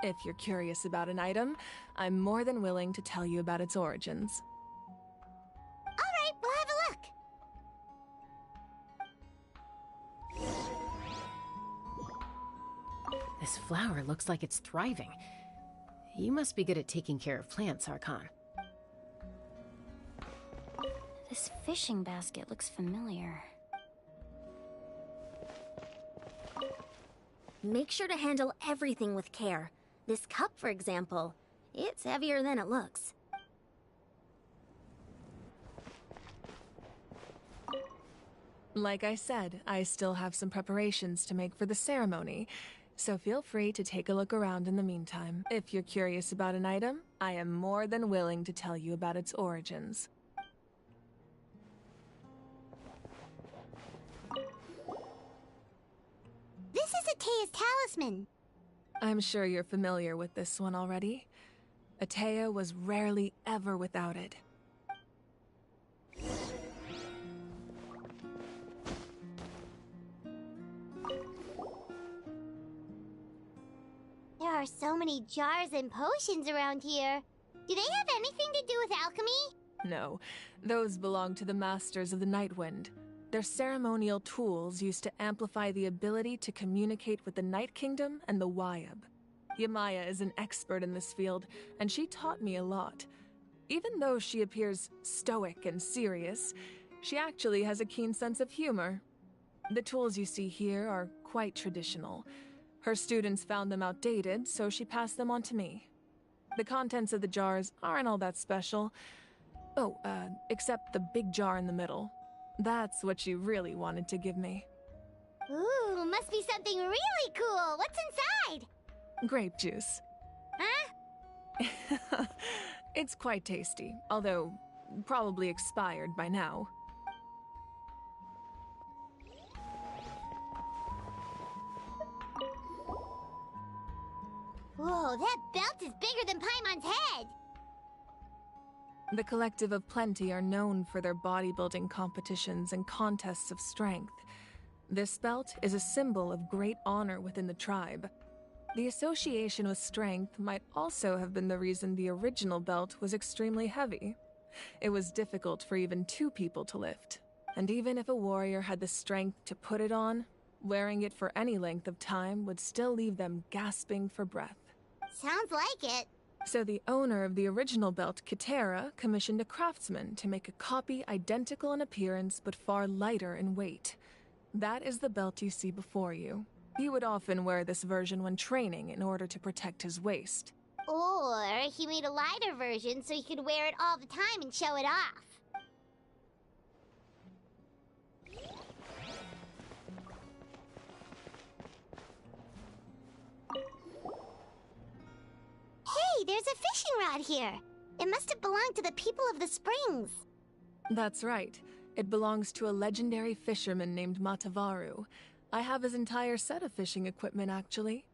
If you're curious about an item, I'm more than willing to tell you about its origins. Alright, we'll have a look. This flower looks like it's thriving. You must be good at taking care of plants, Archon. This fishing basket looks familiar. Make sure to handle everything with care. This cup, for example, it's heavier than it looks. Like I said, I still have some preparations to make for the ceremony, so feel free to take a look around in the meantime. If you're curious about an item, I am more than willing to tell you about its origins. This is Atea's talisman. I'm sure you're familiar with this one already. Atea was rarely ever without it. There are so many jars and potions around here. Do they have anything to do with alchemy? No, those belong to the Masters of the Nightwind. They're ceremonial tools used to amplify the ability to communicate with the Night Kingdom and the Wyab. Yamaya is an expert in this field, and she taught me a lot. Even though she appears stoic and serious, she actually has a keen sense of humor. The tools you see here are quite traditional. Her students found them outdated, so she passed them on to me. The contents of the jars aren't all that special. Oh, except the big jar in the middle. That's what she really wanted to give me. Ooh, must be something really cool. What's inside? Grape juice. Huh? It's quite tasty, although probably expired by now. Whoa, that belt is bigger than Paimon's head! The Collective of Plenty are known for their bodybuilding competitions and contests of strength. This belt is a symbol of great honor within the tribe. The association with strength might also have been the reason the original belt was extremely heavy. It was difficult for even two people to lift, and even if a warrior had the strength to put it on, wearing it for any length of time would still leave them gasping for breath. Sounds like it. So the owner of the original belt, Kitera, commissioned a craftsman to make a copy identical in appearance but far lighter in weight. That is the belt you see before you. He would often wear this version when training in order to protect his waist. Or he made a lighter version so he could wear it all the time and show it off. Hey, there's a fishing rod here. It must have belonged to the people of the springs. That's right. It belongs to a legendary fisherman named Matavaru. I have his entire set of fishing equipment, actually.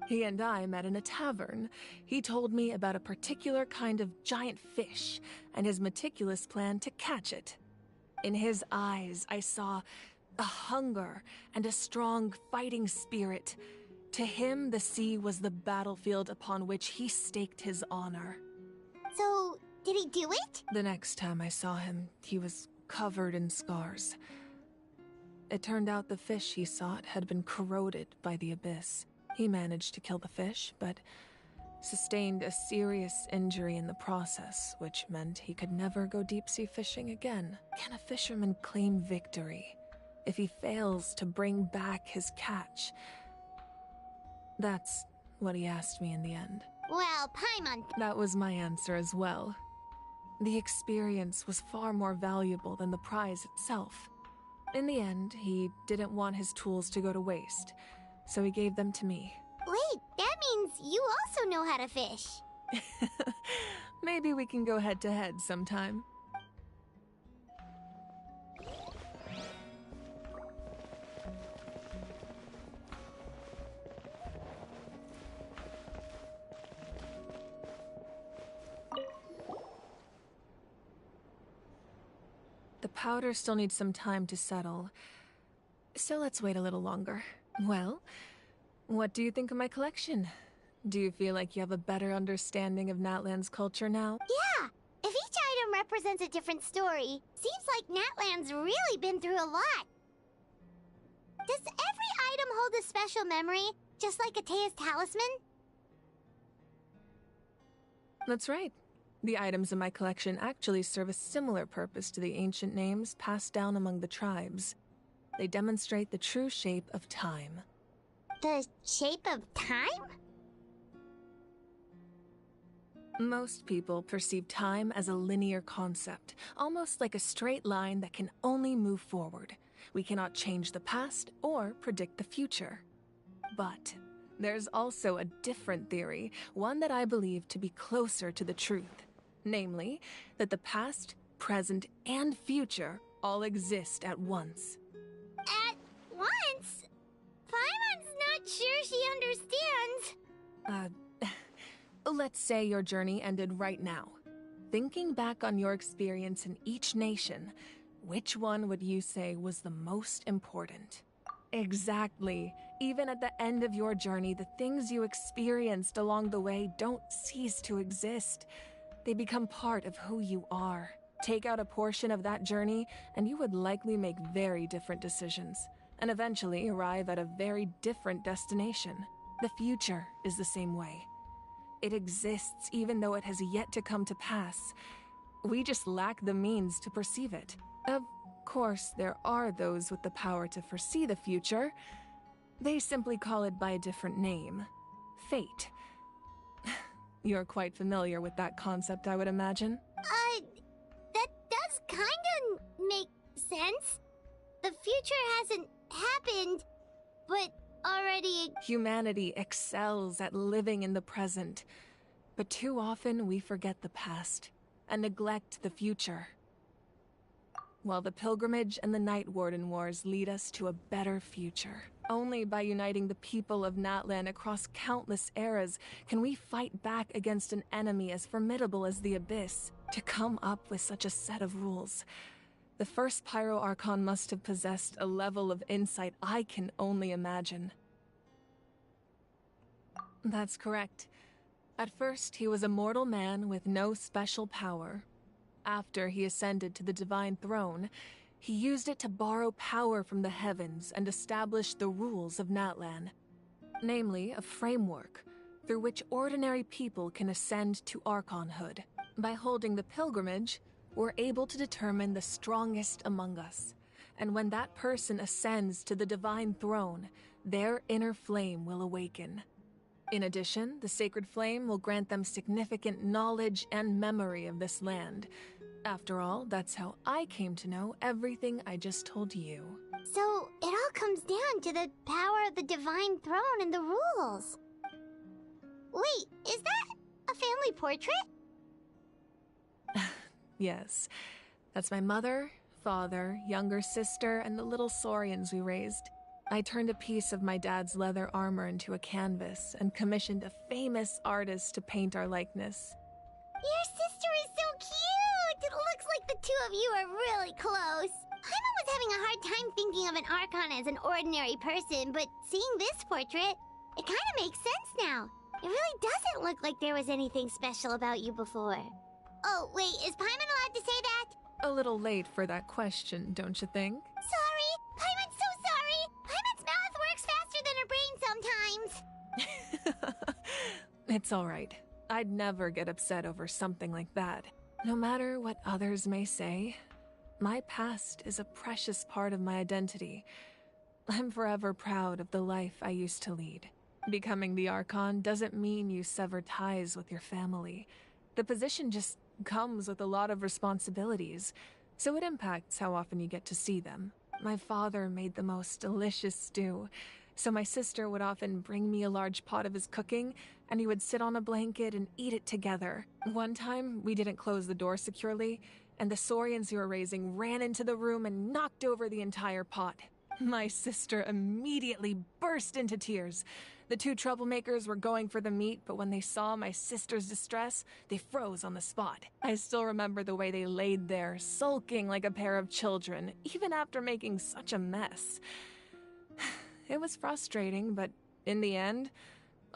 He and I met in a tavern. He told me about a particular kind of giant fish and his meticulous plan to catch it. In his eyes, I saw a hunger and a strong fighting spirit. To him, the sea was the battlefield upon which he staked his honor. So, did he do it? The next time I saw him, he was covered in scars. It turned out the fish he sought had been corroded by the abyss. He managed to kill the fish, but sustained a serious injury in the process, which meant he could never go deep-sea fishing again. Can a fisherman claim victory if he fails to bring back his catch? That's what he asked me in the end. Well, Paimon... That was my answer as well. The experience was far more valuable than the prize itself. In the end, he didn't want his tools to go to waste, so he gave them to me. Wait, that means you also know how to fish. Maybe we can go head-to-head sometime. The powder still needs some time to settle, so let's wait a little longer. Well, what do you think of my collection? Do you feel like you have a better understanding of Natlan's culture now? Yeah! If each item represents a different story, seems like Natlan's really been through a lot. Does every item hold a special memory, just like Atea's talisman? That's right. The items in my collection actually serve a similar purpose to the ancient names passed down among the tribes. They demonstrate the true shape of time. The shape of time? Most people perceive time as a linear concept, almost like a straight line that can only move forward. We cannot change the past or predict the future. But there's also a different theory, one that I believe to be closer to the truth. Namely, that the past, present, and future all exist at once. At once? Paimon's not sure she understands. Let's say your journey ended right now. Thinking back on your experience in each nation, which one would you say was the most important? Exactly. Even at the end of your journey, the things you experienced along the way don't cease to exist. They become part of who you are. Take out a portion of that journey, and you would likely make very different decisions, and eventually arrive at a very different destination. The future is the same way. It exists even though it has yet to come to pass. We just lack the means to perceive it. Of course, there are those with the power to foresee the future. They simply call it by a different name. Fate. You're quite familiar with that concept, I would imagine. That does kinda make sense. The future hasn't happened, but already... Humanity excels at living in the present, but too often we forget the past and neglect the future. While the Pilgrimage and the Night Warden Wars lead us to a better future. Only by uniting the people of Natlan across countless eras can we fight back against an enemy as formidable as the Abyss. To come up with such a set of rules, the first Pyro Archon must have possessed a level of insight I can only imagine. That's correct. At first, he was a mortal man with no special power. After he ascended to the Divine Throne, he used it to borrow power from the heavens and establish the rules of Natlan. Namely, a framework through which ordinary people can ascend to Archonhood. By holding the pilgrimage, we're able to determine the strongest among us. And when that person ascends to the Divine Throne, their inner flame will awaken. In addition, the sacred flame will grant them significant knowledge and memory of this land. After all, that's how I came to know everything I just told you. So, it all comes down to the power of the Divine Throne and the rules. Wait, is that a family portrait? Yes. That's my mother, father, younger sister, and the little saurians we raised. I turned a piece of my dad's leather armor into a canvas and commissioned a famous artist to paint our likeness. Your sister is so cute! It looks like the two of you are really close. Paimon was having a hard time thinking of an Archon as an ordinary person, but seeing this portrait, it kind of makes sense now. It really doesn't look like there was anything special about you before. Oh, wait, is Paimon allowed to say that? A little late for that question, don't you think? Sorry! Paimon's so sorry! Paimon's mouth works faster than her brain sometimes! It's alright. I'd never get upset over something like that. No matter what others may say, my past is a precious part of my identity. I'm forever proud of the life I used to lead. Becoming the Archon doesn't mean you sever ties with your family. The position just comes with a lot of responsibilities, so it impacts how often you get to see them. My father made the most delicious stew, so my sister would often bring me a large pot of his cooking, and he would sit on a blanket and eat it together. One time, we didn't close the door securely, and the saurians we were raising ran into the room and knocked over the entire pot. My sister immediately burst into tears. The two troublemakers were going for the meat, but when they saw my sister's distress, they froze on the spot. I still remember the way they laid there, sulking like a pair of children, even after making such a mess. It was frustrating, but in the end,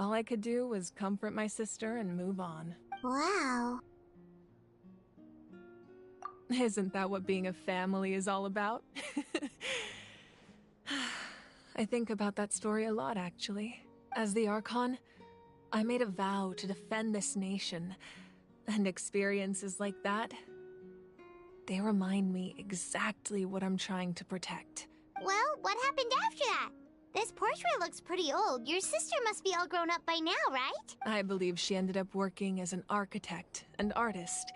All I could do was comfort my sister and move on. Wow. Isn't that what being a family is all about? I think about that story a lot, actually. As the Archon, I made a vow to defend this nation, and experiences like that, they remind me exactly what I'm trying to protect. Well, what happened after that? This portrait looks pretty old. Your sister must be all grown up by now, right? I believe she ended up working as an architect and artist.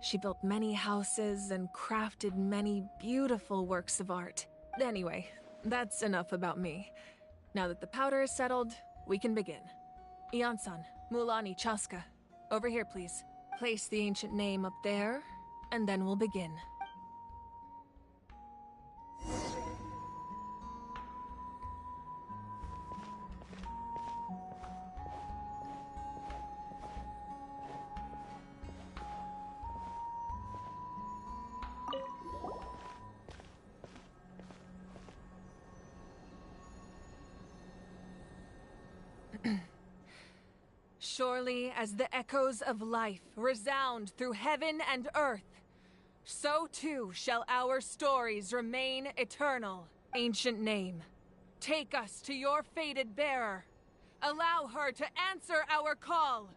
She built many houses and crafted many beautiful works of art. Anyway, that's enough about me. Now that the powder is settled, we can begin. Ian-san, Mulani, Chaska, over here please. Place the ancient name up there, and then we'll begin. Surely as the echoes of life resound through heaven and earth, so too shall our stories remain eternal. Ancient name, take us to your fated bearer. Allow her to answer our call.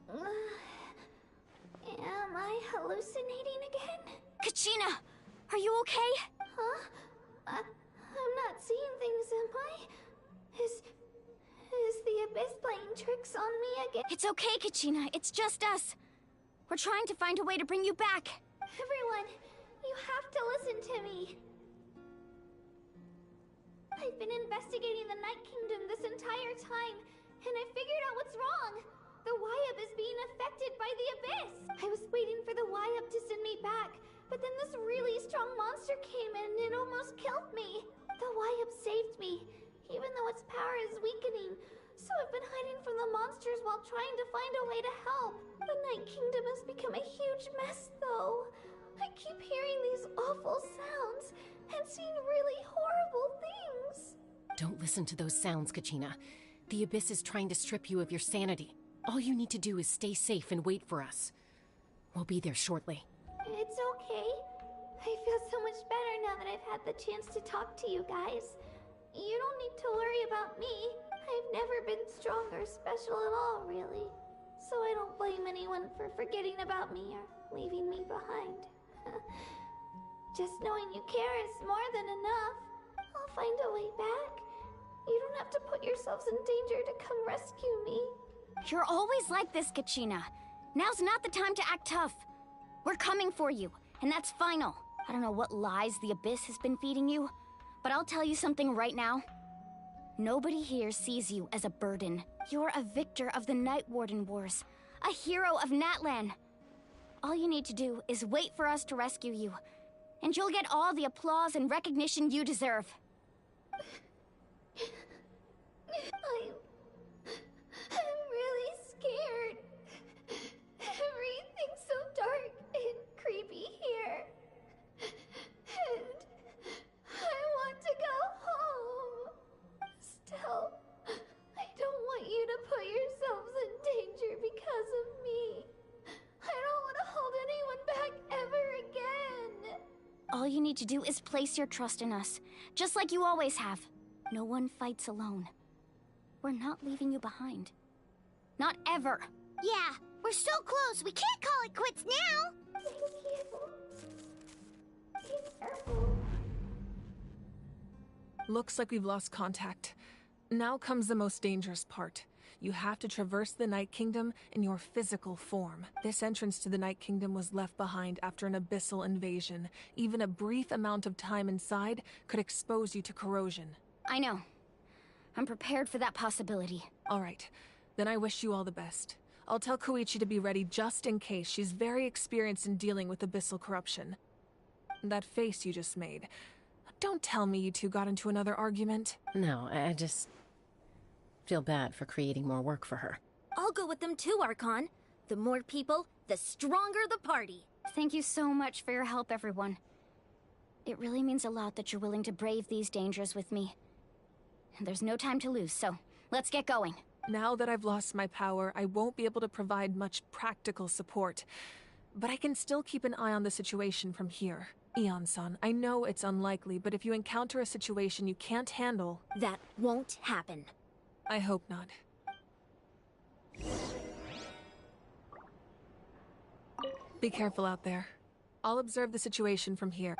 Am I hallucinating again? Kachina, are you okay? Huh? I'm not seeing things, am I? Is the Abyss playing tricks on me again? It's okay, Kachina. It's just us. We're trying to find a way to bring you back. Everyone, you have to listen to me. I've been investigating the Night Kingdom this entire time, and I figured out what's wrong. The Wyab is being affected by the Abyss. I was waiting for the Wyab to send me back, but then this really strong monster came in and it almost killed me. The Wyab saved me, even though its power is weakening. So I've been hiding from the monsters while trying to find a way to help. The Night Kingdom has become a huge mess, though. I keep hearing these awful sounds and seeing really horrible things. Don't listen to those sounds, Kachina. The Abyss is trying to strip you of your sanity. All you need to do is stay safe and wait for us. We'll be there shortly. It's okay. I feel so much better now that I've had the chance to talk to you guys. You don't need to worry about me. I've never been strong or special at all, really. So I don't blame anyone for forgetting about me or leaving me behind. Just knowing you care is more than enough. I'll find a way back. You don't have to put yourselves in danger to come rescue me. You're always like this, Kachina. Now's not the time to act tough. We're coming for you, and that's final. I don't know what lies the Abyss has been feeding you, but I'll tell you something right now. Nobody here sees you as a burden. You're a victor of the Night Warden Wars, a hero of Natlan. All you need to do is wait for us to rescue you, and you'll get all the applause and recognition you deserve. I'm really scared. Everything's so dark and creepy here. And I want to go home. Still, I don't want you to put yourselves in danger because of me. I don't want to hold anyone back ever again. All you need to do is place your trust in us, just like you always have. No one fights alone. We're not leaving you behind. Not ever. Yeah, we're so close. We can't call it quits now. Thank you. Be careful. Looks like we've lost contact. Now comes the most dangerous part. You have to traverse the Night Kingdom in your physical form. This entrance to the Night Kingdom was left behind after an abyssal invasion. Even a brief amount of time inside could expose you to corrosion. I know. I'm prepared for that possibility. All right. Then I wish you all the best. I'll tell Koichi to be ready just in case. She's very experienced in dealing with abyssal corruption. That face you just made. Don't tell me you two got into another argument. No, I just feel bad for creating more work for her. I'll go with them too, Archon. The more people, the stronger the party. Thank you so much for your help, everyone. It really means a lot that you're willing to brave these dangers with me. There's no time to lose, so let's get going. Now that I've lost my power, I won't be able to provide much practical support. But I can still keep an eye on the situation from here. Eon-san, I know it's unlikely, but if you encounter a situation you can't handle... That won't happen. I hope not. Be careful out there. I'll observe the situation from here.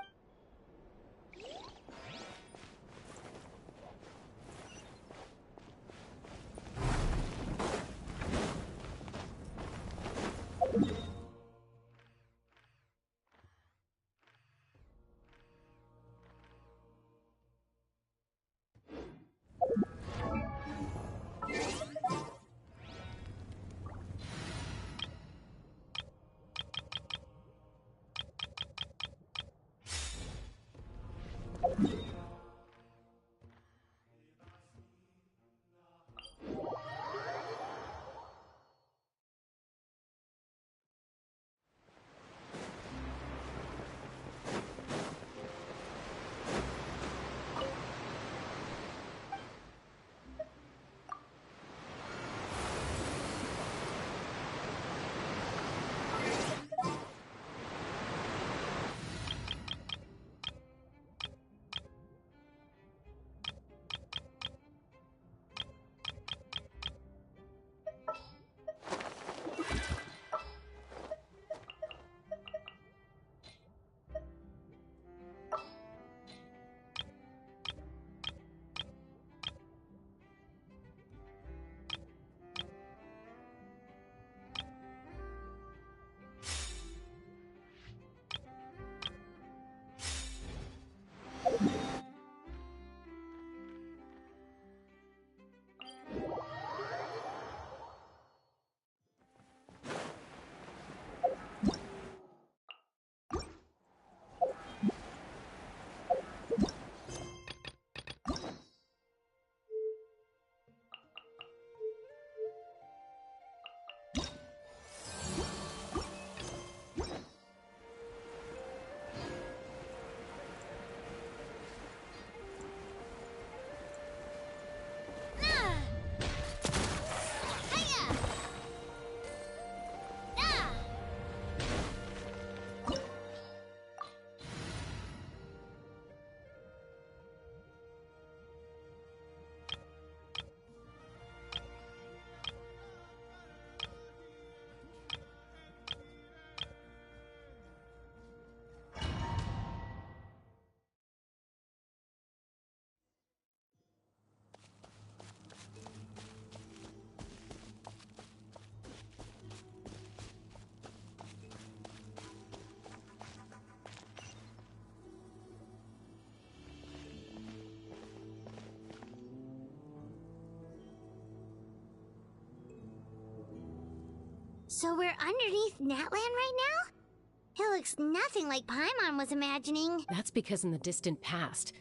So we're underneath Natlan right now? It looks nothing like Paimon was imagining. That's because in the distant past,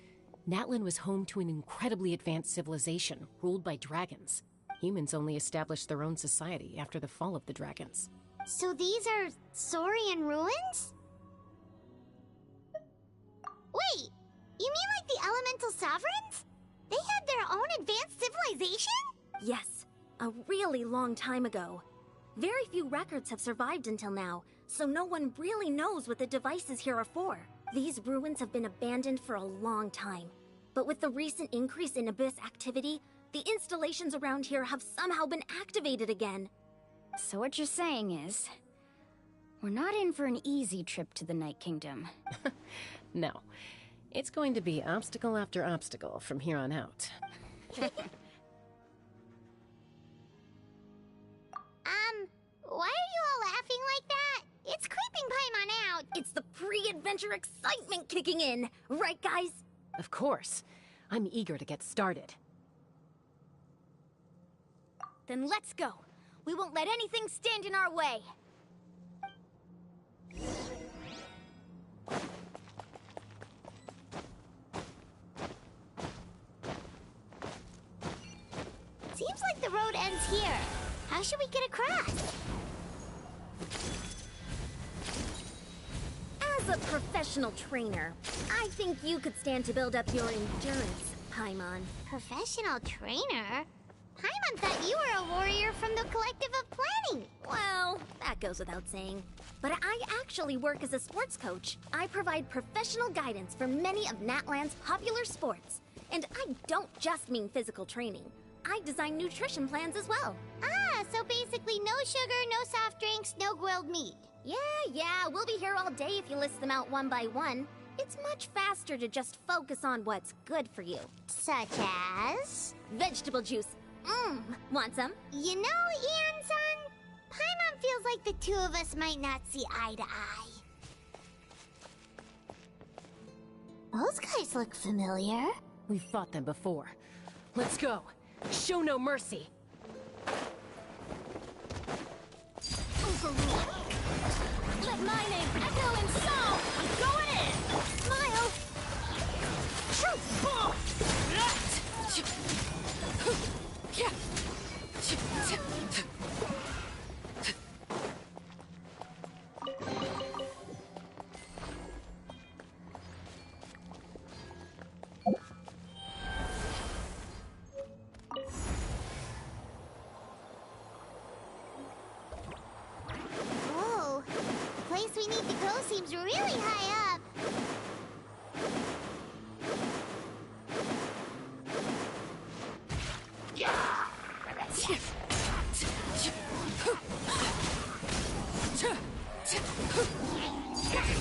Natlan was home to an incredibly advanced civilization ruled by dragons. Humans only established their own society after the fall of the dragons. So these are Saurian ruins? Wait, you mean like the elemental sovereigns? They had their own advanced civilization? Yes, a really long time ago. Very few records have survived until now, so no one really knows what the devices here are for. These ruins have been abandoned for a long time. But with the recent increase in Abyss activity, the installations around here have somehow been activated again. So what you're saying is, we're not in for an easy trip to the Night Kingdom. No. It's going to be obstacle after obstacle from here on out. Why are you all laughing like that? It's creeping Paimon out. It's the pre-adventure excitement kicking in, right guys? Of course. I'm eager to get started. Then let's go. We won't let anything stand in our way. Seems like the road ends here. How should we get across? As a professional trainer, I think you could stand to build up your endurance, Paimon. Professional trainer? Paimon thought you were a warrior from the Collective of Planning. Well, that goes without saying. But I actually work as a sports coach. I provide professional guidance for many of Natlan's popular sports. And I don't just mean physical training. I design nutrition plans as well. Ah, so basically no sugar, no soft drinks, no grilled meat. Yeah, we'll be here all day if you list them out one by one. It's much faster to just focus on what's good for you. Such as? Vegetable juice. Want some? You know, Ian-san, Paimon feels like the two of us might not see eye to eye. Those guys look familiar. We've fought them before. Let's go. Show no mercy. Overrule. Let my name echo in song. I'm going in. Smile. Oh, the place we need to go seems really high up.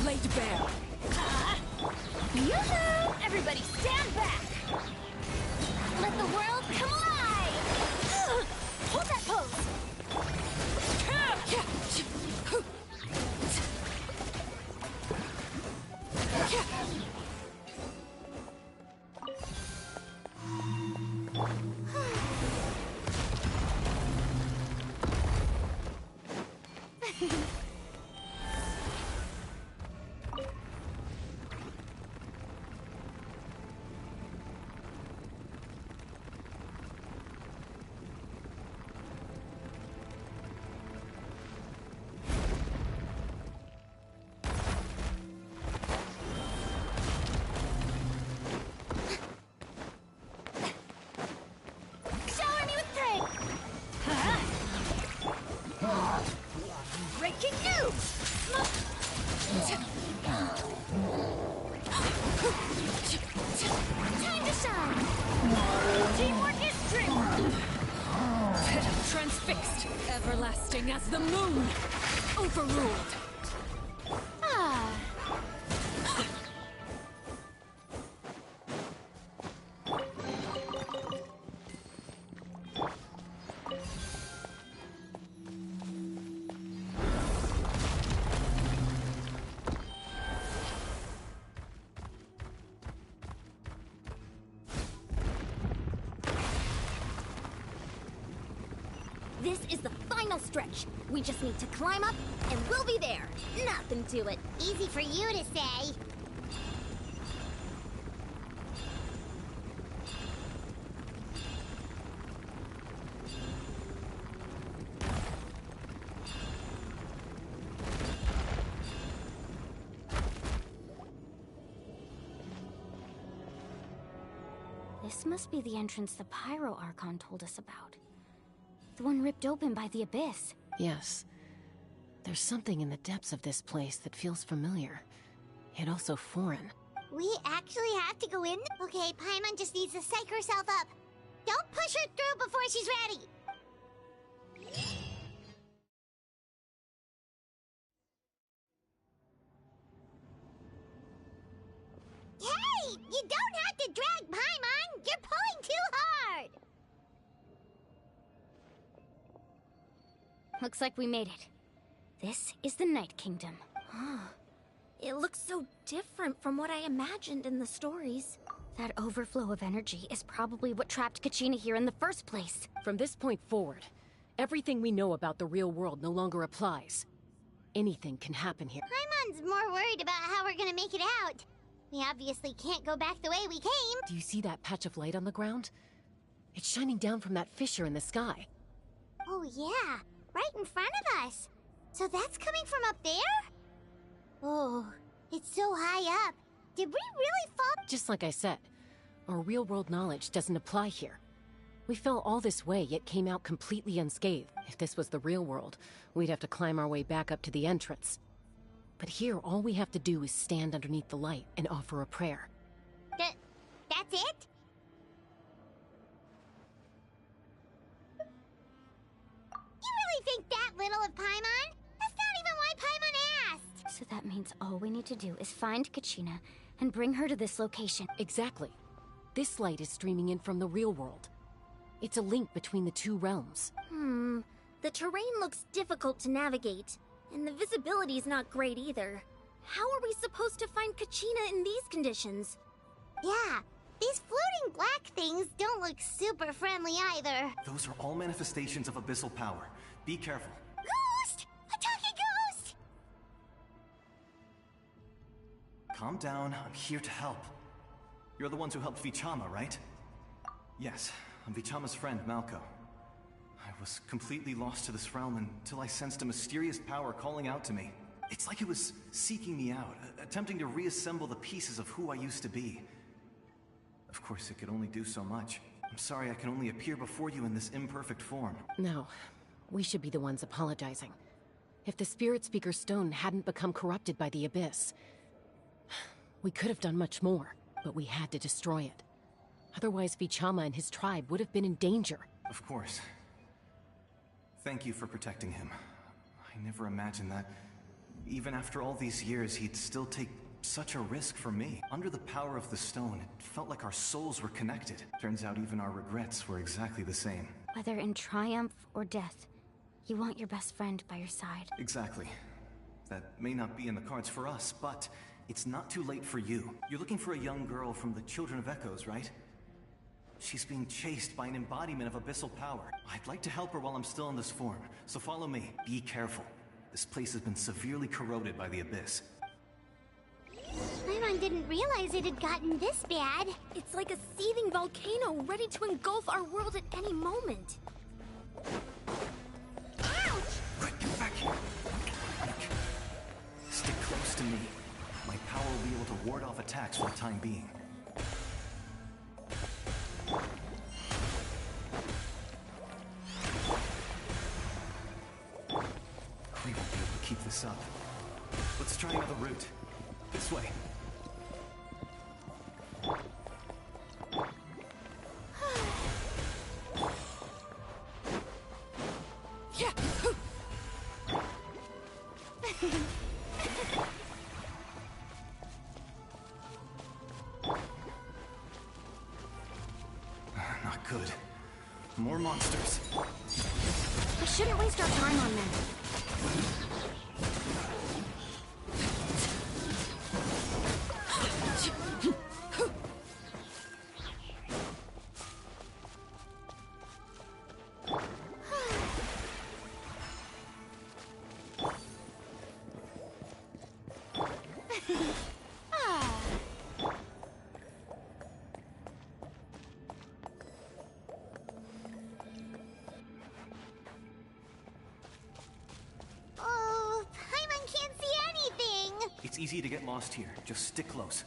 Laid bare. Yoo-hoo! Everybody stand back. Let the world come alive. Hold that pose. Shower me with praise. Breaking news. Time to shine. Teamwork is strength. Transfixed. Everlasting as the moon. Overruled. Ah. This is the final stretch. We just need to climb up, and we'll be there. Nothing to it. Easy for you to say. This must be the entrance the Pyro Archon told us about. The one ripped open by the Abyss. Yes. There's something in the depths of this place that feels familiar, yet also foreign. We actually have to go in? Okay, Paimon just needs to psych herself up. Don't push her through before she's ready. Hey! You don't have to drag Paimon! You're pulling too hard! Looks like we made it. This is the Night Kingdom. It looks so different from what I imagined in the stories. That overflow of energy is probably what trapped Kachina here in the first place. From this point forward, everything we know about the real world no longer applies. Anything can happen here. Paimon's more worried about how we're gonna make it out. We obviously can't go back the way we came. Do you see that patch of light on the ground? It's shining down from that fissure in the sky. Oh yeah, right in front of us. So that's coming from up there? Oh, It's so high up. Did we really fall? Just like I said, our real-world knowledge doesn't apply here. We fell all this way, yet came out completely unscathed. If this was the real world, we'd have to climb our way back up to the entrance. But here, all we have to do is stand underneath the light and offer a prayer. That's it? You really think that little of Paimon? That's not even why Paimon asked! So that means all we need to do is find Kachina and bring her to this location. Exactly. This light is streaming in from the real world. It's a link between the two realms. The terrain looks difficult to navigate, and the visibility's not great either. How are we supposed to find Kachina in these conditions? Yeah, these floating black things don't look super friendly either. Those are all manifestations of abyssal power. Be careful. Ghost! A talking ghost! Calm down, I'm here to help. You're the ones who helped Vichama, right? Yes, I'm Vichama's friend, Malko. I was completely lost to this realm until I sensed a mysterious power calling out to me. It's like it was seeking me out, attempting to reassemble the pieces of who I used to be. Of course, it could only do so much. I'm sorry I can only appear before you in this imperfect form. No, we should be the ones apologizing. If the Spirit Speaker Stone hadn't become corrupted by the Abyss, we could have done much more, but we had to destroy it. Otherwise, Vichama and his tribe would have been in danger. Of course. Thank you for protecting him. I never imagined that, even after all these years, he'd still take such a risk for me. Under the power of the stone, it felt like our souls were connected. Turns out even our regrets were exactly the same. Whether in triumph or death, you want your best friend by your side. Exactly. That may not be in the cards for us, but it's not too late for you. You're looking for a young girl from the Children of Echoes, right? She's being chased by an embodiment of abyssal power. I'd like to help her while I'm still in this form, so follow me. Be careful. This place has been severely corroded by the Abyss. Paimon didn't realize it had gotten this bad. It's like a seething volcano ready to engulf our world at any moment. Ouch! Quick, get back here! Stick close to me. My power will be able to ward off attacks for the time being. We won't be able to keep this up. Let's try another route. This way. Yeah! Not good. More monsters. We shouldn't waste our time on them. Oh, Paimon can't see anything! It's easy to get lost here. Just stick close.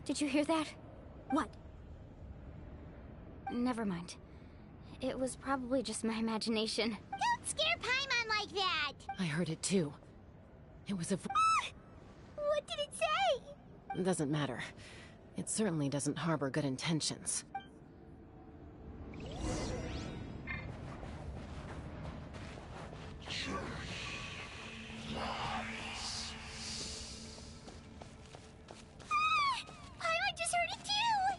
Did you hear that? What? Never mind. It was probably just my imagination. Don't scare Paimon like that! I heard it too. It was a What did it say? It doesn't matter. It certainly doesn't harbor good intentions. Paimon just heard it too!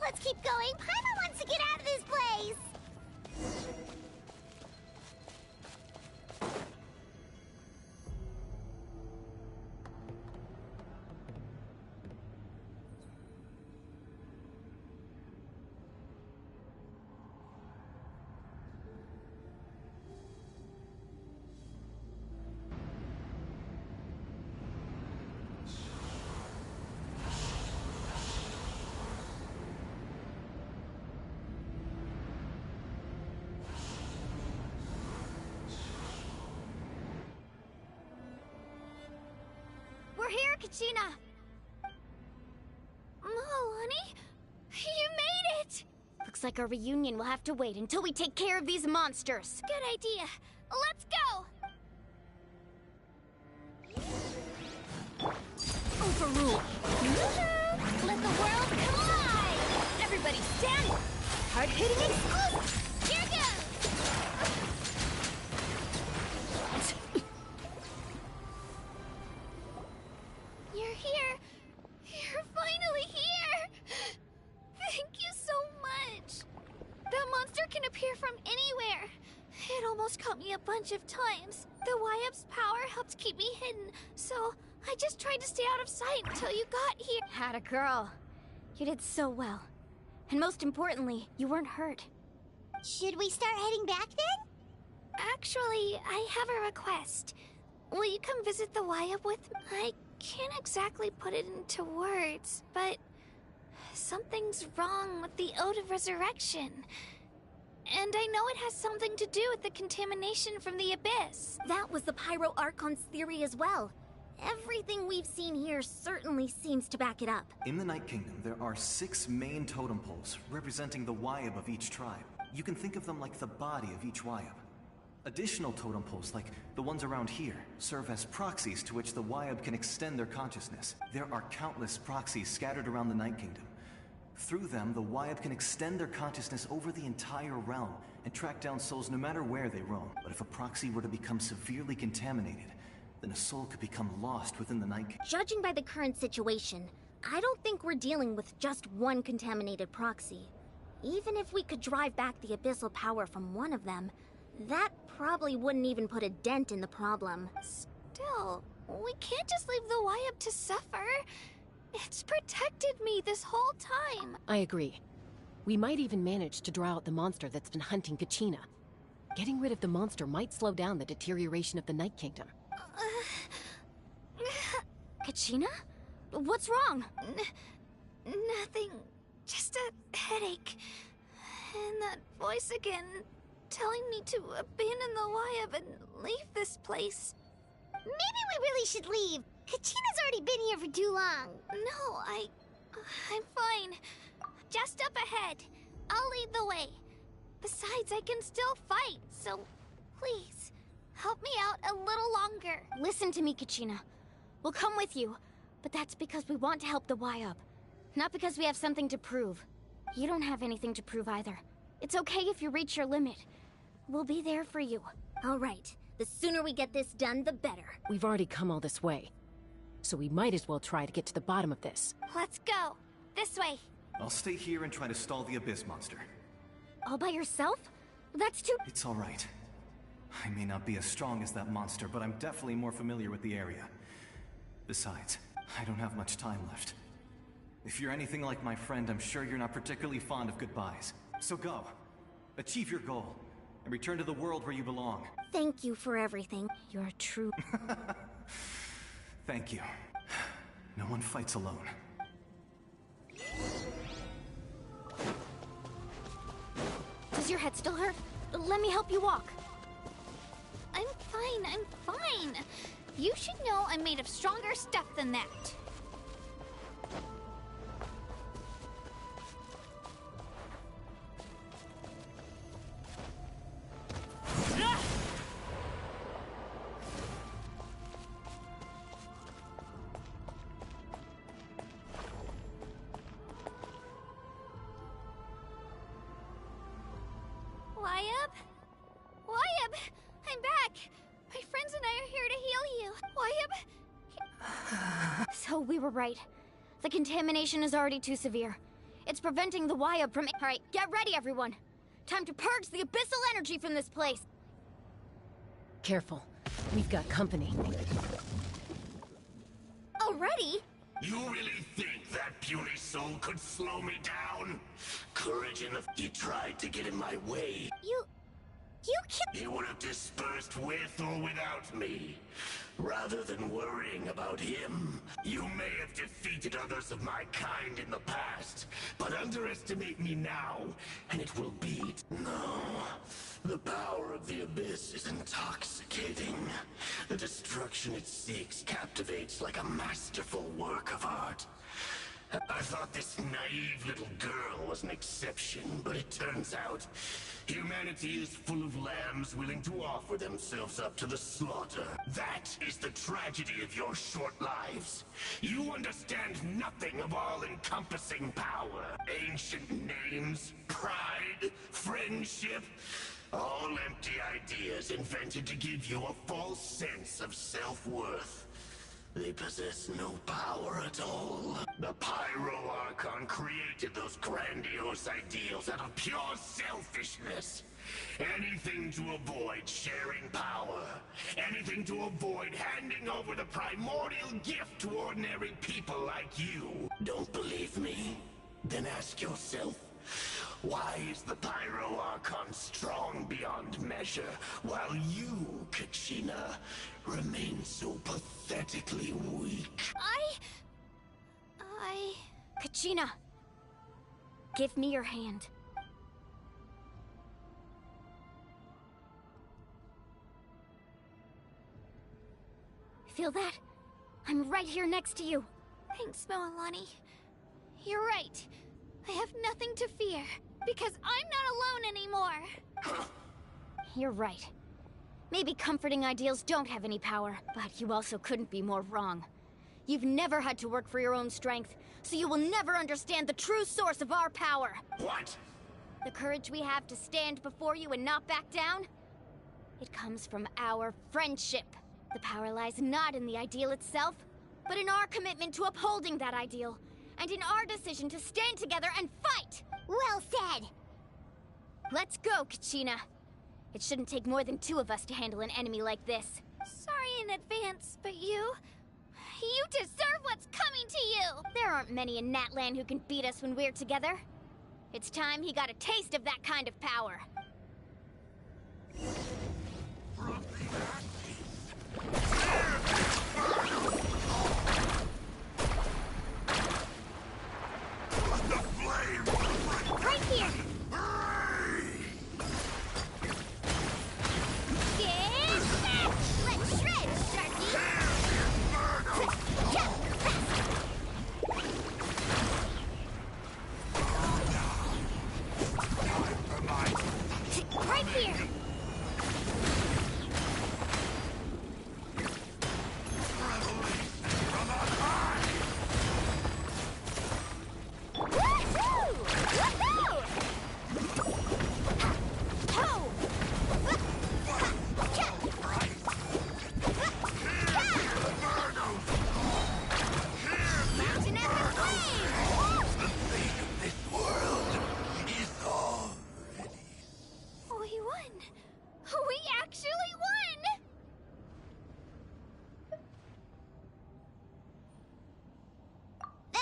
Let's keep going. Paimon wants to get out of this place! Kachina! Oh, honey, you made it! Looks like our reunion will have to wait until we take care of these monsters. Good idea. Let's go! Overrule. Let the world collide! Everybody stand! Hard-hitting exclusive! Here goes! You're here! You're finally here! Thank you so much! That monster can appear from anywhere. It almost caught me a bunch of times. The Wyap's power helped keep me hidden, so I just tried to stay out of sight until you got here. Had a girl. You did so well. And most importantly, you weren't hurt. Should we start heading back then? Actually, I have a request. Will you come visit the Wyap with me? I can't exactly put it into words, but something's wrong with the Ode of Resurrection. And I know it has something to do with the contamination from the Abyss. That was the Pyro Archon's theory as well. Everything we've seen here certainly seems to back it up. In the Night Kingdom, there are 6 main totem poles representing the Wyab of each tribe. You can think of them like the body of each Wyab. Additional totem poles, like the ones around here, serve as proxies to which the Wyab can extend their consciousness. There are countless proxies scattered around the Night Kingdom. Through them, the Wyab can extend their consciousness over the entire realm and track down souls no matter where they roam. But if a proxy were to become severely contaminated, then a soul could become lost within the Night Kingdom. Judging by the current situation, I don't think we're dealing with just one contaminated proxy. Even if we could drive back the abyssal power from one of them, that probably wouldn't even put a dent in the problem. Still, we can't just leave the Wyap to suffer. It's protected me this whole time. I agree. We might even manage to draw out the monster that's been hunting Kachina. Getting rid of the monster might slow down the deterioration of the Night Kingdom. Kachina? What's wrong? Nothing. Just a headache. And that voice again, telling me to abandon the Wyap and leave this place. Maybe we really should leave. Kachina's already been here for too long. No, I'm fine. Just up ahead. I'll lead the way. Besides, I can still fight, so please, help me out a little longer. Listen to me, Kachina. We'll come with you, but that's because we want to help the Wyap, not because we have something to prove. You don't have anything to prove either. It's okay if you reach your limit. We'll be there for you. All right. The sooner we get this done, the better. We've already come all this way, so we might as well try to get to the bottom of this. Let's go. This way. I'll stay here and try to stall the Abyss monster. All by yourself? That's too... It's all right. I may not be as strong as that monster, but I'm definitely more familiar with the area. Besides, I don't have much time left. If you're anything like my friend, I'm sure you're not particularly fond of goodbyes. So go. Achieve your goal. And return to the world where you belong. Thank you for everything. You're a true... Thank you. No one fights alone. Does your head still hurt? Let me help you walk. I'm fine. You should know I'm made of stronger stuff than that. Wyap! I'm back! My friends and I are here to heal you. Wyap! So we were right. The contamination is already too severe. It's preventing the Wyap from... Alright, get ready everyone! Time to purge the abyssal energy from this place! Careful. We've got company. Already? You really think that puny soul could slow me down? Courage enough. He tried to get in my way. You killed... He would have dispersed with or without me. Rather than worrying about him, you may have defeated others of my kind in the past, but underestimate me now, and it will be... No. The power of the Abyss is intoxicating. The destruction destruction it seeks captivates like a masterful work of art. I thought this naive little girl was an exception, but it turns out humanity is full of lambs willing to offer themselves up to the slaughter. That is the tragedy of your short lives. You understand nothing of all-encompassing power. Ancient names, pride, friendship, all empty ideas invented to give you a false sense of self-worth. They possess no power at all. The Pyro Archon created those grandiose ideals out of pure selfishness. Anything to avoid sharing power. Anything to avoid handing over the primordial gift to ordinary people like you. Don't believe me? Then ask yourself, why is the Pyro Archon strong beyond measure, while you, Kachina, remain so pathetically weak? Kachina, give me your hand. Feel that? I'm right here next to you. Thanks, Moalani. You're right. I have nothing to fear, because I'm not alone anymore. You're right. Maybe comforting ideals don't have any power, but you also couldn't be more wrong. You've never had to work for your own strength, so you will never understand the true source of our power. What? The courage we have to stand before you and not back down? It comes from our friendship. The power lies not in the ideal itself, but in our commitment to upholding that ideal, and in our decision to stand together and fight! Well said! Let's go, Kachina. It shouldn't take more than 2 of us to handle an enemy like this. Sorry in advance, but you deserve what's coming to you! There aren't many in Natlan who can beat us when we're together. It's time he got a taste of that kind of power. Right here! Let's shred, Sharky! Right here!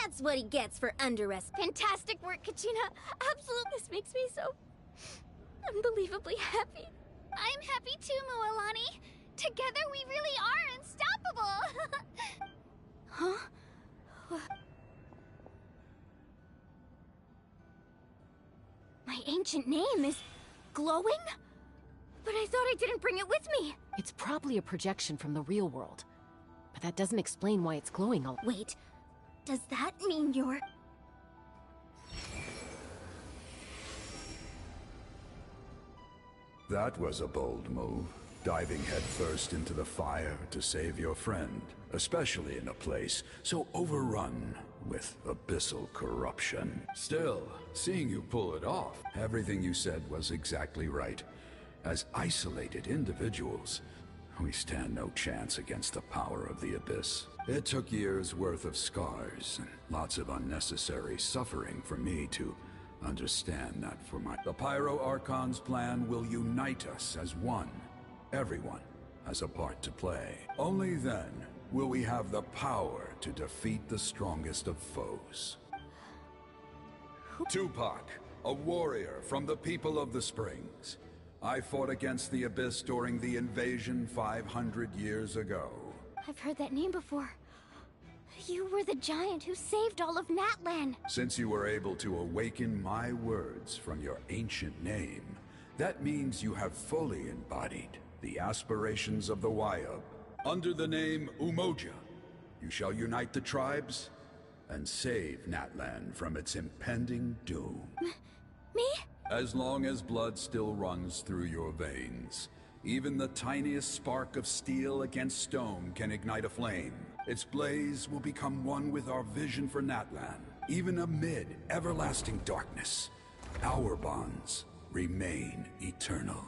That's what he gets for underestimating. Fantastic work, Kachina. Absolutely. This makes me so unbelievably happy. I'm happy too, Moalani. Together we really are unstoppable. Huh? My ancient name is glowing? But I thought I didn't bring it with me. It's probably a projection from the real world. But that doesn't explain why it's glowing all... Wait, does that mean you're... That was a bold move, diving headfirst into the fire to save your friend, especially in a place so overrun with abyssal corruption. Still, seeing you pull it off, everything you said was exactly right. As isolated individuals, we stand no chance against the power of the Abyss. It took years' worth of scars and lots of unnecessary suffering for me to understand that for my... The Pyro Archon's plan will unite us as one. Everyone has a part to play. Only then will we have the power to defeat the strongest of foes. Tupac, a warrior from the people of the Springs. I fought against the Abyss during the invasion 500 years ago. I've heard that name before. You were the giant who saved all of Natlan. Since you were able to awaken my words from your ancient name, that means you have fully embodied the aspirations of the Wyab. Under the name Umoja, you shall unite the tribes and save Natlan from its impending doom. Me? As long as blood still runs through your veins, even the tiniest spark of steel against stone can ignite a flame. Its blaze will become one with our vision for Natlan. Even amid everlasting darkness, our bonds remain eternal.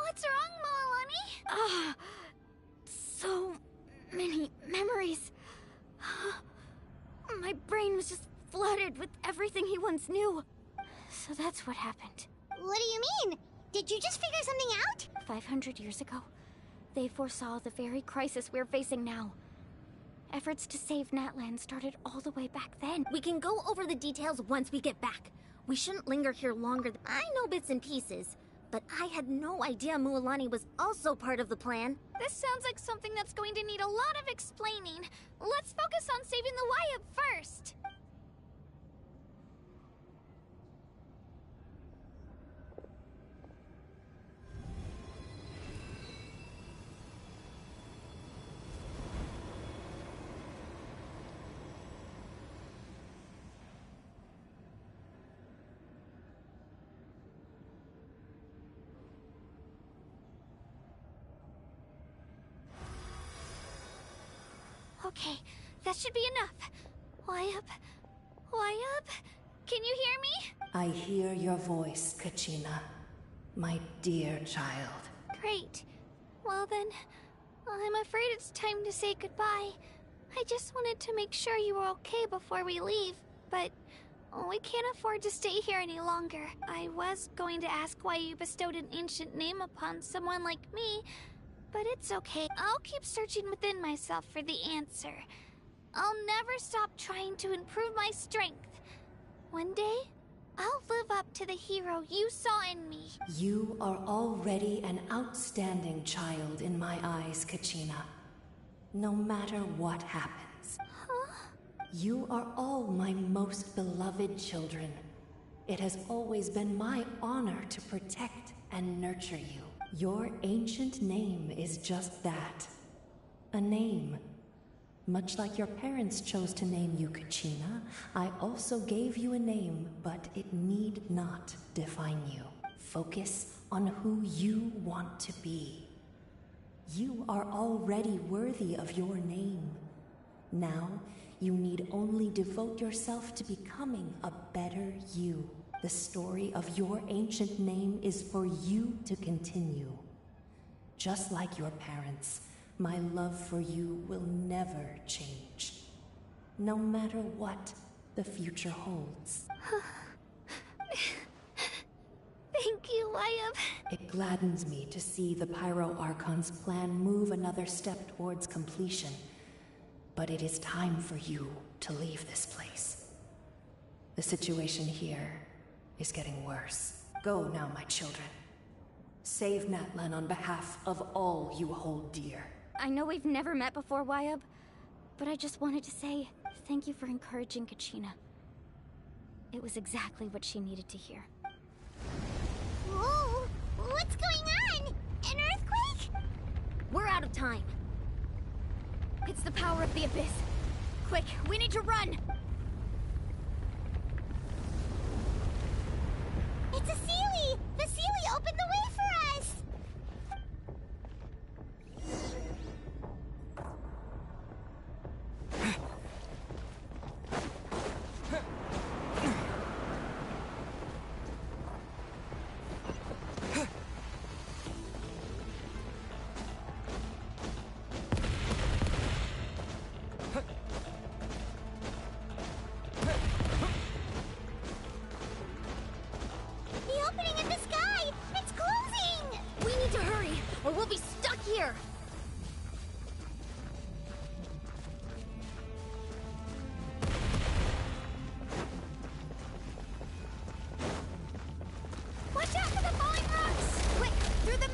What's wrong, Moalani? So many memories. My brain was just flooded with everything he once knew. So that's what happened. What do you mean? Did you just figure something out? 500 years ago, they foresaw the very crisis we're facing now. Efforts to save Natlan started all the way back then. We can go over the details once we get back. We shouldn't linger here longer. I know bits and pieces, but I had no idea Mualani was also part of the plan. This sounds like something that's going to need a lot of explaining. Let's focus on saving the Wayab first. Okay, that should be enough. Wayab? Wayab? Can you hear me? I hear your voice, Kachina. My dear child. Great. Well then, I'm afraid it's time to say goodbye. I just wanted to make sure you were okay before we leave, but we can't afford to stay here any longer. I was going to ask why you bestowed an ancient name upon someone like me, but it's okay. I'll keep searching within myself for the answer. I'll never stop trying to improve my strength. One day, I'll live up to the hero you saw in me. You are already an outstanding child in my eyes, Kachina. No matter what happens. Huh? You are all my most beloved children. It has always been my honor to protect and nurture you. Your ancient name is just that. A name. Much like your parents chose to name you Kachina, I also gave you a name, but it need not define you. Focus on who you want to be. You are already worthy of your name. Now, you need only devote yourself to becoming a better you. The story of your ancient name is for you to continue. Just like your parents, my love for you will never change. No matter what the future holds. Thank you, Wayab. It gladdens me to see the Pyro Archon's plan move another step towards completion. But it is time for you to leave this place. The situation here is getting worse. Go now, my children. Save Natlan on behalf of all you hold dear. I know we've never met before, Wayab, but I just wanted to say thank you for encouraging Kachina. It was exactly what she needed to hear. Whoa! What's going on? An earthquake? We're out of time. It's the power of the Abyss. Quick, we need to run! It's a Seelie! The Seelie opened the way for us! The opening in the sky! It's closing! We need to hurry, or we'll be stuck here! Watch out for the falling rocks! Quick, through the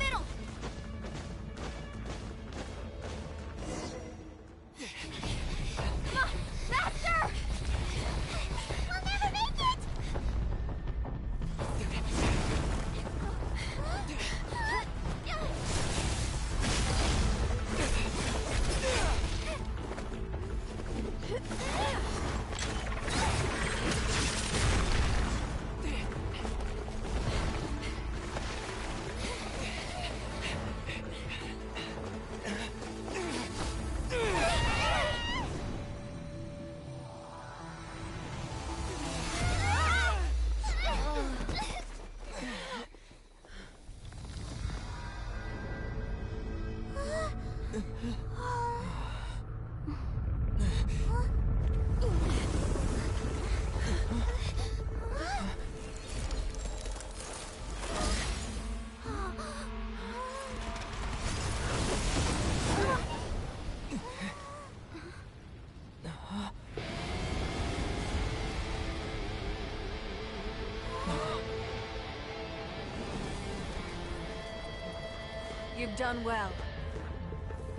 You've done well.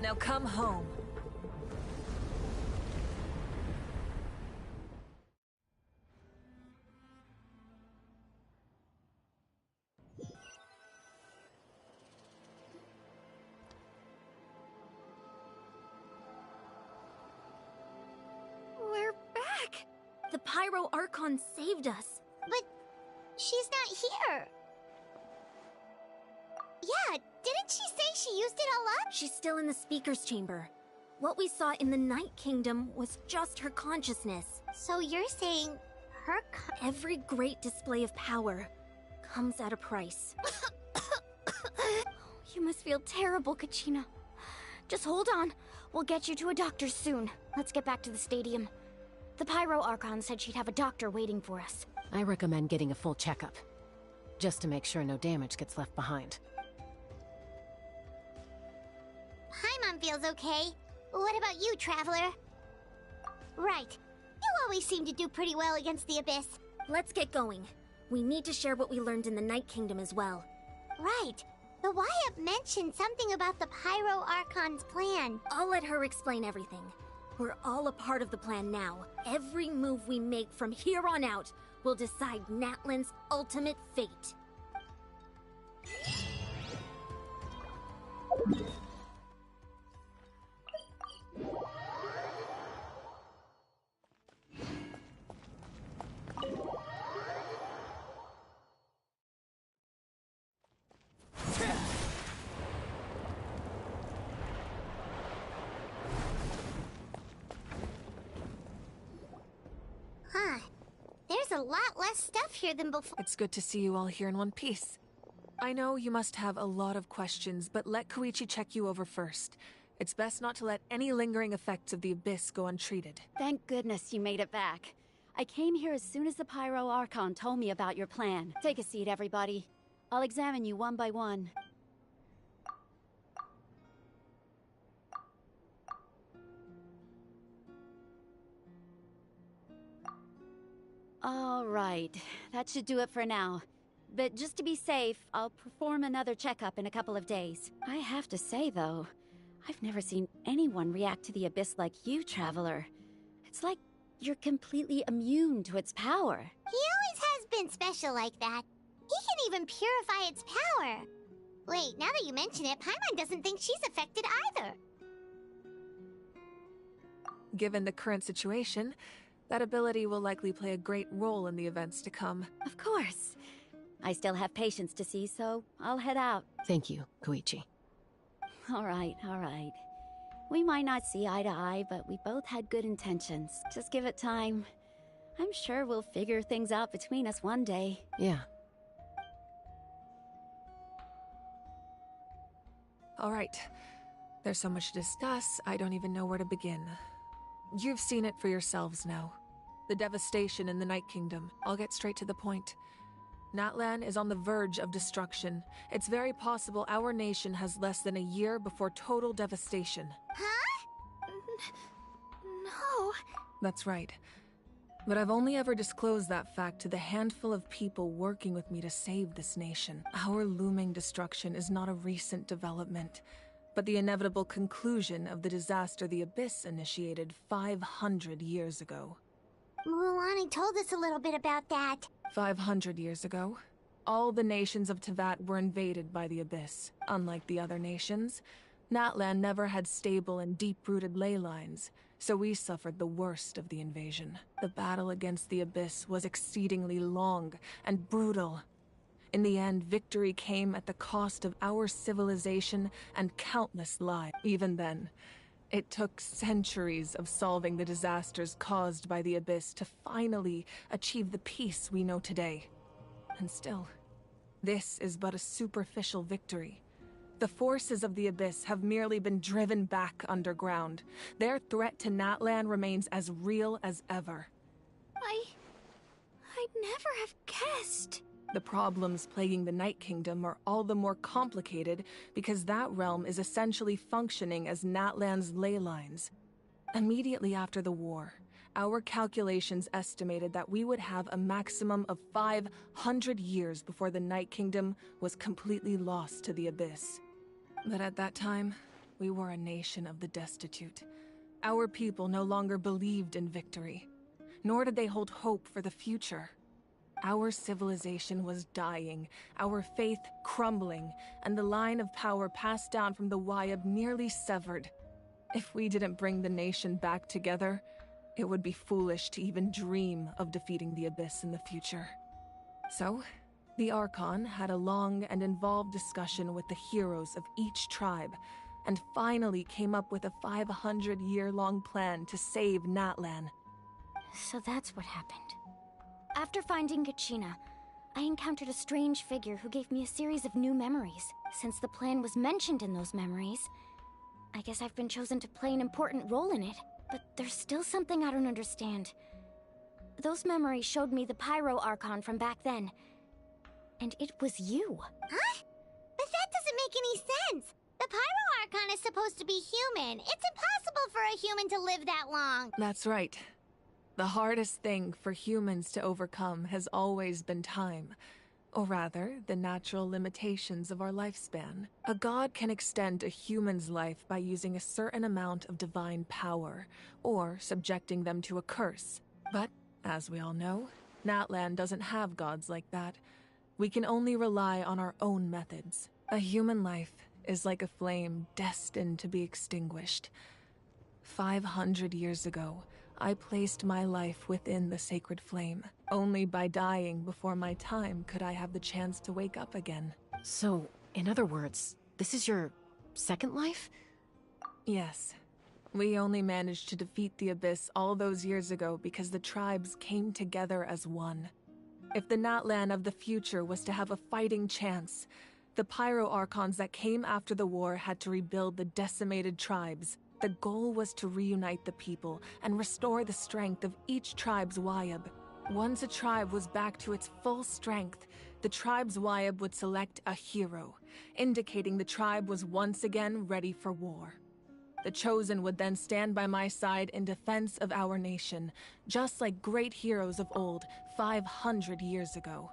Now come home. We're back! The Pyro Archon saved us. But she's not here. Yeah, didn't she say she used it all up? She's still in the Speaker's Chamber. What we saw in the Night Kingdom was just her consciousness. So you're saying her Every great display of power comes at a price. You must feel terrible, Kachina. Just hold on. We'll get you to a doctor soon. Let's get back to the stadium. The Pyro Archon said she'd have a doctor waiting for us. I recommend getting a full checkup, just to make sure no damage gets left behind. Paimon feels okay. What about you, Traveler? Right. You always seem to do pretty well against the Abyss. Let's get going. We need to share what we learned in the Night Kingdom as well. Right. The Wyup mentioned something about the Pyro Archon's plan. I'll let her explain everything. We're all a part of the plan now. Every move we make from here on out will decide Natlan's ultimate fate. Huh. There's a lot less stuff here than before. It's good to see you all here in one piece. I know you must have a lot of questions, but let Koichi check you over first. It's best not to let any lingering effects of the Abyss go untreated. Thank goodness you made it back. I came here as soon as the Pyro Archon told me about your plan. Take a seat, everybody. I'll examine you one by one. All right, that should do it for now. But just to be safe, I'll perform another checkup in a couple of days. I have to say, though, I've never seen anyone react to the Abyss like you, Traveler. It's like you're completely immune to its power. He always has been special like that. He can even purify its power. Wait, now that you mention it, Paimon doesn't think she's affected either. Given the current situation, that ability will likely play a great role in the events to come. Of course. I still have patients to see, so I'll head out. Thank you, Koichi. All right, all right. We might not see eye to eye, but we both had good intentions. Just give it time. I'm sure we'll figure things out between us one day. Yeah. All right. There's so much to discuss, I don't even know where to begin. You've seen it for yourselves now. The devastation in the Night Kingdom. I'll get straight to the point. Natlan is on the verge of destruction. It's very possible our nation has less than a year before total devastation. Huh? No. That's right. But I've only ever disclosed that fact to the handful of people working with me to save this nation. Our looming destruction is not a recent development, but the inevitable conclusion of the disaster the Abyss initiated 500 years ago. Mulan told us a little bit about that. 500 years ago, all the nations of Teyvat were invaded by the Abyss. Unlike the other nations, Natlan never had stable and deep-rooted ley lines, so we suffered the worst of the invasion. The battle against the Abyss was exceedingly long and brutal. In the end, victory came at the cost of our civilization and countless lives. Even then, it took centuries of solving the disasters caused by the Abyss to finally achieve the peace we know today. And still, this is but a superficial victory. The forces of the Abyss have merely been driven back underground. Their threat to Natlan remains as real as ever. I'd never have guessed. The problems plaguing the Night Kingdom are all the more complicated because that realm is essentially functioning as Natlan's ley lines. Immediately after the war, our calculations estimated that we would have a maximum of 500 years before the Night Kingdom was completely lost to the Abyss. But at that time, we were a nation of the destitute. Our people no longer believed in victory, nor did they hold hope for the future. Our civilization was dying, our faith crumbling, and the line of power passed down from the Wyab nearly severed. If we didn't bring the nation back together, it would be foolish to even dream of defeating the Abyss in the future. So, the Archon had a long and involved discussion with the heroes of each tribe, and finally came up with a 500-year-long plan to save Natlan. So that's what happened. After finding Gachina, I encountered a strange figure who gave me a series of new memories. Since the plan was mentioned in those memories, I guess I've been chosen to play an important role in it. But there's still something I don't understand. Those memories showed me the Pyro Archon from back then. And it was you. Huh? But that doesn't make any sense. The Pyro Archon is supposed to be human. It's impossible for a human to live that long. That's right. The hardest thing for humans to overcome has always been time. Or rather, the natural limitations of our lifespan. A god can extend a human's life by using a certain amount of divine power, or subjecting them to a curse. But, as we all know, Natlan doesn't have gods like that. We can only rely on our own methods. A human life is like a flame destined to be extinguished. 500 years ago, I placed my life within the sacred flame. Only by dying before my time could I have the chance to wake up again. So, in other words, this is your second life? Yes. We only managed to defeat the Abyss all those years ago because the tribes came together as one. If the Natlan of the future was to have a fighting chance, the Pyro Archons that came after the war had to rebuild the decimated tribes. The goal was to reunite the people and restore the strength of each tribe's Wyab. Once a tribe was back to its full strength, the tribe's Wyab would select a hero, indicating the tribe was once again ready for war. The Chosen would then stand by my side in defense of our nation, just like great heroes of old 500 years ago.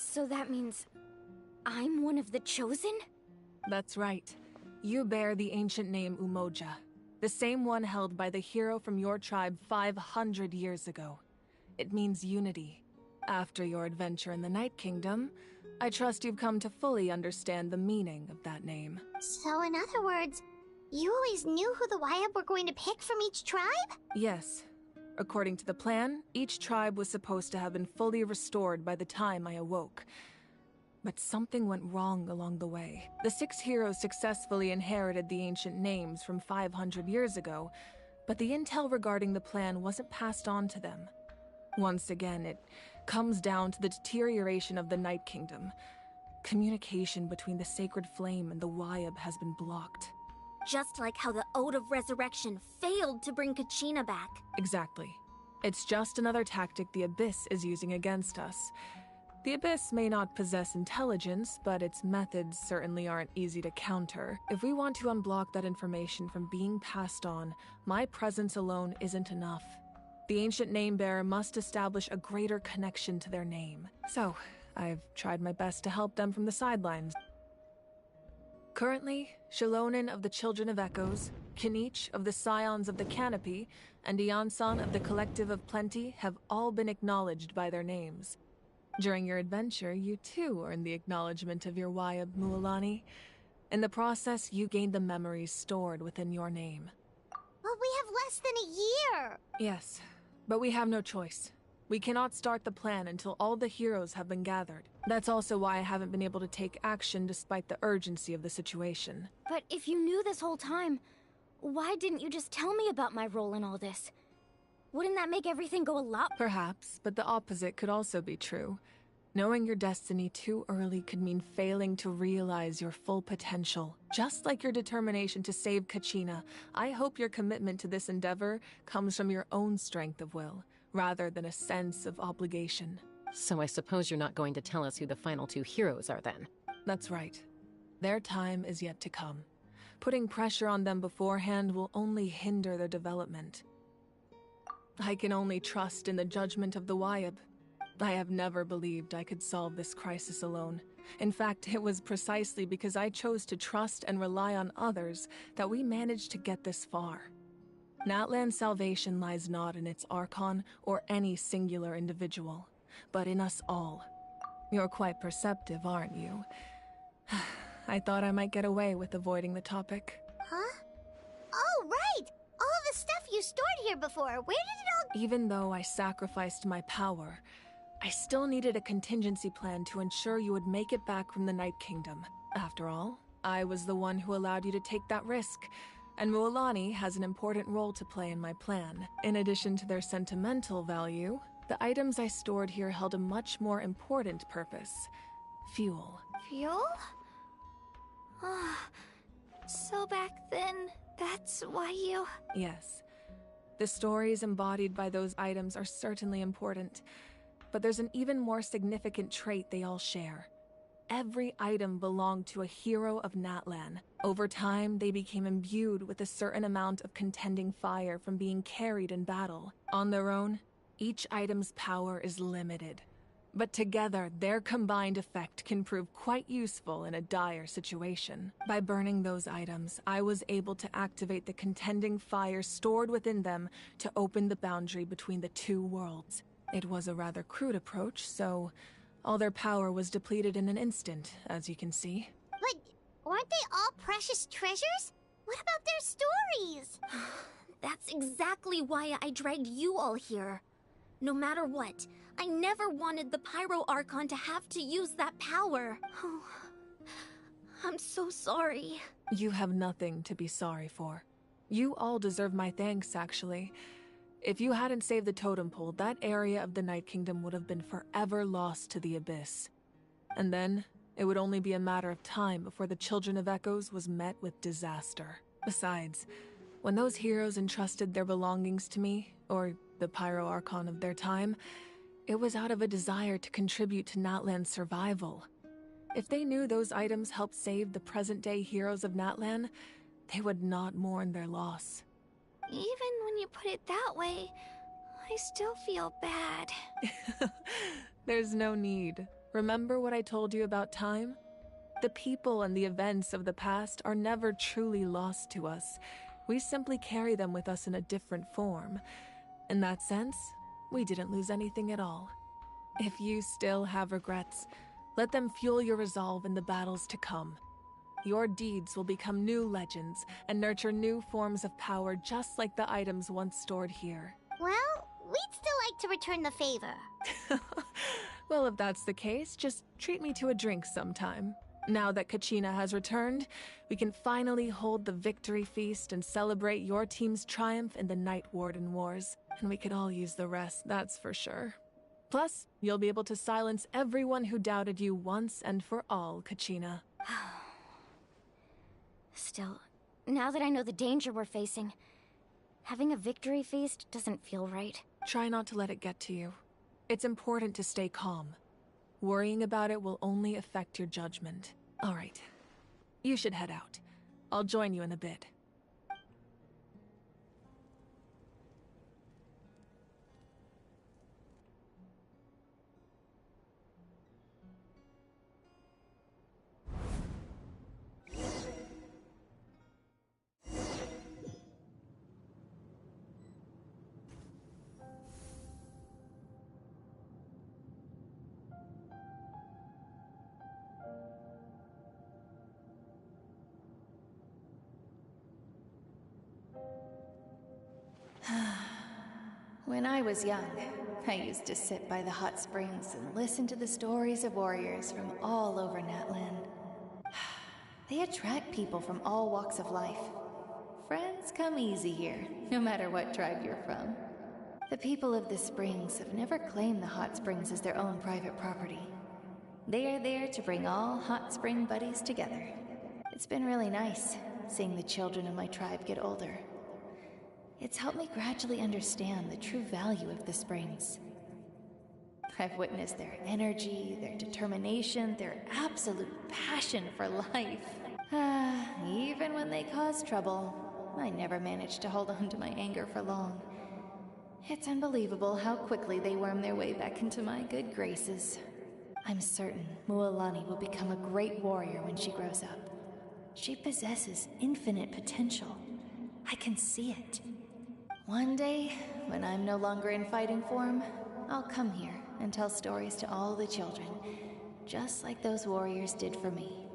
So that means I'm one of the Chosen? That's right. You bear the ancient name Umoja, the same one held by the hero from your tribe 500 years ago. It means unity. After your adventure in the Night Kingdom, I trust you've come to fully understand the meaning of that name. So in other words, you always knew who the Wyab were going to pick from each tribe? Yes. According to the plan, each tribe was supposed to have been fully restored by the time I awoke. But something went wrong along the way. The 6 heroes successfully inherited the ancient names from 500 years ago, but the intel regarding the plan wasn't passed on to them. Once again, it comes down to the deterioration of the Night Kingdom. Communication between the Sacred Flame and the Wyab has been blocked. Just like how the Ode of Resurrection failed to bring Kachina back. Exactly. It's just another tactic the Abyss is using against us. The Abyss may not possess intelligence, but its methods certainly aren't easy to counter. If we want to unblock that information from being passed on, my presence alone isn't enough. The ancient name-bearer must establish a greater connection to their name. So, I've tried my best to help them from the sidelines. Currently, Shilonin of the Children of Echoes, Kinich of the Scions of the Canopy, and Iansan of the Collective of Plenty have all been acknowledged by their names. During your adventure, you too earned the acknowledgement of your Wyab, Mualani. In the process, you gained the memories stored within your name. But we have less than a year! Yes, but we have no choice. We cannot start the plan until all the heroes have been gathered. That's also why I haven't been able to take action despite the urgency of the situation. But if you knew this whole time, why didn't you just tell me about my role in all this? Wouldn't that make everything go a lot... Perhaps, but the opposite could also be true. Knowing your destiny too early could mean failing to realize your full potential. Just like your determination to save Kachina, I hope your commitment to this endeavor comes from your own strength of will, rather than a sense of obligation. So I suppose you're not going to tell us who the final 2 heroes are then? That's right. Their time is yet to come. Putting pressure on them beforehand will only hinder their development. I can only trust in the judgment of the Wyab. I have never believed I could solve this crisis alone. In fact, it was precisely because I chose to trust and rely on others that we managed to get this far. Natlan's salvation lies not in its Archon or any singular individual, but in us all. You're quite perceptive, aren't you? I thought I might get away with avoiding the topic. Huh? Oh, right! All of the stuff you stored here before, where did it all... Even though I sacrificed my power, I still needed a contingency plan to ensure you would make it back from the Night Kingdom. After all, I was the one who allowed you to take that risk, and Mualani has an important role to play in my plan. In addition to their sentimental value, the items I stored here held a much more important purpose. Fuel. Fuel? So back then, that's why you... Yes. The stories embodied by those items are certainly important, but there's an even more significant trait they all share. Every item belonged to a hero of Natlan. Over time, they became imbued with a certain amount of contending fire from being carried in battle. On their own, each item's power is limited, but together, their combined effect can prove quite useful in a dire situation. By burning those items, I was able to activate the contending fire stored within them to open the boundary between the 2 worlds. It was a rather crude approach, so all their power was depleted in an instant, as you can see. But aren't they all precious treasures? What about their stories? That's exactly why I dragged you all here. No matter what, I never wanted the Pyro Archon to have to use that power. Oh, I'm so sorry. You have nothing to be sorry for. You all deserve my thanks, actually. If you hadn't saved the totem pole, that area of the Night Kingdom would have been forever lost to the Abyss. And then, it would only be a matter of time before the Children of Echoes was met with disaster. Besides, when those heroes entrusted their belongings to me, or the Pyro Archon of their time, it was out of a desire to contribute to Natlan's survival. If they knew those items helped save the present-day heroes of Natlan, they would not mourn their loss. Even when you put it that way, I still feel bad. There's no need. Remember what I told you about time? The people and the events of the past are never truly lost to us. We simply carry them with us in a different form. In that sense, we didn't lose anything at all. If you still have regrets, let them fuel your resolve in the battles to come. Your deeds will become new legends and nurture new forms of power just like the items once stored here. Well, we'd still like to return the favor. Well, if that's the case, just treat me to a drink sometime. Now that Kachina has returned, we can finally hold the victory feast and celebrate your team's triumph in the Night Warden Wars. And we could all use the rest, that's for sure. Plus, you'll be able to silence everyone who doubted you once and for all, Kachina. Still, now that I know the danger we're facing, having a victory feast doesn't feel right. Try not to let it get to you. It's important to stay calm. Worrying about it will only affect your judgment. All right. You should head out. I'll join you in a bit. When I was young, I used to sit by the hot springs and listen to the stories of warriors from all over Natlan. They attract people from all walks of life. Friends come easy here, no matter what tribe you're from. The people of the springs have never claimed the hot springs as their own private property. They are there to bring all hot spring buddies together. It's been really nice, seeing the children of my tribe get older. It's helped me gradually understand the true value of the springs. I've witnessed their energy, their determination, their absolute passion for life. Even when they cause trouble, I never managed to hold on to my anger for long. It's unbelievable how quickly they worm their way back into my good graces. I'm certain Mualani will become a great warrior when she grows up. She possesses infinite potential. I can see it. One day, when I'm no longer in fighting form, I'll come here and tell stories to all the children, just like those warriors did for me.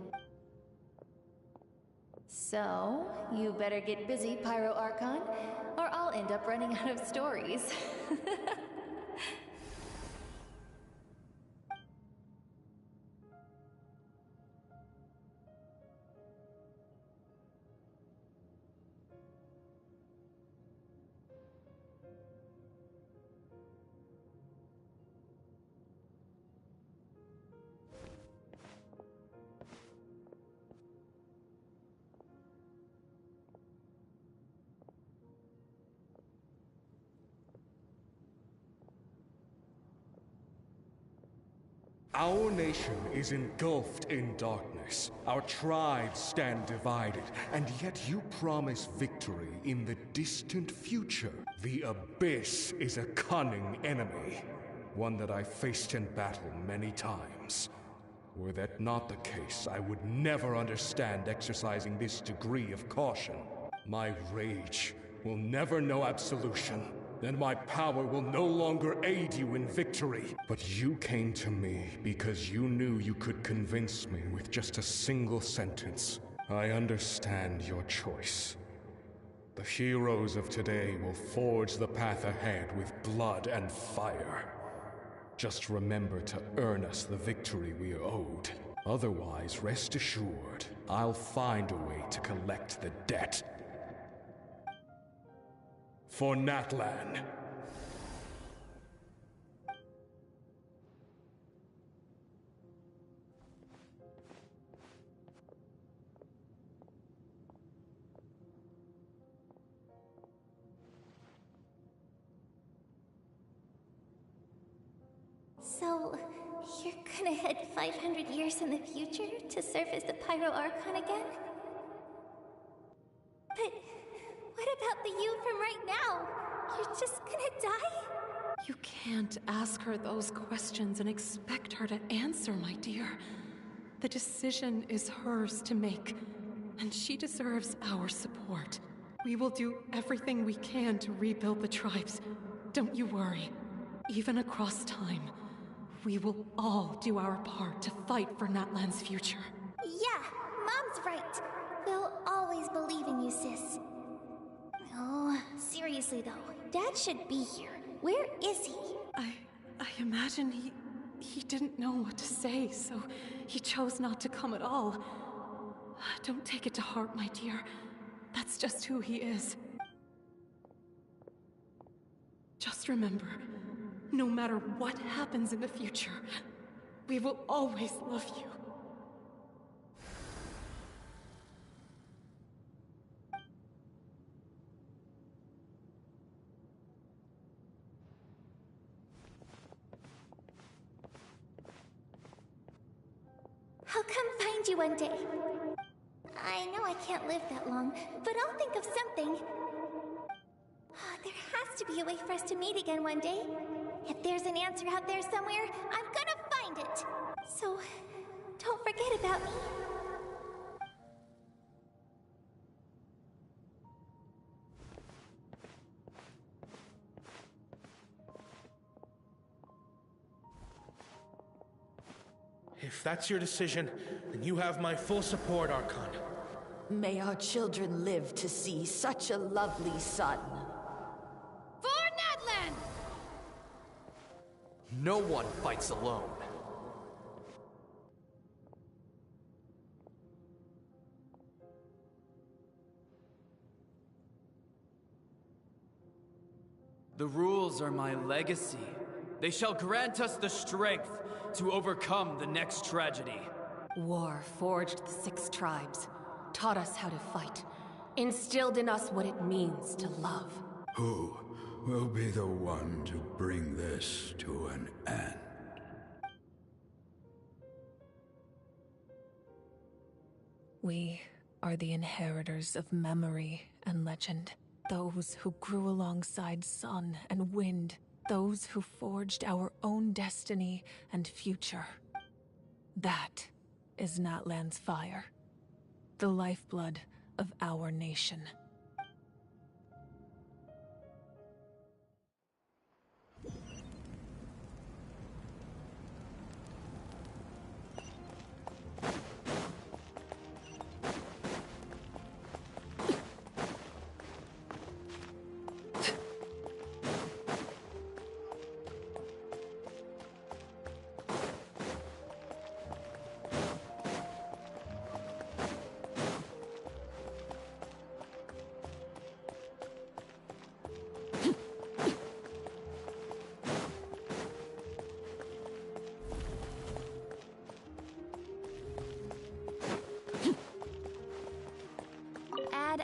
So, you better get busy, Pyro Archon, or I'll end up running out of stories. Our nation is engulfed in darkness. Our tribes stand divided, and yet you promise victory in the distant future. The Abyss is a cunning enemy, one that I faced in battle many times. Were that not the case, I would never understand exercising this degree of caution. My rage will never know absolution. And my power will no longer aid you in victory. But you came to me because you knew you could convince me with just a single sentence. I understand your choice. The heroes of today will forge the path ahead with blood and fire. Just remember to earn us the victory we are owed. Otherwise, rest assured, I'll find a way to collect the debt. For Natlan. So, you're gonna head 500 years in the future to serve as the Pyro Archon again? But what about the you from right now? You're just gonna die? You can't ask her those questions and expect her to answer, my dear. The decision is hers to make, and she deserves our support. We will do everything we can to rebuild the tribes. Don't you worry. Even across time, we will all do our part to fight for Natlan's future. Yeah, Mom's right. We'll always believe in you, sis. Oh, seriously though, Dad should be here. Where is he? I imagine he didn't know what to say, so he chose not to come at all. Don't take it to heart, my dear. That's just who he is. Just remember, no matter what happens in the future, we will always love you. I'll come find you one day. I know I can't live that long, but I'll think of something. There has to be a way for us to meet again one day. If there's an answer out there somewhere, I'm gonna find it. So, don't forget about me. If that's your decision, then you have my full support, Archon. May our children live to see such a lovely son. For Natlan! No one fights alone. The rules are my legacy. They shall grant us the strength to overcome the next tragedy. War forged the 6 tribes, taught us how to fight, instilled in us what it means to love. Who will be the one to bring this to an end? We are the inheritors of memory and legend. Those who grew alongside sun and wind. Those who forged our own destiny and future. That is Natlan's fire. The lifeblood of our nation.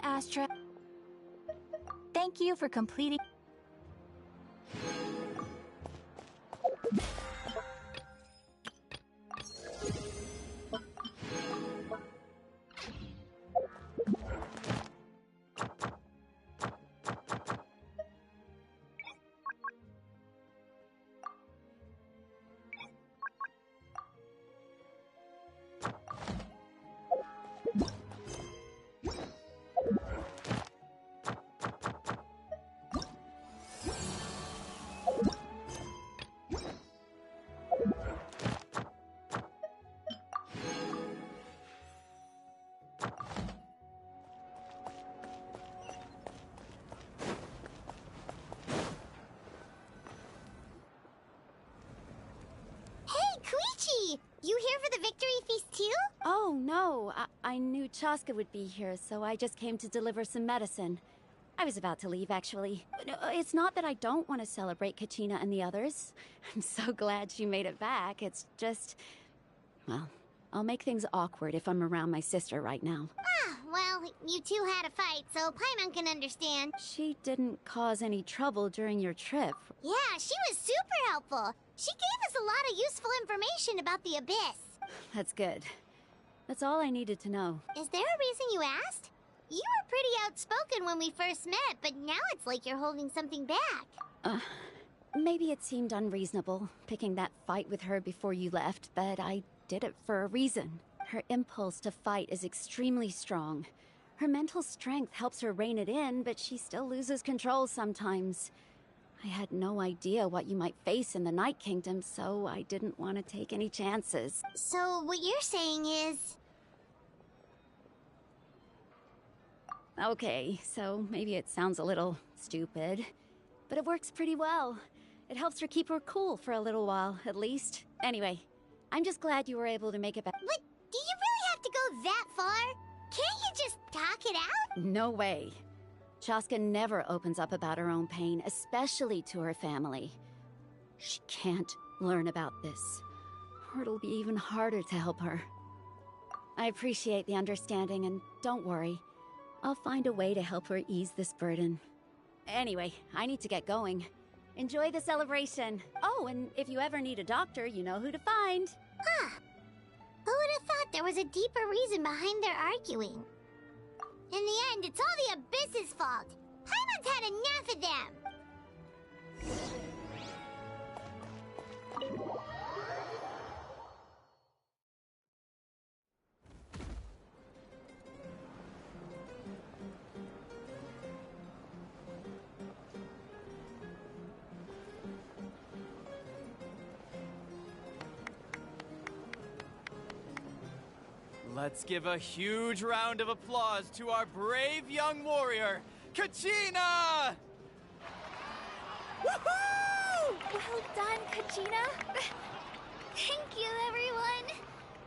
Astra. Thank you for completing. You here for the victory feast too? Oh, no. I knew Chaska would be here, so I just came to deliver some medicine. I was about to leave, actually. It's not that I don't want to celebrate Kachina and the others. I'm so glad she made it back. It's just... well, I'll make things awkward if I'm around my sister right now. Ah, well, you two had a fight, so Paimon can understand. She didn't cause any trouble during your trip. Yeah, she was super helpful. She gave us a lot of useful information about the Abyss. That's good. That's all I needed to know. Is there a reason you asked? You were pretty outspoken when we first met, but now it's like you're holding something back. Maybe it seemed unreasonable, picking that fight with her before you left, but I did it for a reason. Her impulse to fight is extremely strong. Her mental strength helps her rein it in, but she still loses control sometimes. I had no idea what you might face in the Night Kingdom, so I didn't want to take any chances. So what you're saying is... Okay, so maybe it sounds a little stupid. but it works pretty well. It helps her keep her cool for a little while, at least. Anyway, I'm just glad you were able to make it back. But do you really have to go that far? Can't you just talk it out? No way. Chaska never opens up about her own pain, especially to her family. She can't learn about this, or it'll be even harder to help her. I appreciate the understanding, and don't worry. I'll find a way to help her ease this burden. Anyway, I need to get going. Enjoy the celebration. Oh, and if you ever need a doctor, you know who to find. Huh. Who would have thought there was a deeper reason behind their arguing? In the end, it's all the Abyss's fault. Paimon's had enough of them. Let's give a huge round of applause to our brave young warrior, Kachina! Woohoo! Well done, Kachina. Thank you, everyone.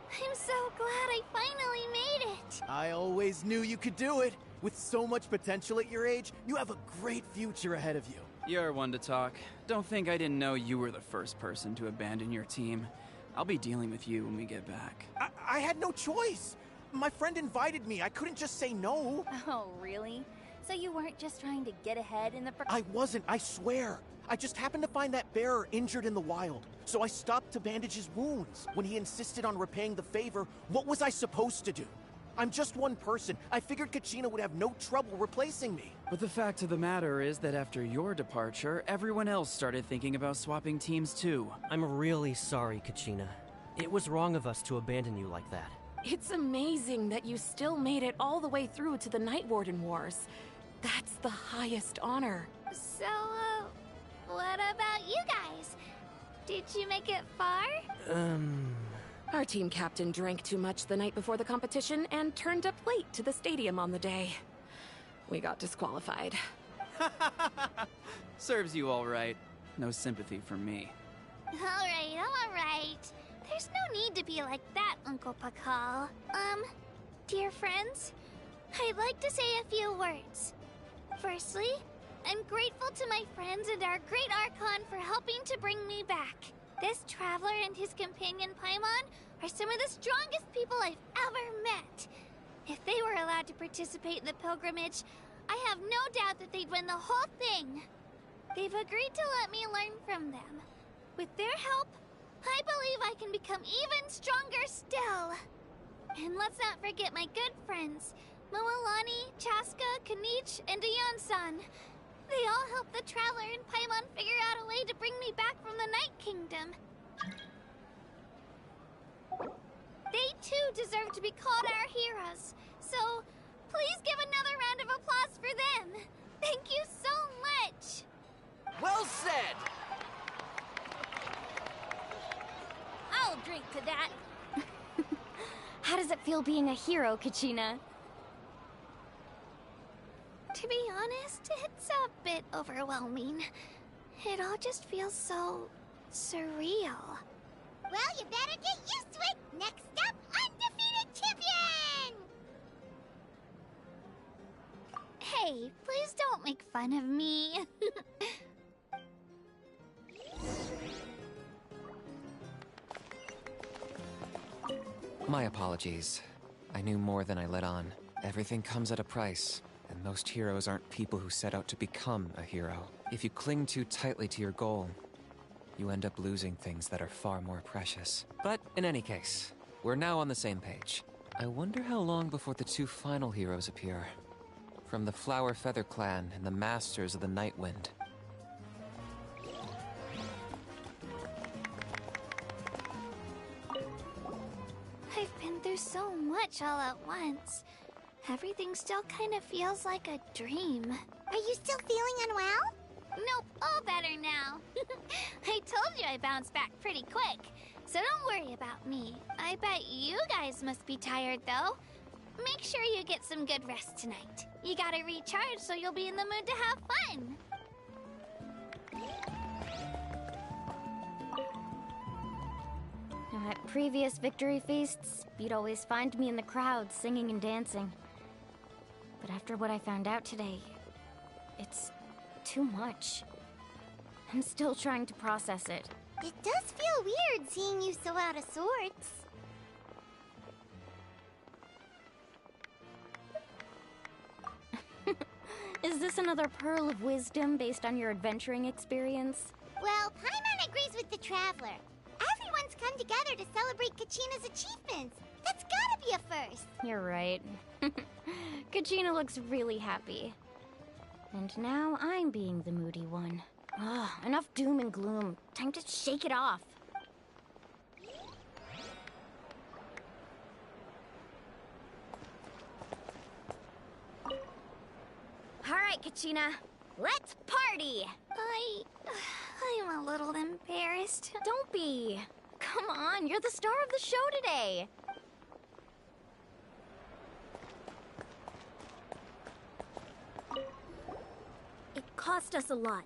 I'm so glad I finally made it. I always knew you could do it. With so much potential at your age, you have a great future ahead of you. You're one to talk. Don't think I didn't know you were the first person to abandon your team. I'll be dealing with you when we get back. I had no choice. My friend invited me. I couldn't just say no. Oh, really? So you weren't just trying to get ahead in the... I wasn't, I swear. I just happened to find that bearer injured in the wild. So I stopped to bandage his wounds. When he insisted on repaying the favor, what was I supposed to do? I'm just one person. I figured Kachina would have no trouble replacing me. But the fact of the matter is that after your departure, everyone else started thinking about swapping teams too. I'm really sorry, Kachina. It was wrong of us to abandon you like that. It's amazing that you still made it all the way through to the Night Warden Wars. That's the highest honor. So, what about you guys? Did you make it far? Our team captain drank too much the night before the competition and turned up late to the stadium on the day. We got disqualified. Serves you all right. No sympathy from me. Alright. There's no need to be like that, Uncle Pakal. Dear friends, I'd like to say a few words. Firstly, I'm grateful to my friends and our great Archon for helping to bring me back. This traveler and his companion Paimon are some of the strongest people I've ever met. If they were allowed to participate in the pilgrimage, I have no doubt that they'd win the whole thing. They've agreed to let me learn from them. With their help, I believe I can become even stronger still. And let's not forget my good friends, Moalani, Chaska, Kanich, and Dion-san. They all helped the Traveler and Paimon figure out a way to bring me back from the Night Kingdom. They too deserve to be called our heroes, so please give another round of applause for them. Thank you so much. Well said! I'll drink to that. How does it feel being a hero, Kachina? To be honest, it's a bit overwhelming. It all just feels so surreal. Well, you better get used to it. Next up, undefeated champion! Hey, please don't make fun of me. My apologies. I knew more than I let on. Everything comes at a price, and most heroes aren't people who set out to become a hero. If you cling too tightly to your goal, you end up losing things that are far more precious. But in any case, we're now on the same page. I wonder how long before the two final heroes appear. From the Flower Feather Clan and the Masters of the Night Wind. I've been through so much all at once. Everything still kind of feels like a dream. Are you still feeling unwell? Nope, all better now. I told you I bounced back pretty quick, so don't worry about me. I bet you guys must be tired, though. Make sure you get some good rest tonight. You gotta recharge so you'll be in the mood to have fun. At previous victory feasts, you'd always find me in the crowd singing and dancing. But after what I found out today, it's too much. I'm still trying to process it. It does feel weird seeing you so out of sorts. Is this another pearl of wisdom based on your adventuring experience? Well, Paimon agrees with the Traveler. Everyone's come together to celebrate Kachina's achievements. That's gotta be a first. You're right. Kachina looks really happy. And now I'm being the moody one. Ugh, enough doom and gloom. Time to shake it off. Alright, Kachina. Let's party! I'm a little embarrassed. Don't be. Come on, you're the star of the show today. It cost us a lot,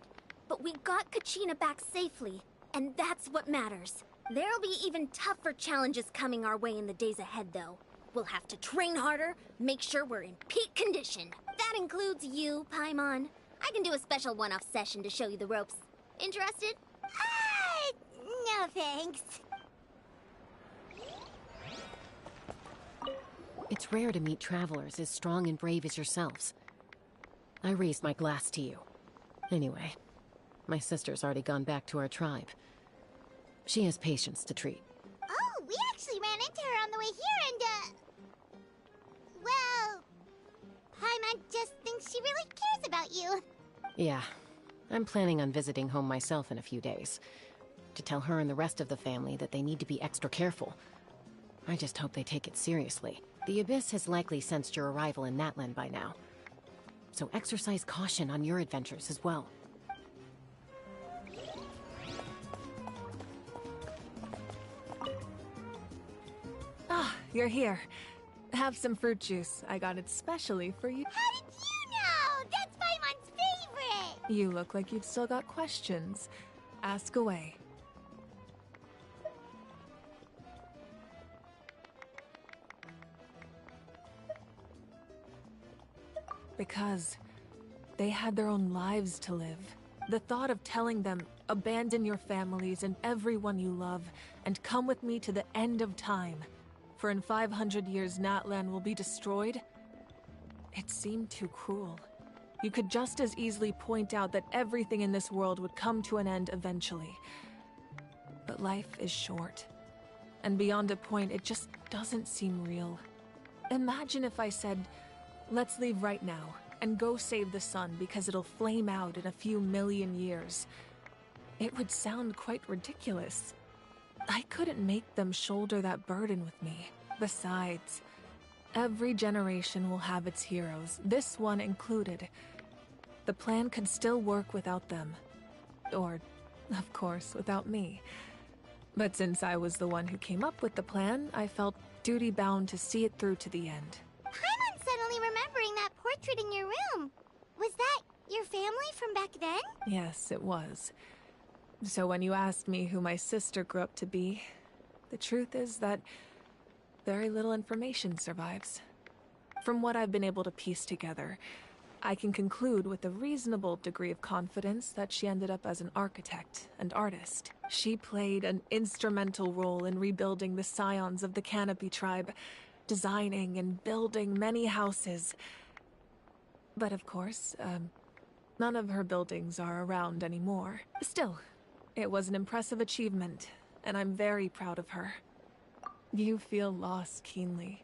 but we got Kachina back safely, and that's what matters. There'll be even tougher challenges coming our way in the days ahead, though. We'll have to train harder, make sure we're in peak condition. That includes you, Paimon. I can do a special one-off session to show you the ropes. Interested? No thanks. It's rare to meet travelers as strong and brave as yourselves. I raised my glass to you. Anyway, my sister's already gone back to our tribe. She has patients to treat. Oh, we actually ran into her on the way here and, well, Paimon just thinks she really cares about you. Yeah, I'm planning on visiting home myself in a few days. To tell her and the rest of the family that they need to be extra careful. I just hope they take it seriously. The Abyss has likely sensed your arrival in Natlan by now. So exercise caution on your adventures as well. Ah, you're here. Have some fruit juice. I got it specially for you. How did you know? That's Paimon's favorite! You look like you've still got questions. Ask away. Because they had their own lives to live. The thought of telling them, abandon your families and everyone you love, and come with me to the end of time, for in 500 years Natlan will be destroyed, it seemed too cruel. You could just as easily point out that everything in this world would come to an end eventually. But life is short, and beyond a point, it just doesn't seem real. Imagine if I said, let's leave right now, and go save the sun because it'll flame out in a few million years. It would sound quite ridiculous. I couldn't make them shoulder that burden with me. Besides, every generation will have its heroes, this one included. The plan could still work without them. Or, of course, without me. But since I was the one who came up with the plan, I felt duty-bound to see it through to the end. Paimon's suddenly remembering that portrait in your room. Was that your family from back then? Yes, it was. So when you asked me who my sister grew up to be, the truth is that very little information survives. From what I've been able to piece together, I can conclude with a reasonable degree of confidence that she ended up as an architect and artist. She played an instrumental role in rebuilding the scions of the Canopy tribe, designing and building many houses. But of course, none of her buildings are around anymore. Still, it was an impressive achievement, and I'm very proud of her. You feel loss keenly.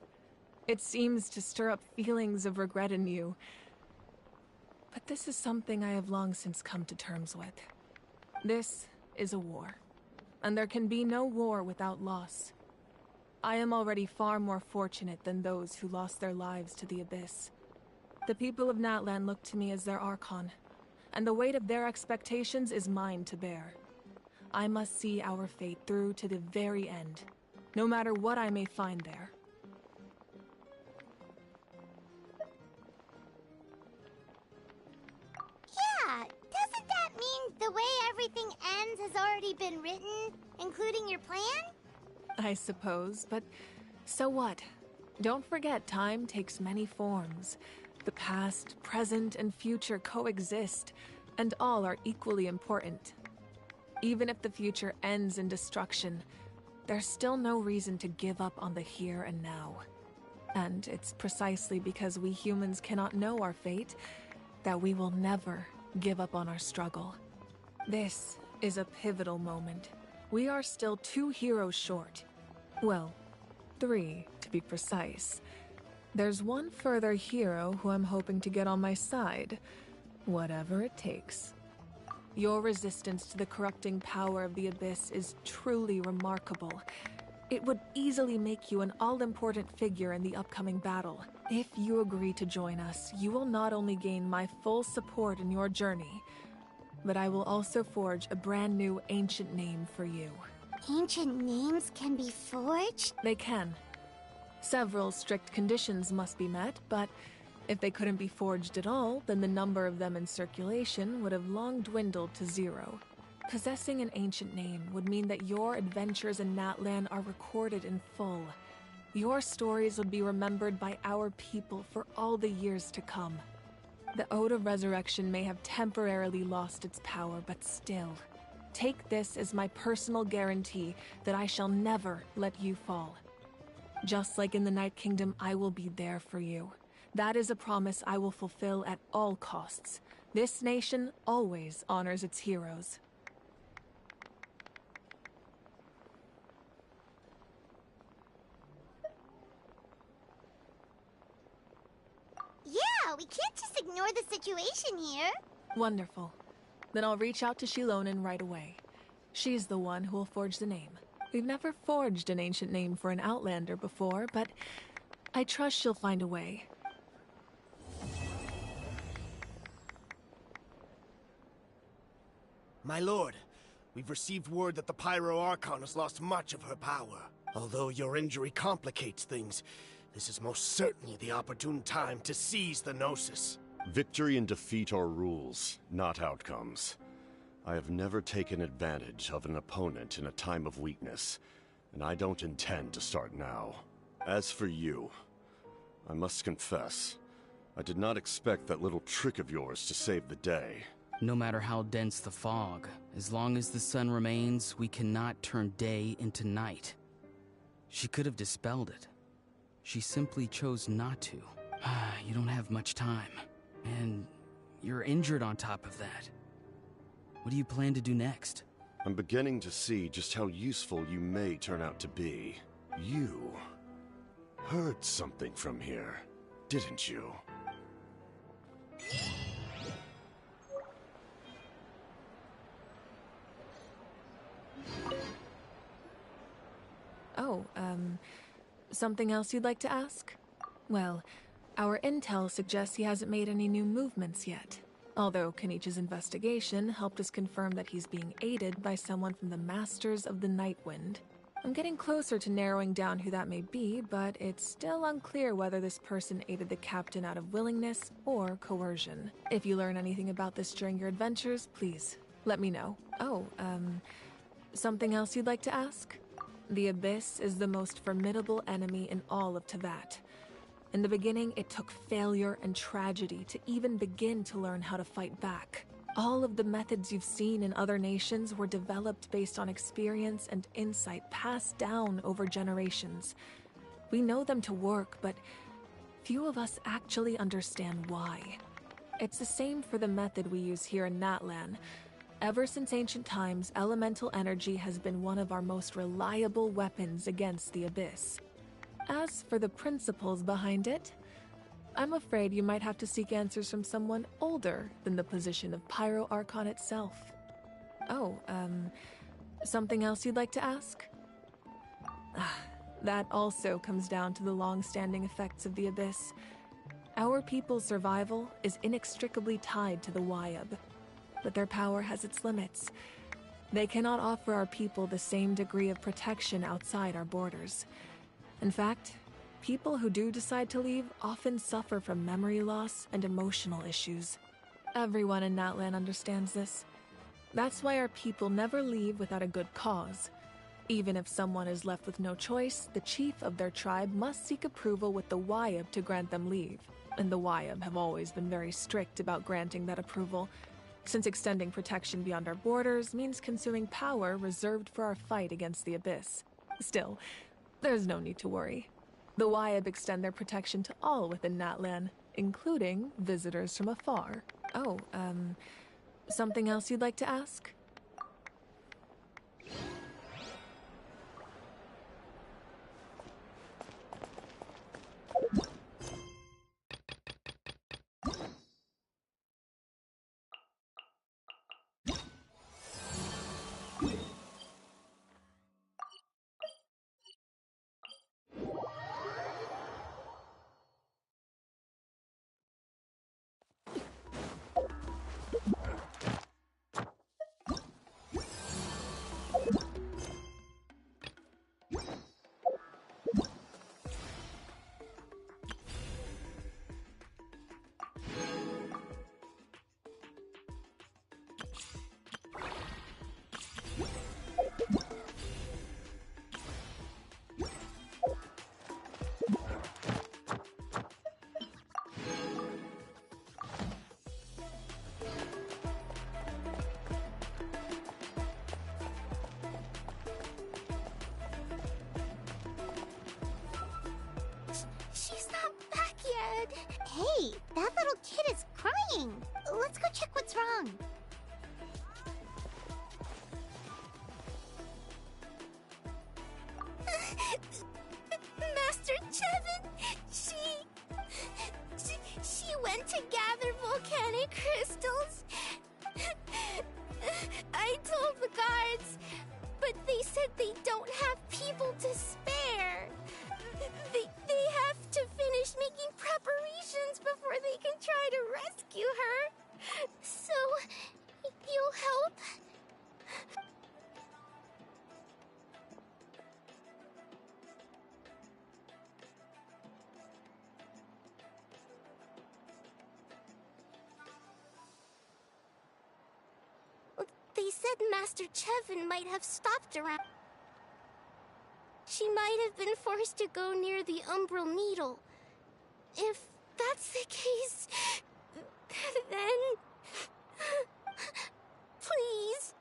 It seems to stir up feelings of regret in you. But this is something I have long since come to terms with. This is a war, and there can be no war without loss. I am already far more fortunate than those who lost their lives to the Abyss. The people of Natlan look to me as their Archon, and the weight of their expectations is mine to bear. I must see our fate through to the very end, no matter what I may find there. Yeah, doesn't that mean the way everything ends has already been written, including your plan? I suppose, but so what? Don't forget, time takes many forms. The past, present, and future coexist, and all are equally important. Even if the future ends in destruction, there's still no reason to give up on the here and now. And it's precisely because we humans cannot know our fate that we will never give up on our struggle. This is a pivotal moment. We are still 2 heroes short. Well, 3 to be precise. There's one further hero who I'm hoping to get on my side, whatever it takes. Your resistance to the corrupting power of the Abyss is truly remarkable. It would easily make you an all-important figure in the upcoming battle. If you agree to join us, you will not only gain my full support in your journey, but I will also forge a brand new ancient name for you. Ancient names can be forged? They can. Several strict conditions must be met, but if they couldn't be forged at all, then the number of them in circulation would have long dwindled to 0. Possessing an ancient name would mean that your adventures in Natlan are recorded in full. Your stories would be remembered by our people for all the years to come. The Ode of Resurrection may have temporarily lost its power, but still, take this as my personal guarantee that I shall never let you fall. Just like in the Night Kingdom, I will be there for you. That is a promise I will fulfill at all costs. This nation always honors its heroes. Yeah, we can't just ignore the situation here. Wonderful. Then I'll reach out to Shilonen right away. She's the one who will forge the name. We've never forged an ancient name for an Outlander before, but I trust she'll find a way. My lord, we've received word that the Pyro Archon has lost much of her power. Although your injury complicates things, this is most certainly the opportune time to seize the Gnosis. Victory and defeat are rules, not outcomes. I have never taken advantage of an opponent in a time of weakness, and I don't intend to start now. As for you, I must confess, I did not expect that little trick of yours to save the day. No matter how dense the fog, as long as the sun remains, we cannot turn day into night. She could have dispelled it. She simply chose not to. You don't have much time, and you're injured on top of that. What do you plan to do next? I'm beginning to see just how useful you may turn out to be. You heard something from here, didn't you? Oh, something else you'd like to ask? Well, our intel suggests he hasn't made any new movements yet. Although Kenichi's investigation helped us confirm that he's being aided by someone from the Masters of the Nightwind. I'm getting closer to narrowing down who that may be, but it's still unclear whether this person aided the captain out of willingness or coercion. If you learn anything about this during your adventures, please let me know. Oh, something else you'd like to ask? The Abyss is the most formidable enemy in all of Teyvat. In the beginning, it took failure and tragedy to even begin to learn how to fight back. All of the methods you've seen in other nations were developed based on experience and insight passed down over generations. We know them to work, but few of us actually understand why. It's the same for the method we use here in Natlan. Ever since ancient times, elemental energy has been one of our most reliable weapons against the Abyss. As for the principles behind it, I'm afraid you might have to seek answers from someone older than the position of Pyro Archon itself. Oh, something else you'd like to ask? That also comes down to the long-standing effects of the Abyss. Our people's survival is inextricably tied to the Wyab, but their power has its limits. They cannot offer our people the same degree of protection outside our borders. In fact, people who do decide to leave often suffer from memory loss and emotional issues. Everyone in Natlan understands this. That's why our people never leave without a good cause. Even if someone is left with no choice, the chief of their tribe must seek approval with the Wyab to grant them leave. And the Wyab have always been very strict about granting that approval, since extending protection beyond our borders means consuming power reserved for our fight against the Abyss. Still, there's no need to worry. The Wyab extend their protection to all within Natlan, including visitors from afar. Oh, something else you'd like to ask? She's not back yet. Hey, that little kid is crying. Let's go check what's wrong. Master Chevin, she went to gather volcanic crystals. I told the guards, but they said they don't have people to spare. They have to finish making preparations before they can try to rescue her. So, you'll help? They said Master Chevin might have stopped around. She might have been forced to go near the Umbral Needle. If that's the case, then... Please.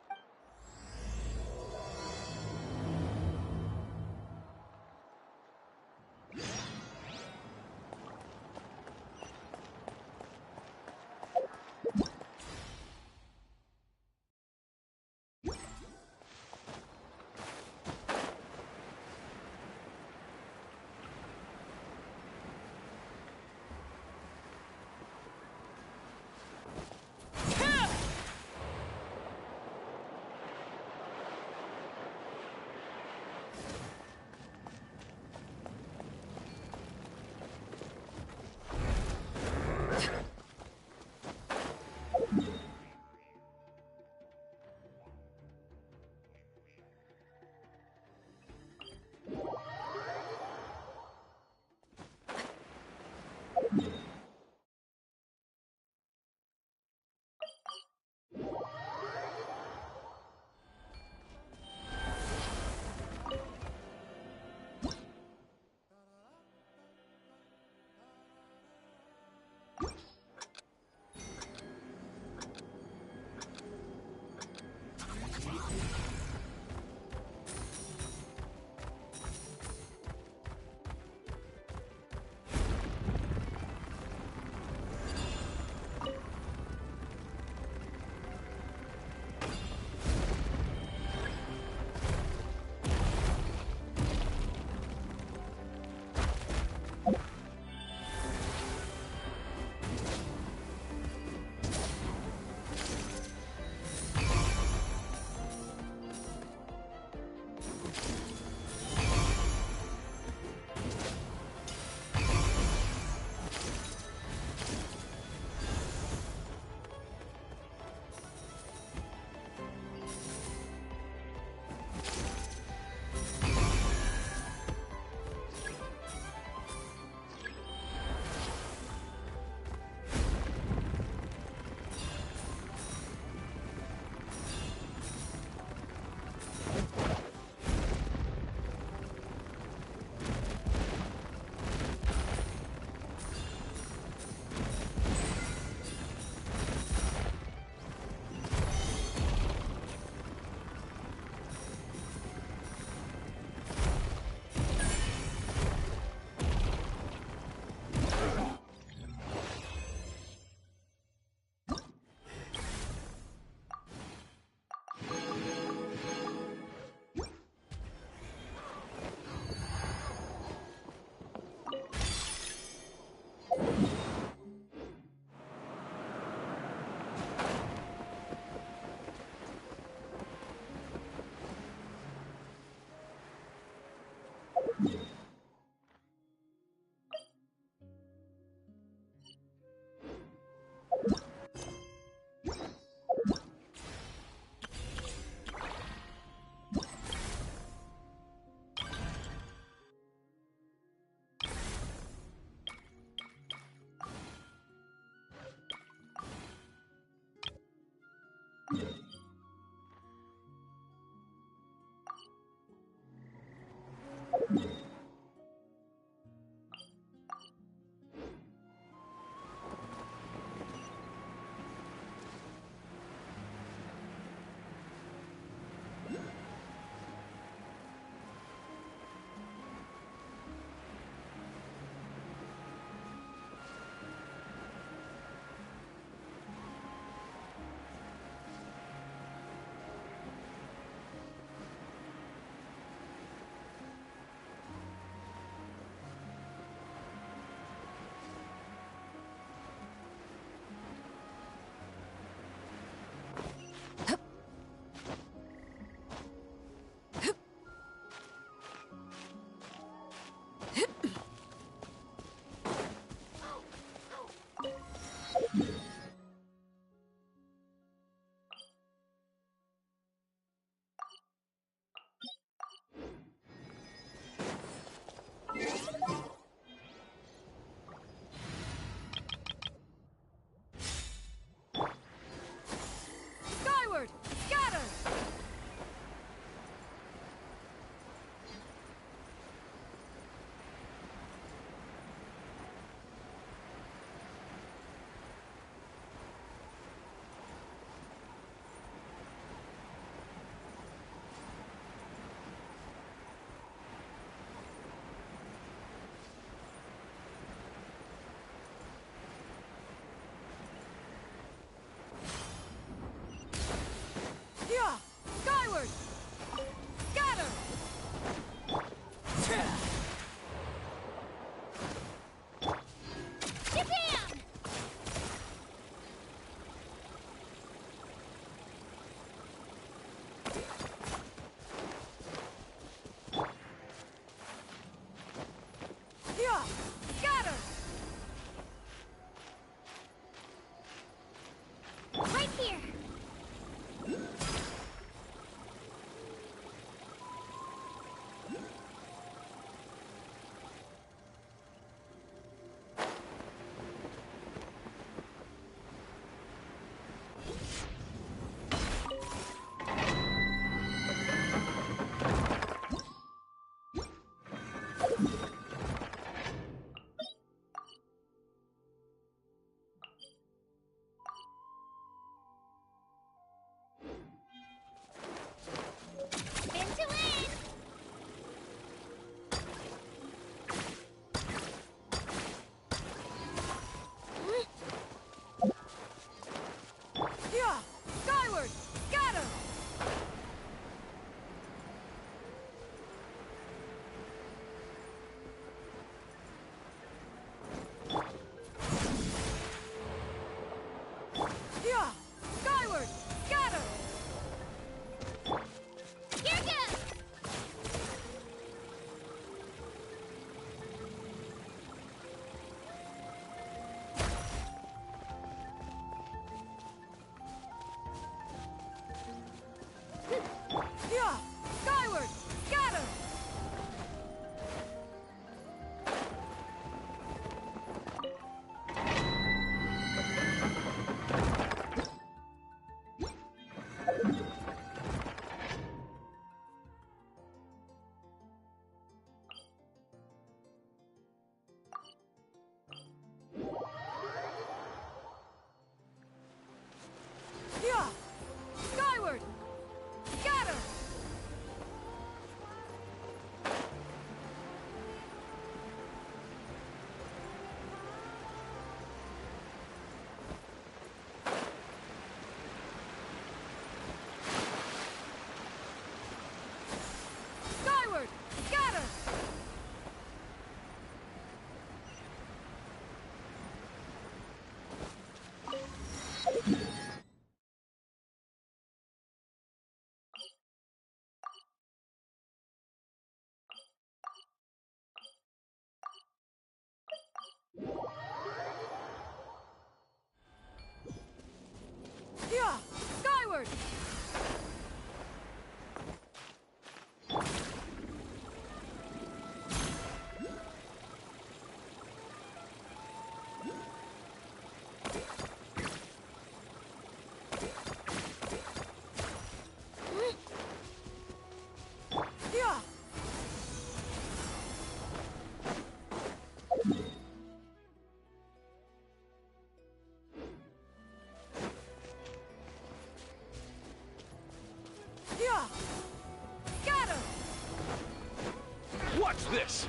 this!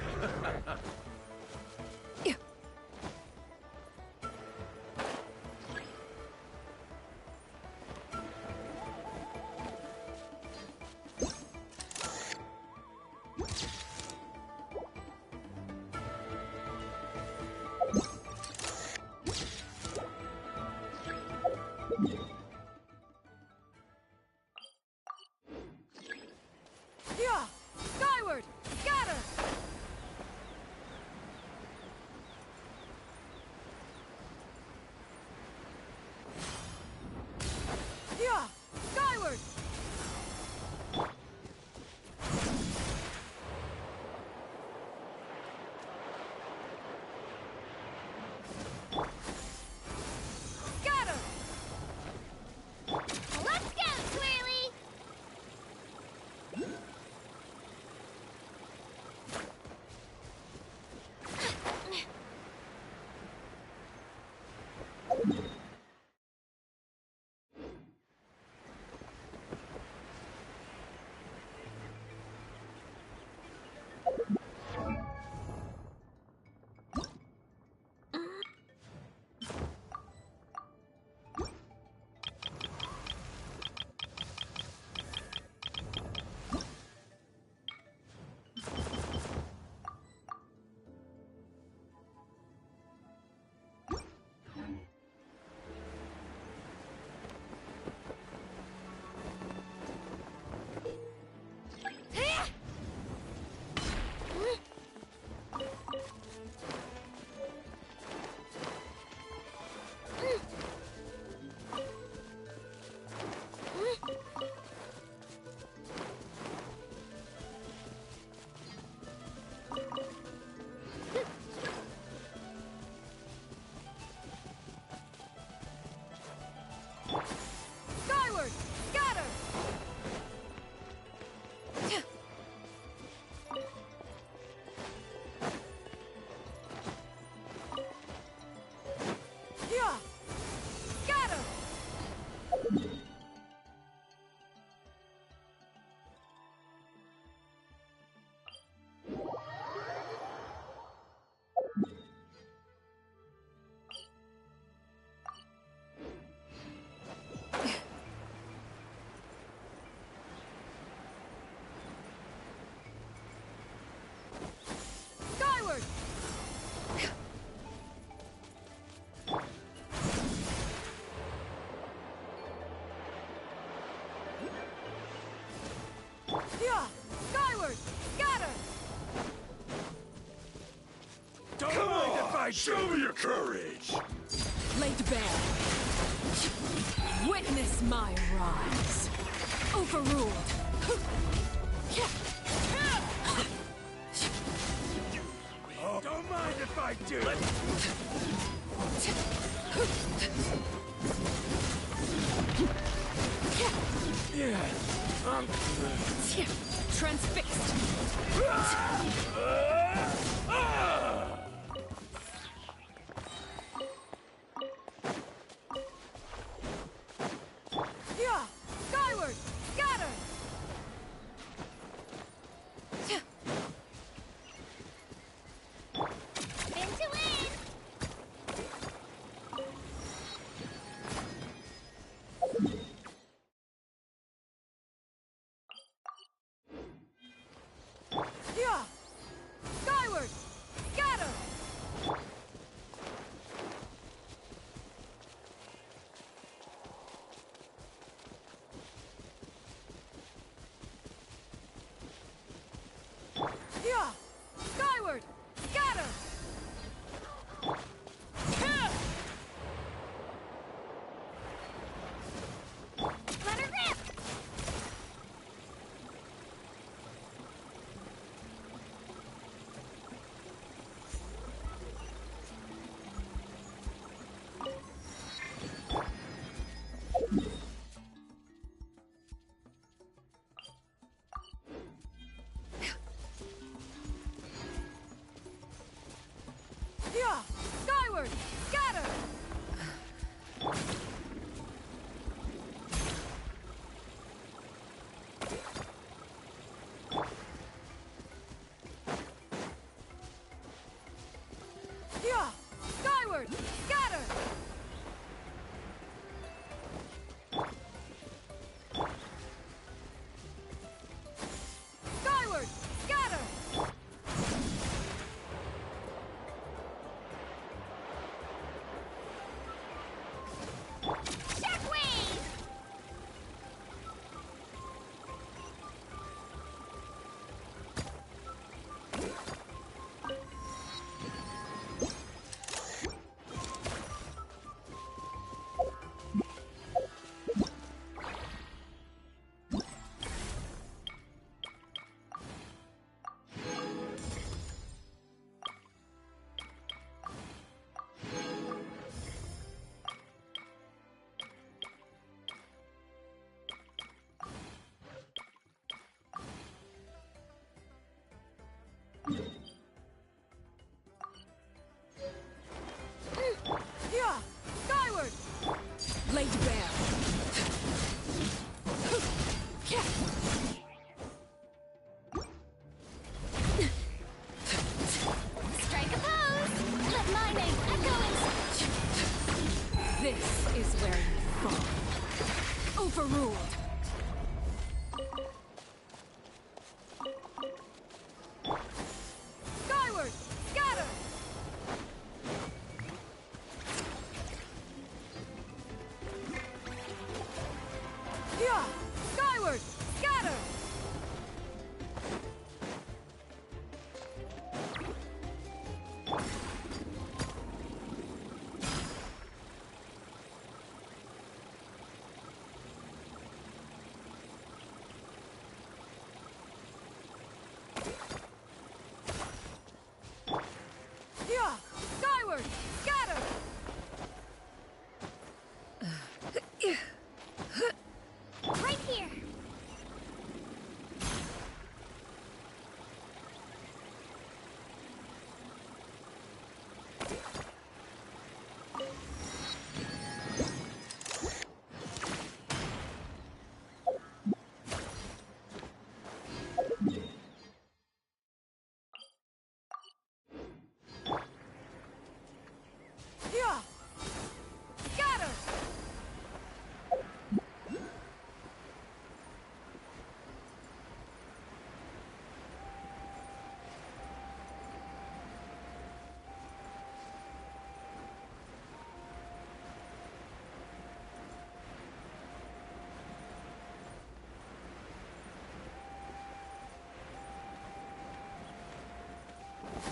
Yeah! Skyward! Scatter! Yeah! Skyward! Scatter! Let's go, Swirly! Skyward! Scatter! Yeah! Scatter! Skyward! Yeah! Skyward! Scatter! Come on! Show me your courage! Laid bare. Witness my rise. Overruled. Don't mind if I do! Yeah, Transfixed. Yeah! Skyward! Scatter! Spin to win! Yeah! Skyward! Scatter! Yeah! Skyward! Scatter! Let her rip! Yeah! Skyward! Scatter! where you fall. Overruled. Skyward! Scatter! Yeah! Skyward! Scatter! Yeah! Skyward! Scatter! Right here! Yeah! Scatter!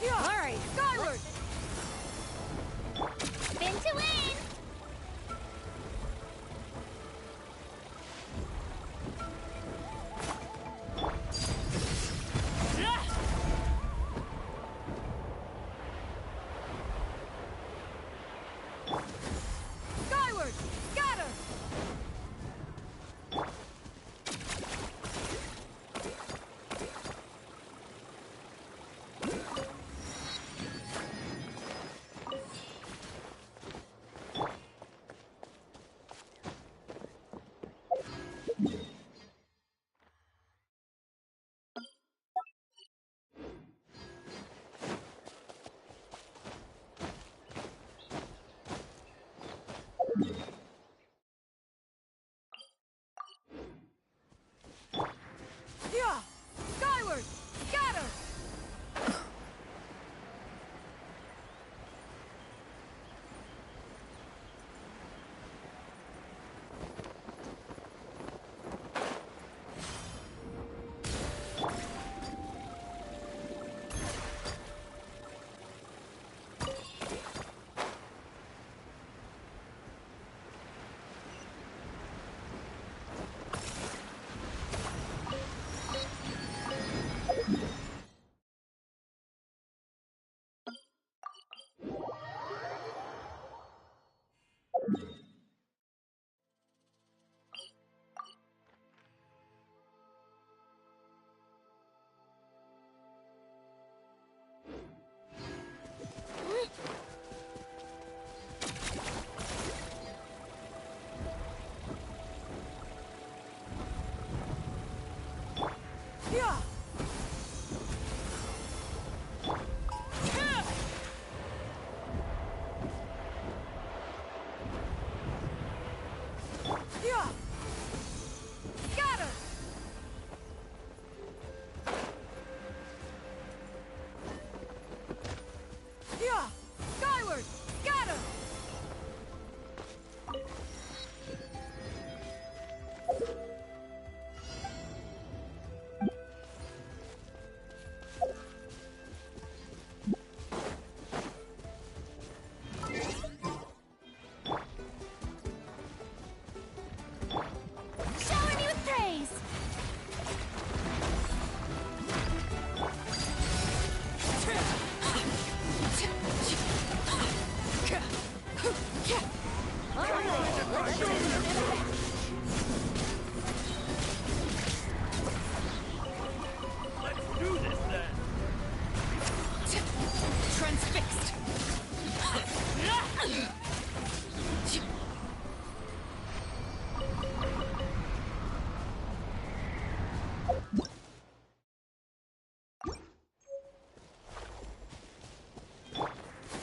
Yeah! Alright, skyward! Spin to win! Skyward! Scatter! Yeah! Skyward! Scatter! Yeah! Yeah! Scatter! Yeah! Skyward! Scatter! Shower me with praise! Let's do this then! Transfixed!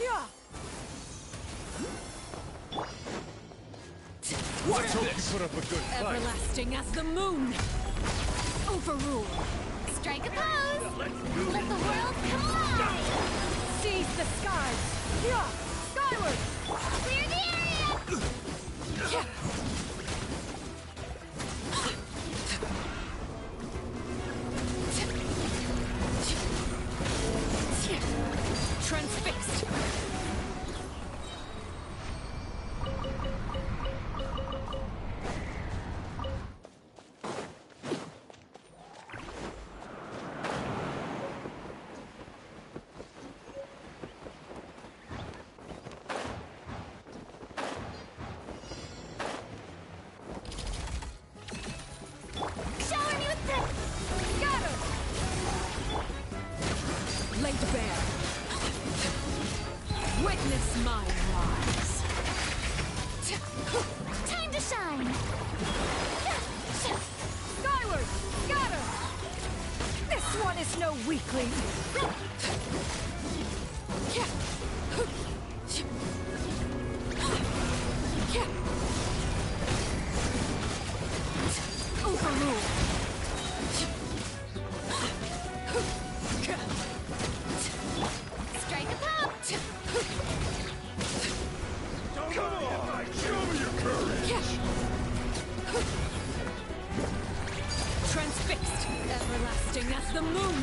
Yeah! Let's hope you put up a good fight. Everlasting as the moon. Overrule. Strike a pose! Let the world come alive! Seize the skies. Yeah. Skyward. Clear the area! Transfixed. Shower me with the... Scatter. Laid bare. Witness my rise. Time to shine! Skyward. Scatter. This one is no weakling. Overrule. Strike a pop! Come on! Show me your courage! Transfixed. Everlasting as the moon.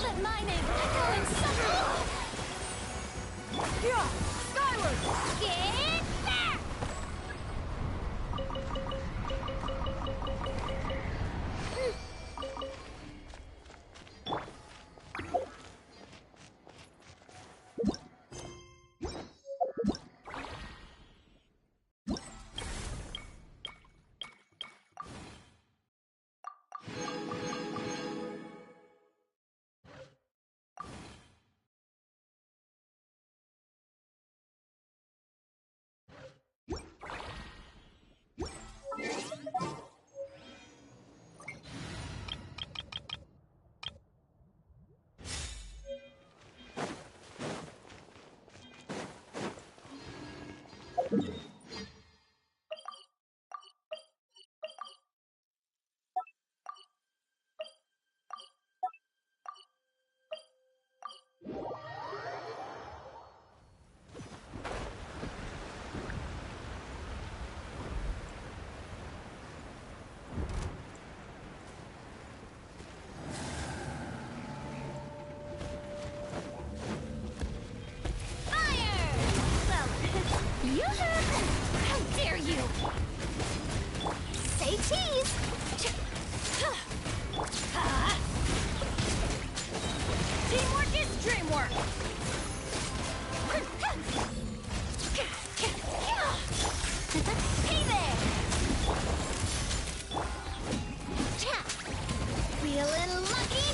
Let my name echo in summer! Yeah. Skyward. Get back! How dare you! Say cheese! Teamwork is dreamwork! Hey there! Feeling lucky?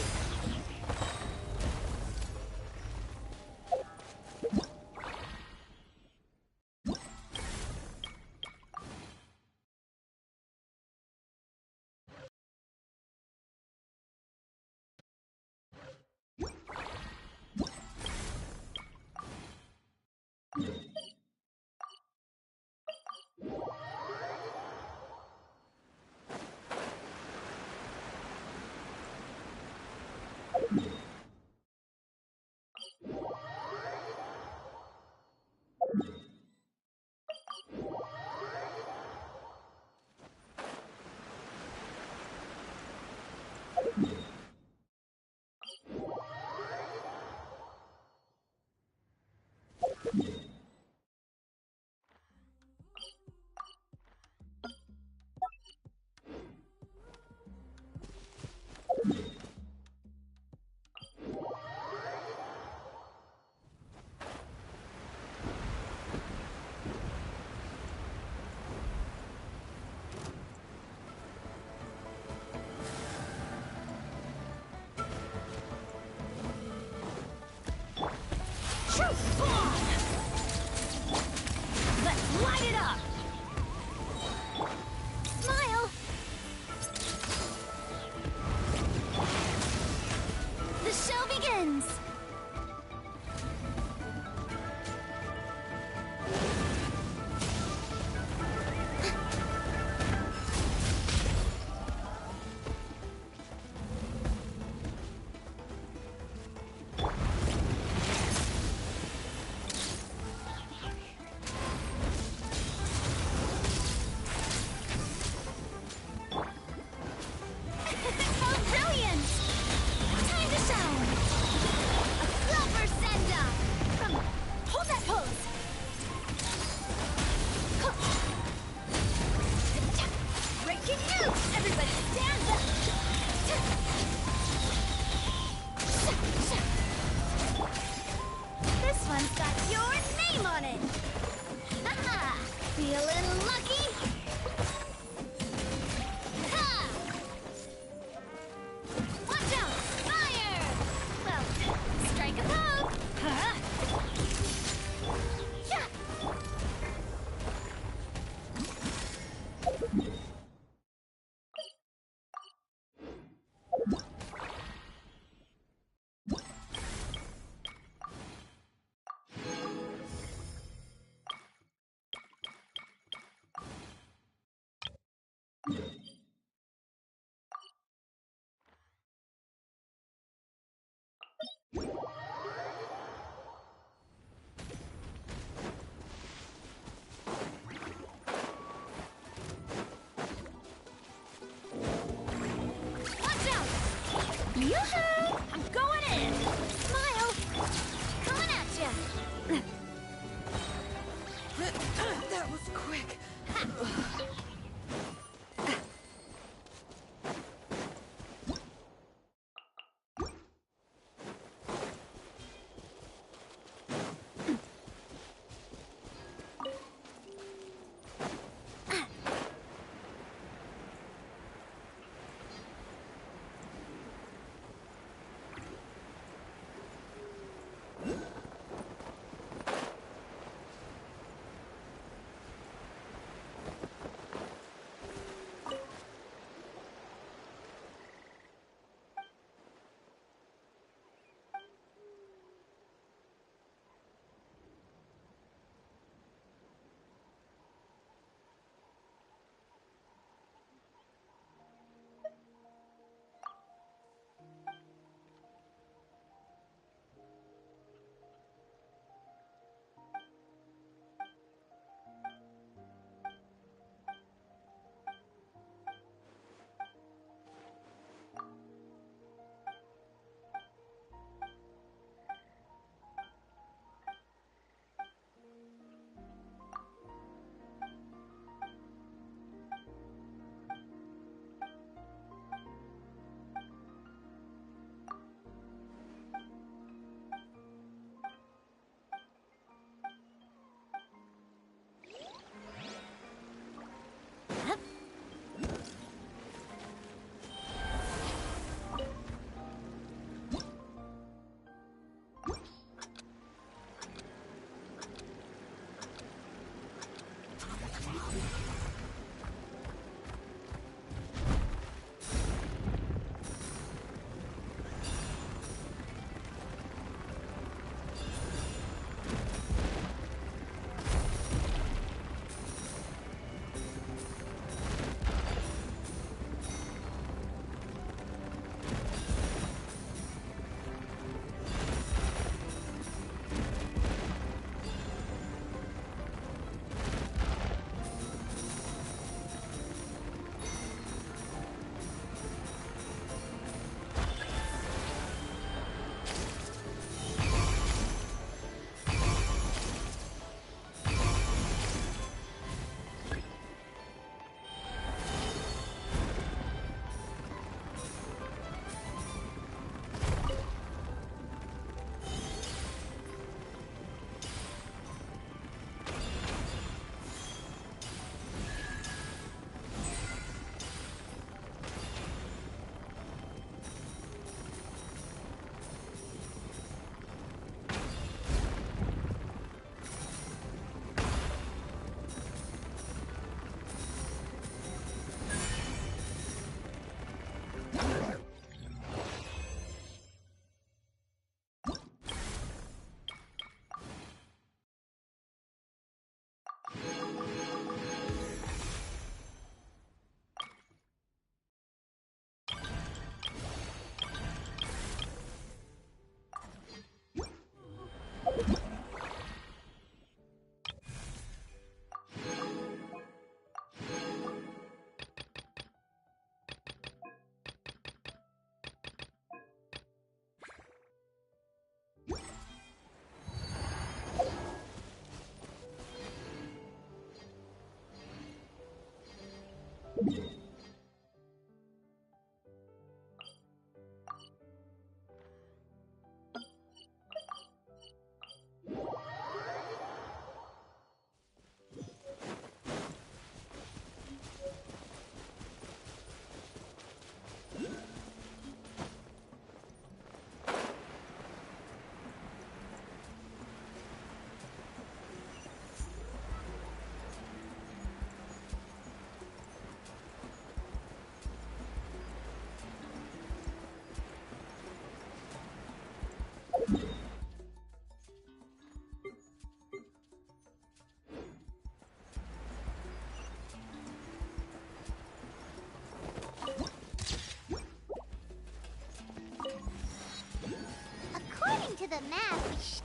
to the map,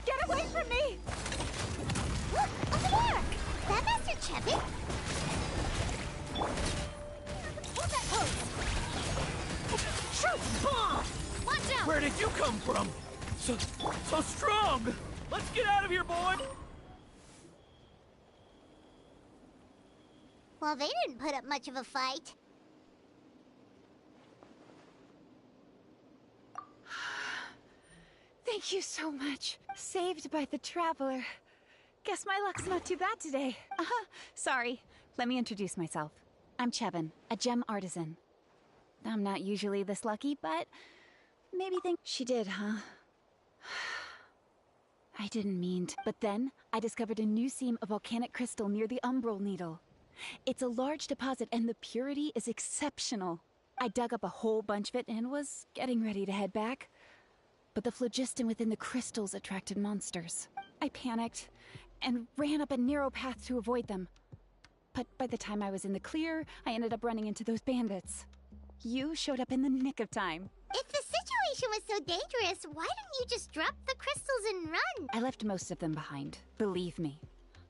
Get away from me! Look, over there! That Master Chevin? Hold that pose! Shoot! Bomb! Watch out! Where did you come from? So strong! Let's get out of here, boy! Well, they didn't put up much of a fight. Thank you so much. Saved by the Traveler. Guess my luck's not too bad today. Sorry. Let me introduce myself. I'm Chevin, a gem artisan. I'm not usually this lucky, but maybe think she did, huh? I didn't mean to. But then, I discovered a new seam of volcanic crystal near the Umbral Needle. It's a large deposit and the purity is exceptional. I dug up a whole bunch of it and was getting ready to head back. But the phlogiston within the crystals attracted monsters. I panicked and ran up a narrow path to avoid them. But by the time I was in the clear, I ended up running into those bandits. You showed up in the nick of time. If the situation was so dangerous, why didn't you just drop the crystals and run? I left most of them behind, believe me.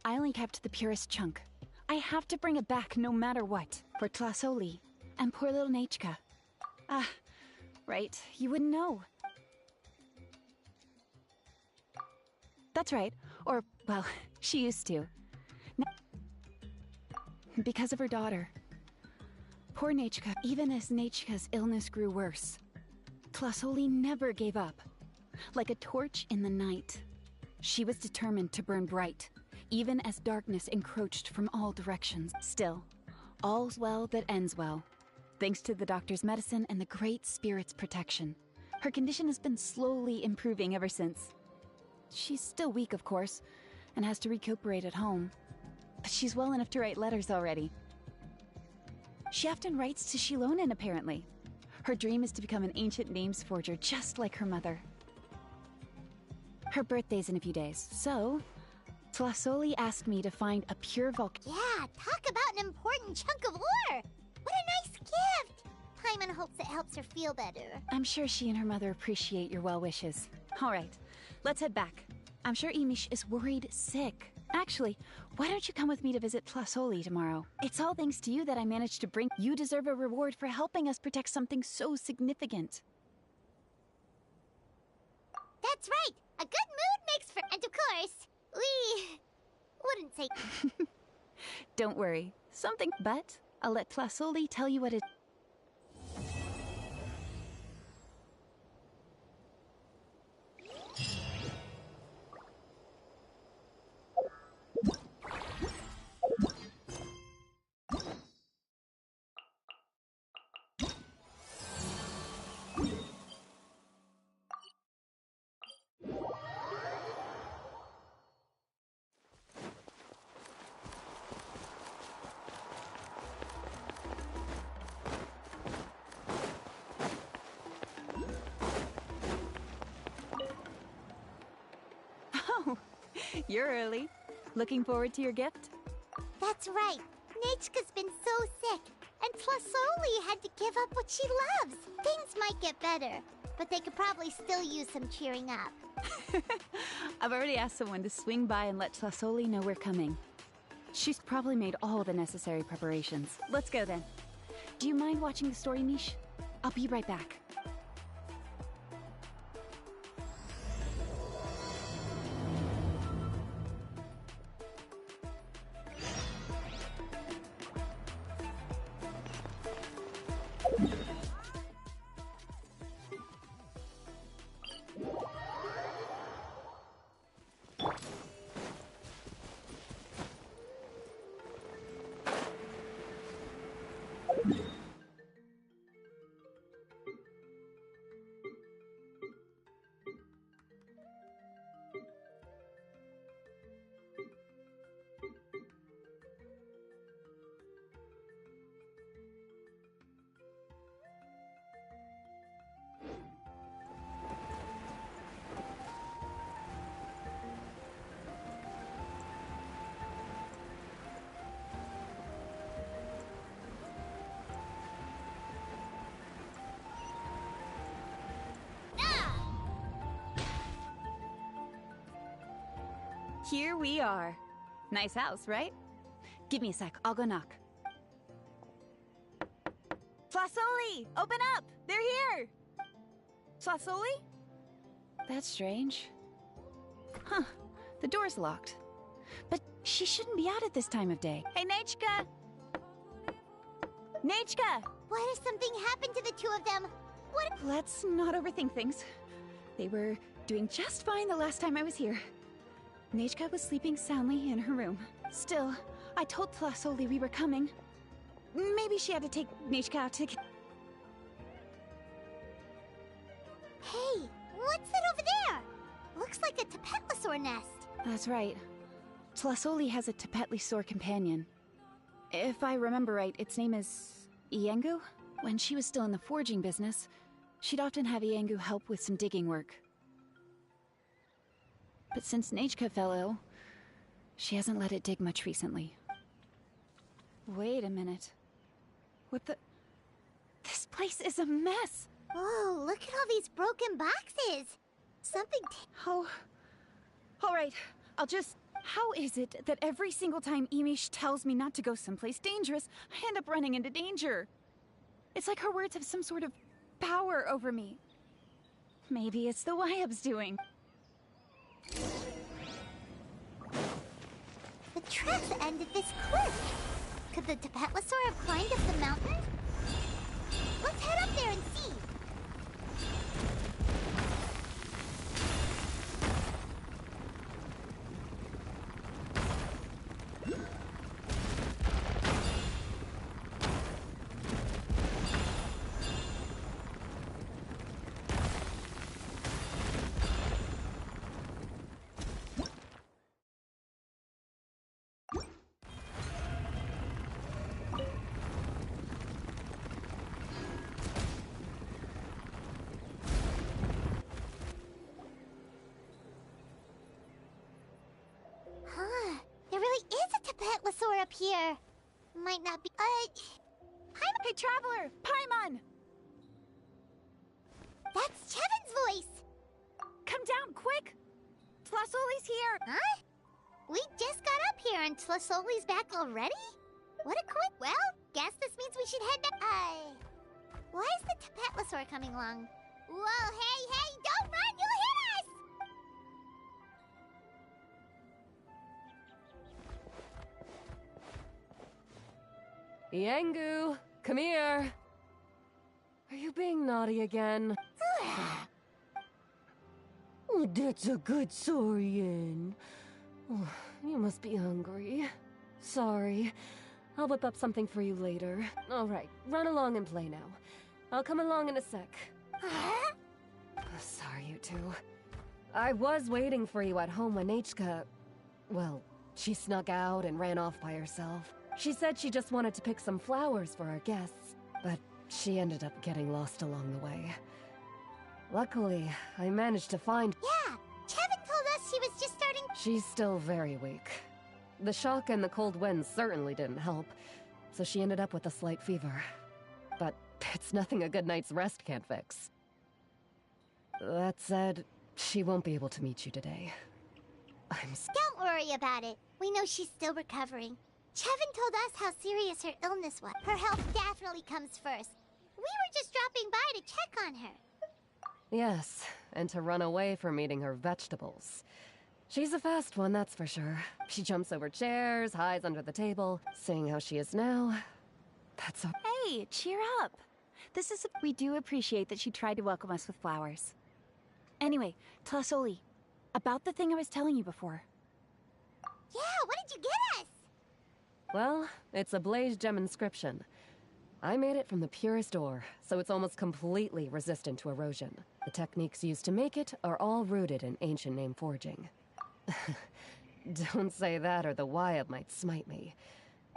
I only kept the purest chunk. I have to bring it back no matter what. For Tlasoli and poor little Nachka. Ah, right, you wouldn't know. That's right. Or, well, she used to. Because of her daughter. Poor Nachka, even as Nachka's illness grew worse. Tlasoli never gave up. Like a torch in the night. She was determined to burn bright, even as darkness encroached from all directions. Still, all's well that ends well. Thanks to the doctor's medicine and the Great Spirit's protection. Her condition has been slowly improving ever since. She's still weak, of course, and has to recuperate at home. But she's well enough to write letters already. She often writes to Shilonen, apparently. Her dream is to become an ancient names forger, just like her mother. Her birthday's in a few days, so Tlasoli asked me to find a pure volcano. Yeah, talk about an important chunk of ore! What a nice gift! Paimon hopes it helps her feel better. I'm sure she and her mother appreciate your well wishes. All right, let's head back. I'm sure Emish is worried sick. Actually, why don't you come with me to visit Tlasoli tomorrow? It's all thanks to you that I managed to bring. You deserve a reward for helping us protect something so significant. That's right! A good mood makes for... And of course, we... wouldn't say... Don't worry. Something... But I'll let Tlasoli tell you what it... You're early. Looking forward to your gift? That's right. Nachka's been so sick, and Tlasoli had to give up what she loves. Things might get better, but they could probably still use some cheering up. I've already asked someone to swing by and let Tlasoli know we're coming. She's probably made all the necessary preparations. Let's go then. Do you mind watching the story, Mish? I'll be right back. here we are. Nice house, right? Give me a sec, I'll go knock. Flasoli! Open up! They're here! Flasoli? That's strange. Huh, the door's locked. But she shouldn't be out at this time of day. Hey, Nechka! Nechka! What if something happened to the two of them? What? Let's not overthink things. They were doing just fine the last time I was here. Nechka was sleeping soundly in her room. Still, I told Tlasoli we were coming. Maybe she had to take Nechka out to... Hey, what's that over there? Looks like a Tapetlosaur nest. That's right. Tlasoli has a Tapetlosaur companion. If I remember right, its name is... Iengu? When she was still in the forging business, she'd often have Iengu help with some digging work. But since Nechka fell ill, she hasn't let it dig much recently. Wait a minute. What the... This place is a mess! Whoa, look at all these broken boxes! Something... Oh... Alright, I'll just... How is it that every single time Emish tells me not to go someplace dangerous, I end up running into danger? It's like her words have some sort of power over me. Maybe it's the Wyab's doing. The tracks ended this cliff. Could the Tapetlosaur have climbed up the mountain? Let's head up there and see. Tapetlosaur up here. Might not be... Hey, Traveler! Paimon! That's Chevin's voice! Come down, quick! Tlasoli's here! Huh? We just got up here and Tlasoli's back already? What a quick... Well, guess this means we should head back... Why is the Tapetlosaur coming along? Whoa, hey, don't run! You'll hit us! Iengu, come here. Are you being naughty again? Oh, that's a good Saurian. Oh, you must be hungry. Sorry. I'll whip up something for you later. All right, run along and play now. I'll come along in a sec. Sorry, you two. I was waiting for you at home when Nechka... Well, she snuck out and ran off by herself. She said she just wanted to pick some flowers for our guests, but she ended up getting lost along the way. Luckily, I managed to find... Yeah, Chevin told us she was just starting... She's still very weak. The shock and the cold winds certainly didn't help, so she ended up with a slight fever. But it's nothing a good night's rest can't fix. That said, she won't be able to meet you today. Don't worry about it. We know she's still recovering. Chevin told us how serious her illness was. Her health definitely comes first. We were just dropping by to check on her. Yes, and to run away from eating her vegetables. She's a fast one, that's for sure. She jumps over chairs, hides under the table. Seeing how she is now, that's a... Hey, cheer up. We do appreciate that she tried to welcome us with flowers. Anyway, Tlasoli, about the thing I was telling you before. Yeah, what did you get us? Well, it's a blaze gem inscription. I made it from the purest ore, so it's almost completely resistant to erosion. The techniques used to make it are all rooted in ancient name forging. Don't say that or the Wyab might smite me.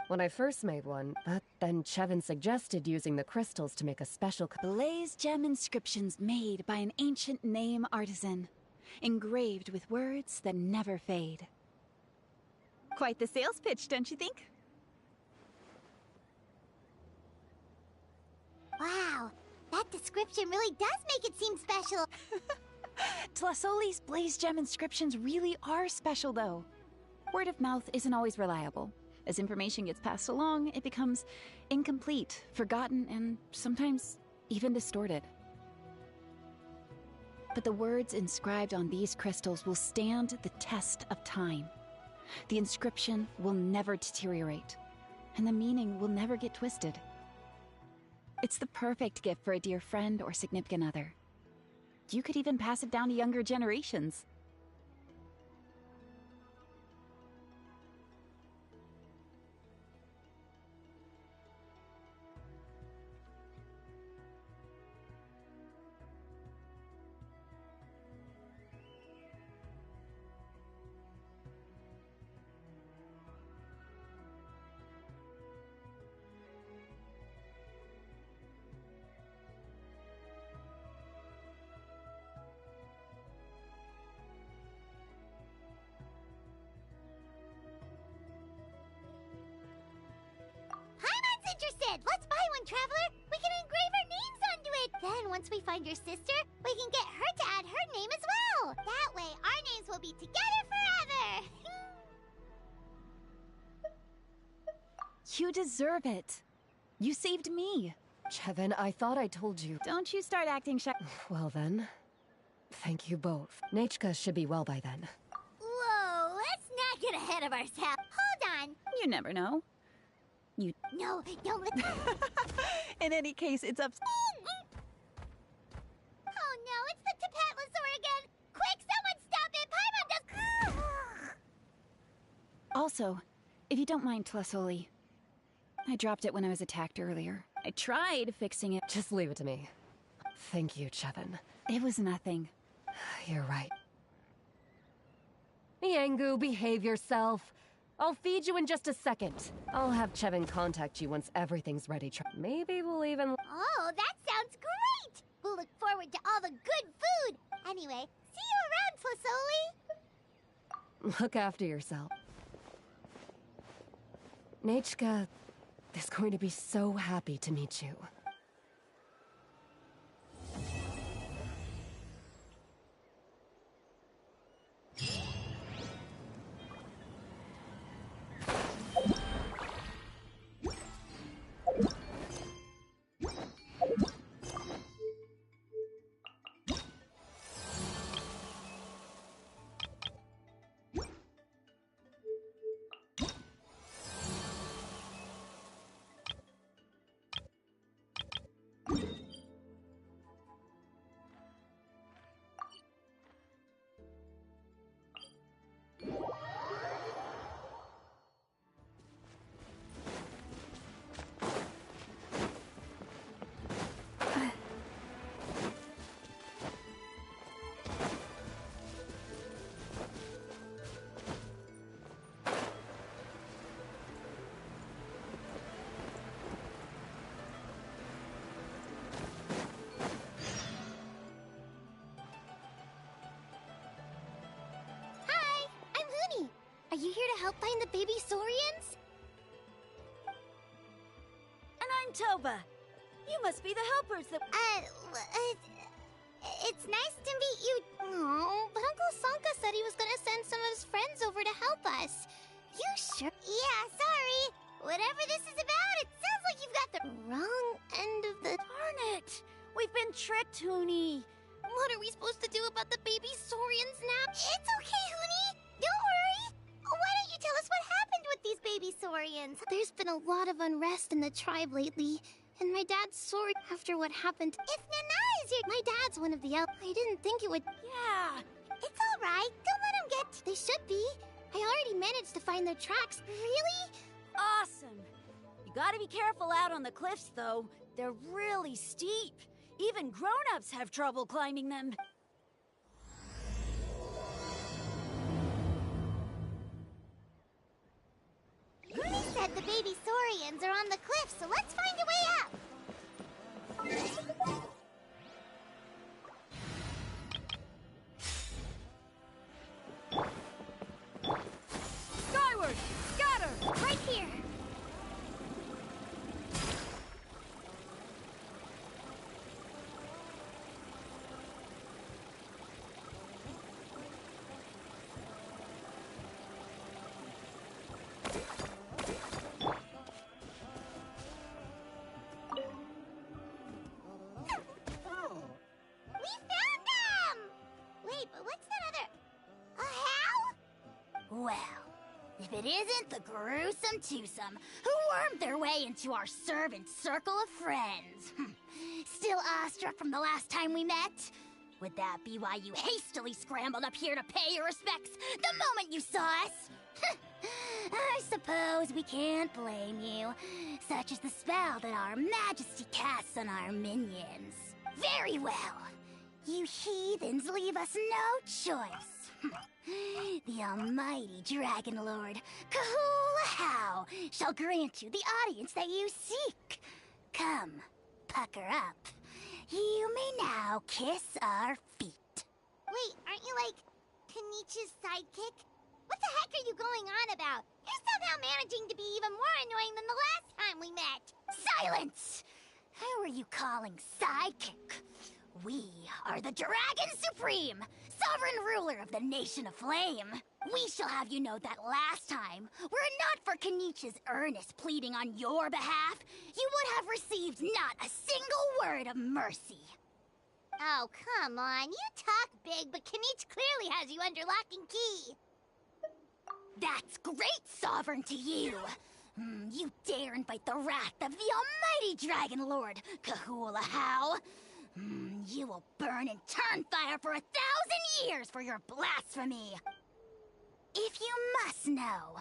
When I first made one, but then Chevin suggested using the crystals to make a special... Blaze gem inscriptions made by an ancient name artisan, engraved with words that never fade. Quite the sales pitch, don't you think? Wow, that description really does make it seem special. Tlasoli's blaze gem inscriptions really are special, though. word of mouth isn't always reliable. As information gets passed along, it becomes incomplete, forgotten, and sometimes even distorted. But the words inscribed on these crystals will stand the test of time. The inscription will never deteriorate, and the meaning will never get twisted. It's the perfect gift for a dear friend or significant other. You could even pass it down to younger generations. Interested! Let's buy one, Traveler! We can engrave our names onto it! Then, once we find your sister, we can get her to add her name as well! That way, our names will be together forever! You deserve it. You saved me. Chevin, I thought I told you. Don't you start acting shy. Well then, thank you both. Nachka should be well by then. Whoa, let's not get ahead of ourselves. Hold on. You never know. No, don't let In any case, it's up. Oh no, it's the Tapatlosaur again! Quick, someone stop it! Paimon does. Also, if you don't mind, Tlasoli, I dropped it when I was attacked earlier. I tried fixing it. Just leave it to me. Thank you, Chevin. It was nothing. You're right. Yangu, behave yourself. I'll feed you in just a second. I'll have Chevin contact you once everything's ready. Maybe we'll even... Oh, that sounds great! We'll look forward to all the good food! Anyway, see you around, Tlasoli! Look after yourself. Nachka is going to be so happy to meet you. Are you here to help find the baby Saurians? And I'm Toba. You must be the helpers that... It's nice to meet you. Oh, but Uncle Sanka said he was gonna send some of his friends over to help us. You sure? Yeah, sorry. Whatever this is about, it sounds like you've got the wrong end of the... Darn it! We've been tricked, Huni. What are we supposed to do about the baby Saurians now? It's okay, Huni. Don't worry. Why don't you tell us what happened with these baby Saurians? There's been a lot of unrest in the tribe lately, and my dad's sorry after what happened. If Nana is here, my dad's one of the elk. I didn't think it would. Yeah. It's all right. Don't let them get. They should be. I already managed to find their tracks. Really? Awesome. You gotta be careful out on the cliffs, though. They're really steep. Even grown-ups have trouble climbing them. Rooney said the baby Saurians are on the cliff, so let's find a way up. Skyward! Scatter! Right here. Well, if it isn't the gruesome twosome who wormed their way into our servant circle of friends. Still awestruck from the last time we met? Would that be why you hastily scrambled up here to pay your respects the moment you saw us? I suppose we can't blame you. Such is the spell that our majesty casts on our minions. Very well. You heathens leave us no choice. The almighty Dragon Lord, Kahula shall grant you the audience that you seek. Come, pucker up. You may now kiss our feet. Wait, aren't you like Kenichi's sidekick? What the heck are you going on about? You're somehow managing to be even more annoying than the last time we met. Silence! Who are you calling sidekick? We are the Dragon Supreme, sovereign ruler of the Nation of Flame. We shall have you know that last time, were it not for Kenichi's earnest pleading on your behalf, you would have received not a single word of mercy. Oh, come on. You talk big, but Kenichi clearly has you under lock and key. That's great, Sovereign, to you. You dare invite the wrath of the almighty Dragon Lord, Kahula How. You will burn in turn fire for 1,000 years for your blasphemy. If you must know,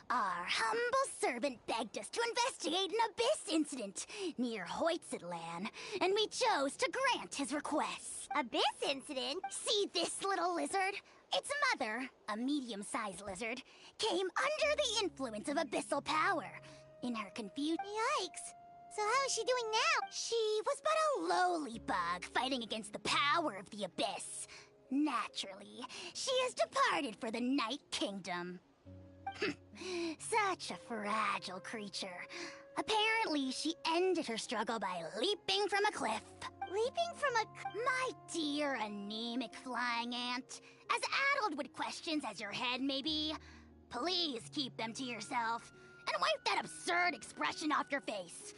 our humble servant begged us to investigate an abyss incident near Hoytzitlan, and we chose to grant his request. Abyss incident? See this little lizard? Its mother, a medium-sized lizard, came under the influence of abyssal power. In her confusion... Yikes! So how is she doing now? She was but a lowly bug fighting against the power of the abyss. Naturally, she has departed for the Night Kingdom. Such a fragile creature. Apparently, she ended her struggle by leaping from a cliff. Leaping from a... My dear anemic flying ant, as addled with questions as your head may be, please keep them to yourself, and wipe that absurd expression off your face.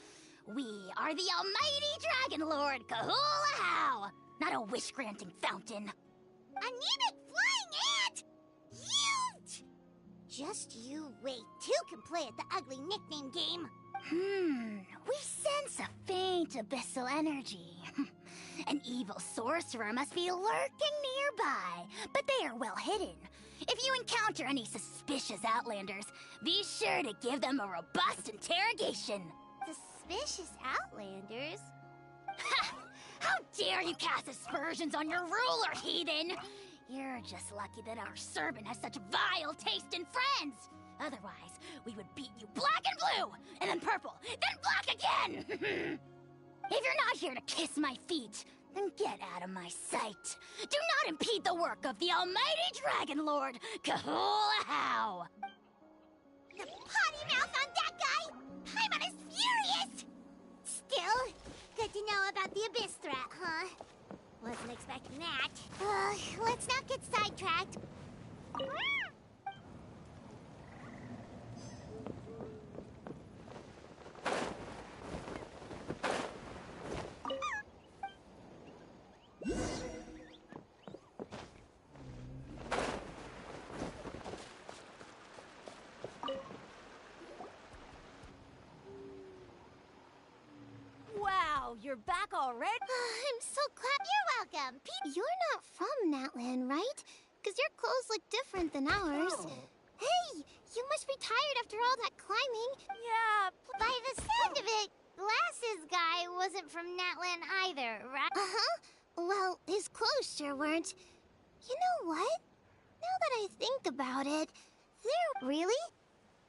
We are the almighty Dragon Lord, Kahula How, not a wish-granting fountain. Anemic flying ant? You... Just you wait. Two can play at the ugly nickname game. We sense a faint abyssal energy. An evil sorcerer must be lurking nearby, but they are well hidden. If you encounter any suspicious outlanders, be sure to give them a robust interrogation. Suspicious outlanders? Ha! How dare you cast aspersions on your ruler, heathen! You're just lucky that our servant has such vile taste in friends! Otherwise, we would beat you black and blue, and then purple, then black again! If you're not here to kiss my feet, then get out of my sight. Do not impede the work of the almighty Dragon Lord, Kahula How! The potty mouth on that guy! Paimon is furious! Still, good to know about the abyss threat, huh? Wasn't expecting that. Let's not get sidetracked. Wow, you're back already? I'm so glad you're welcome. You're not from Natlan, right? Because your clothes look different than ours. Oh. Hey, you must be tired after all that climbing. Yeah. By the sound of it, Glasses guy wasn't from Natlan either, right? Uh-huh. Well, his clothes sure weren't. You know what? Now that I think about it, really?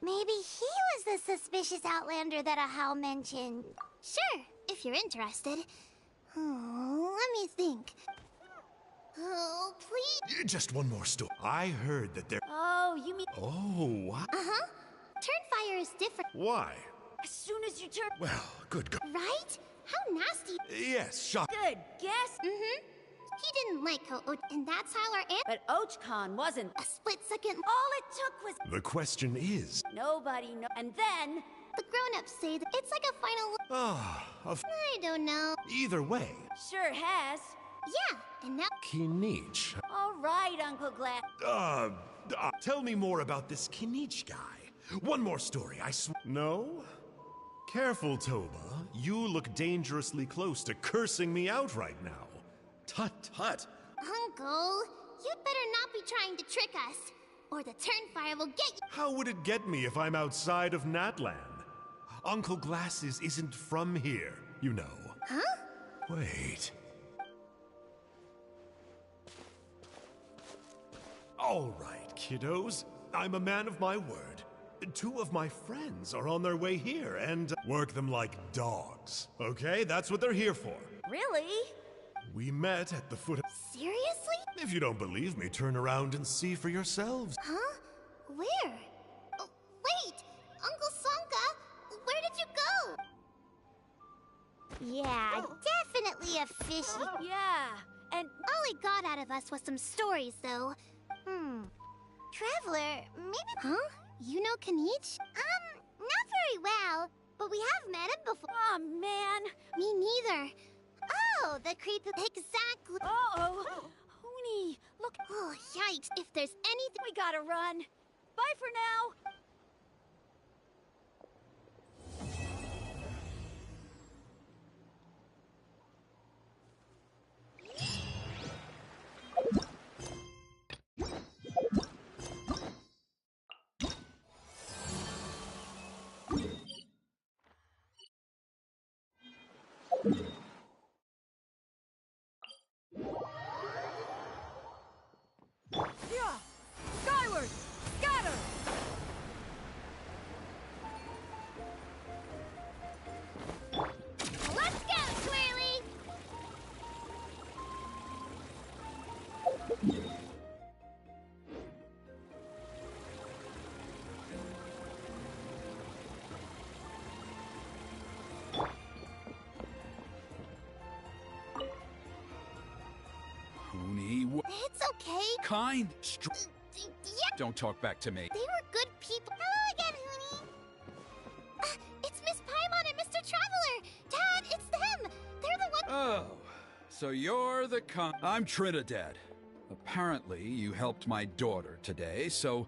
Maybe he was the suspicious outlander that Ahau mentioned. Sure, if you're interested. Oh, let me think. Oh, please. Just one more story. I heard that there... Oh, you mean... Oh, what? Uh-huh. Turn fire is different. Why? As soon as you turn... Well, good God. Right? How nasty. Yes, shock. Good guess. Mm-hmm. He didn't like how and that's how our aunt... But Ochcon wasn't. A split second... All it took was... The question is... Nobody know... And then... The grown-ups say that it's like a final... Ah, I don't know. Either way. Sure has. Yeah, and now... Kinich. All right, Uncle Glass. Tell me more about this Kinich guy. One more story, I swear. No? Careful, Toba. You look dangerously close to cursing me out right now. Tut tut. Uncle, you'd better not be trying to trick us, or the Turnfire will get you. How would it get me if I'm outside of Natlan? Uncle Glasses isn't from here, you know. Huh? Wait. All right, kiddos. I'm a man of my word. 2 of my friends are on their way here, and work them like dogs. Okay? That's what they're here for. Really? We met at the foot of... Seriously? If you don't believe me, turn around and see for yourselves. Huh? Where? Oh, wait! Uncle Sonka, where did you go? Yeah, definitely a fishy. Yeah, and all he got out of us was some stories, though. Traveler, maybe... Huh? You know Kinich? Not very well, but we have met him before. Aw, man. Me neither. Oh, the creep... Exactly. Uh-oh. Hoonie, look. Oh, yikes. If there's anything... We gotta run. Bye for now. Skyward! Scatter! Let's go, Twirly! It's okay. Kind. Yeah. Don't talk back to me. They were good people. Hello again, Hoonie. It's Miss Paimon and Mr. Traveler. Dad, it's them. They're the ones. Oh, so you're the I'm Trinidad. Apparently, you helped my daughter today, so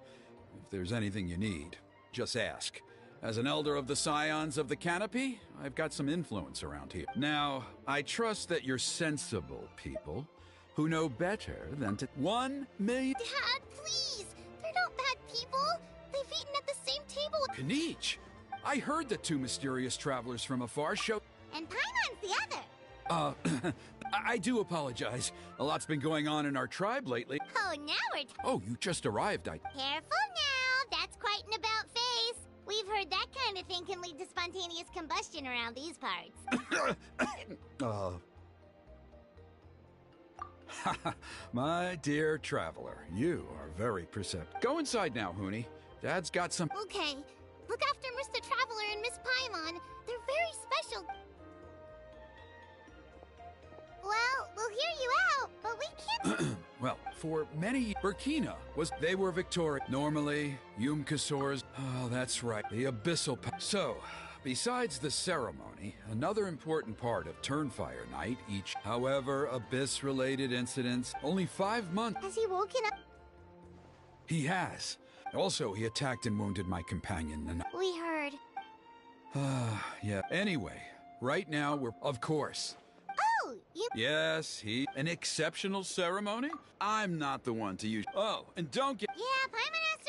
if there's anything you need, just ask. As an elder of the Scions of the Canopy, I've got some influence around here. Now, I trust that you're sensible people who know better than to... 1 million... Dad, please! They're not bad people! They've eaten at the same table... Kinich! I heard that 2 mysterious travelers from afar showed... And Paimon's the other! I do apologize. A lot's been going on in our tribe lately. Oh, now we're... Oh, you just arrived, Careful now! That's quite an about-face! We've heard that kind of thing can lead to spontaneous combustion around these parts. My dear traveler, you are very perceptive. Go inside now, Hoonie. Dad's got some... Okay. Look after Mr. Traveler and Miss Paimon. They're very special. Well, we'll hear you out, but we can't... Well, for many... Burkina was... They were victorious. Normally, Yumkasor's... Oh, that's right. The Abyssal... So, besides the ceremony, another important part of Turnfire Night each... However, Abyss-related incidents... Only 5 months... Has he woken up? He has. Also, he attacked and wounded my companion, and... We heard. Yeah. Anyway, right now we're... Of course. Oh, you... Yes, an exceptional ceremony? I'm not the one to use... Oh, and don't get... Yeah, Paimon has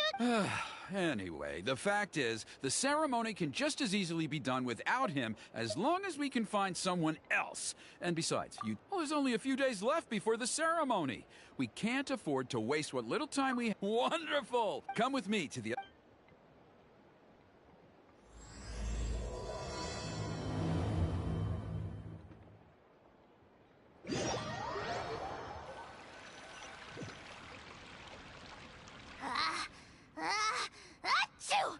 to... Anyway, the fact is, the ceremony can just as easily be done without him as long as we can find someone else. And besides, there's only a few days left before the ceremony. We can't afford to waste what little time we... Wonderful! Come with me to the... Achoo!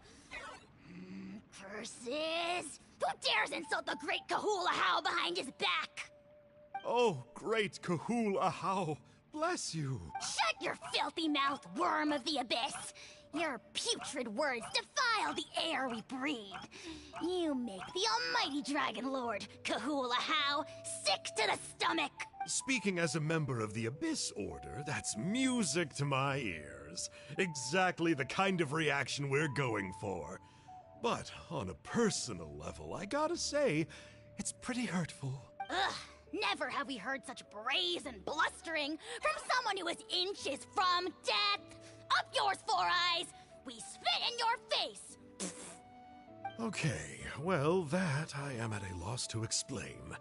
Curses! Who dares insult the great Kahul Ahau behind his back? Oh, great Kahul Ahau, bless you. Shut your filthy mouth, worm of the abyss! Your putrid words defile the air we breathe. You make the almighty Dragon Lord, Kahula How, sick to the stomach. Speaking as a member of the Abyss Order, that's music to my ears. Exactly the kind of reaction we're going for. But on a personal level, I gotta say, it's pretty hurtful. Ugh, never have we heard such brazen blustering from someone who is inches from death. Up yours, Four Eyes! We spit in your face! Okay, well, that I am at a loss to explain.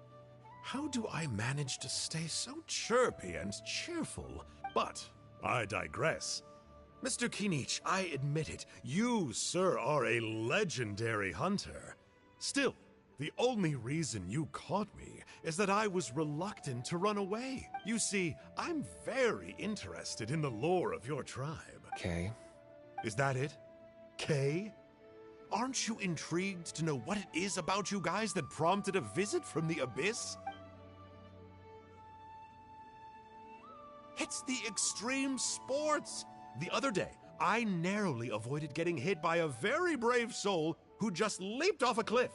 How do I manage to stay so chirpy and cheerful? But I digress. Mr. Kinich, I admit it, you, sir, are a legendary hunter. Still, the only reason you caught me is that I was reluctant to run away. You see, I'm very interested in the lore of your tribe. Kay? Is that it? Kay? Aren't you intrigued to know what it is about you guys that prompted a visit from the Abyss? It's the extreme sports! The other day, I narrowly avoided getting hit by a very brave soul who just leaped off a cliff.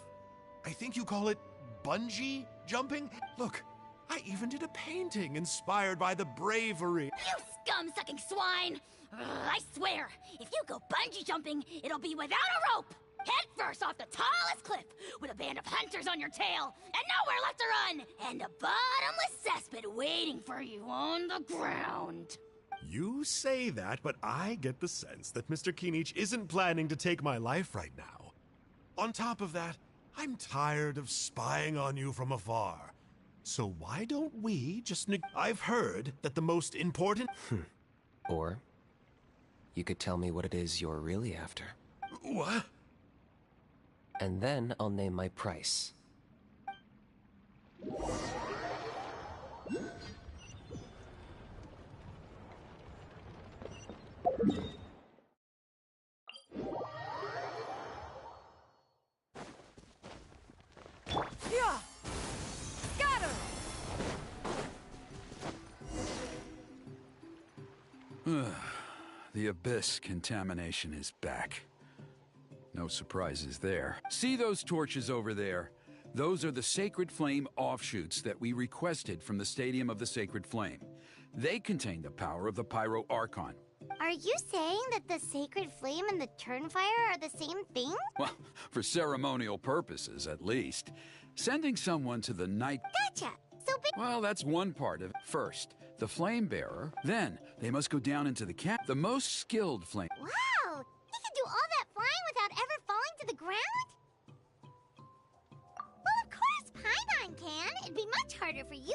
I think you call it bungee jumping? Look, I even did a painting inspired by the bravery. You scum-sucking swine! I swear, if you go bungee jumping, it'll be without a rope! Head first off the tallest cliff, with a band of hunters on your tail, and nowhere left to run, and a bottomless cesspit waiting for you on the ground. You say that, but I get the sense that Mr. Kinich isn't planning to take my life right now. On top of that, I'm tired of spying on you from afar. So why don't we just I've heard that the most important— Or you could tell me what it is you're really after. What? And then I'll name my price. Yeah! Scatter! The Abyss contamination is back. No surprises there. See those torches over there? Those are the Sacred Flame offshoots that we requested from the Stadium of the Sacred Flame. They contain the power of the Pyro Archon. Are you saying that the Sacred Flame and the Turnfire are the same thing? Well, for ceremonial purposes, at least. Sending someone to the night— Gotcha! So well, that's one part of it. First, the Flame Bearer. Then, they must go down into the camp. The most skilled flame— Wow! He can do all that flying without ever falling to the ground? Well, of course Paimon can. It'd be much harder for you.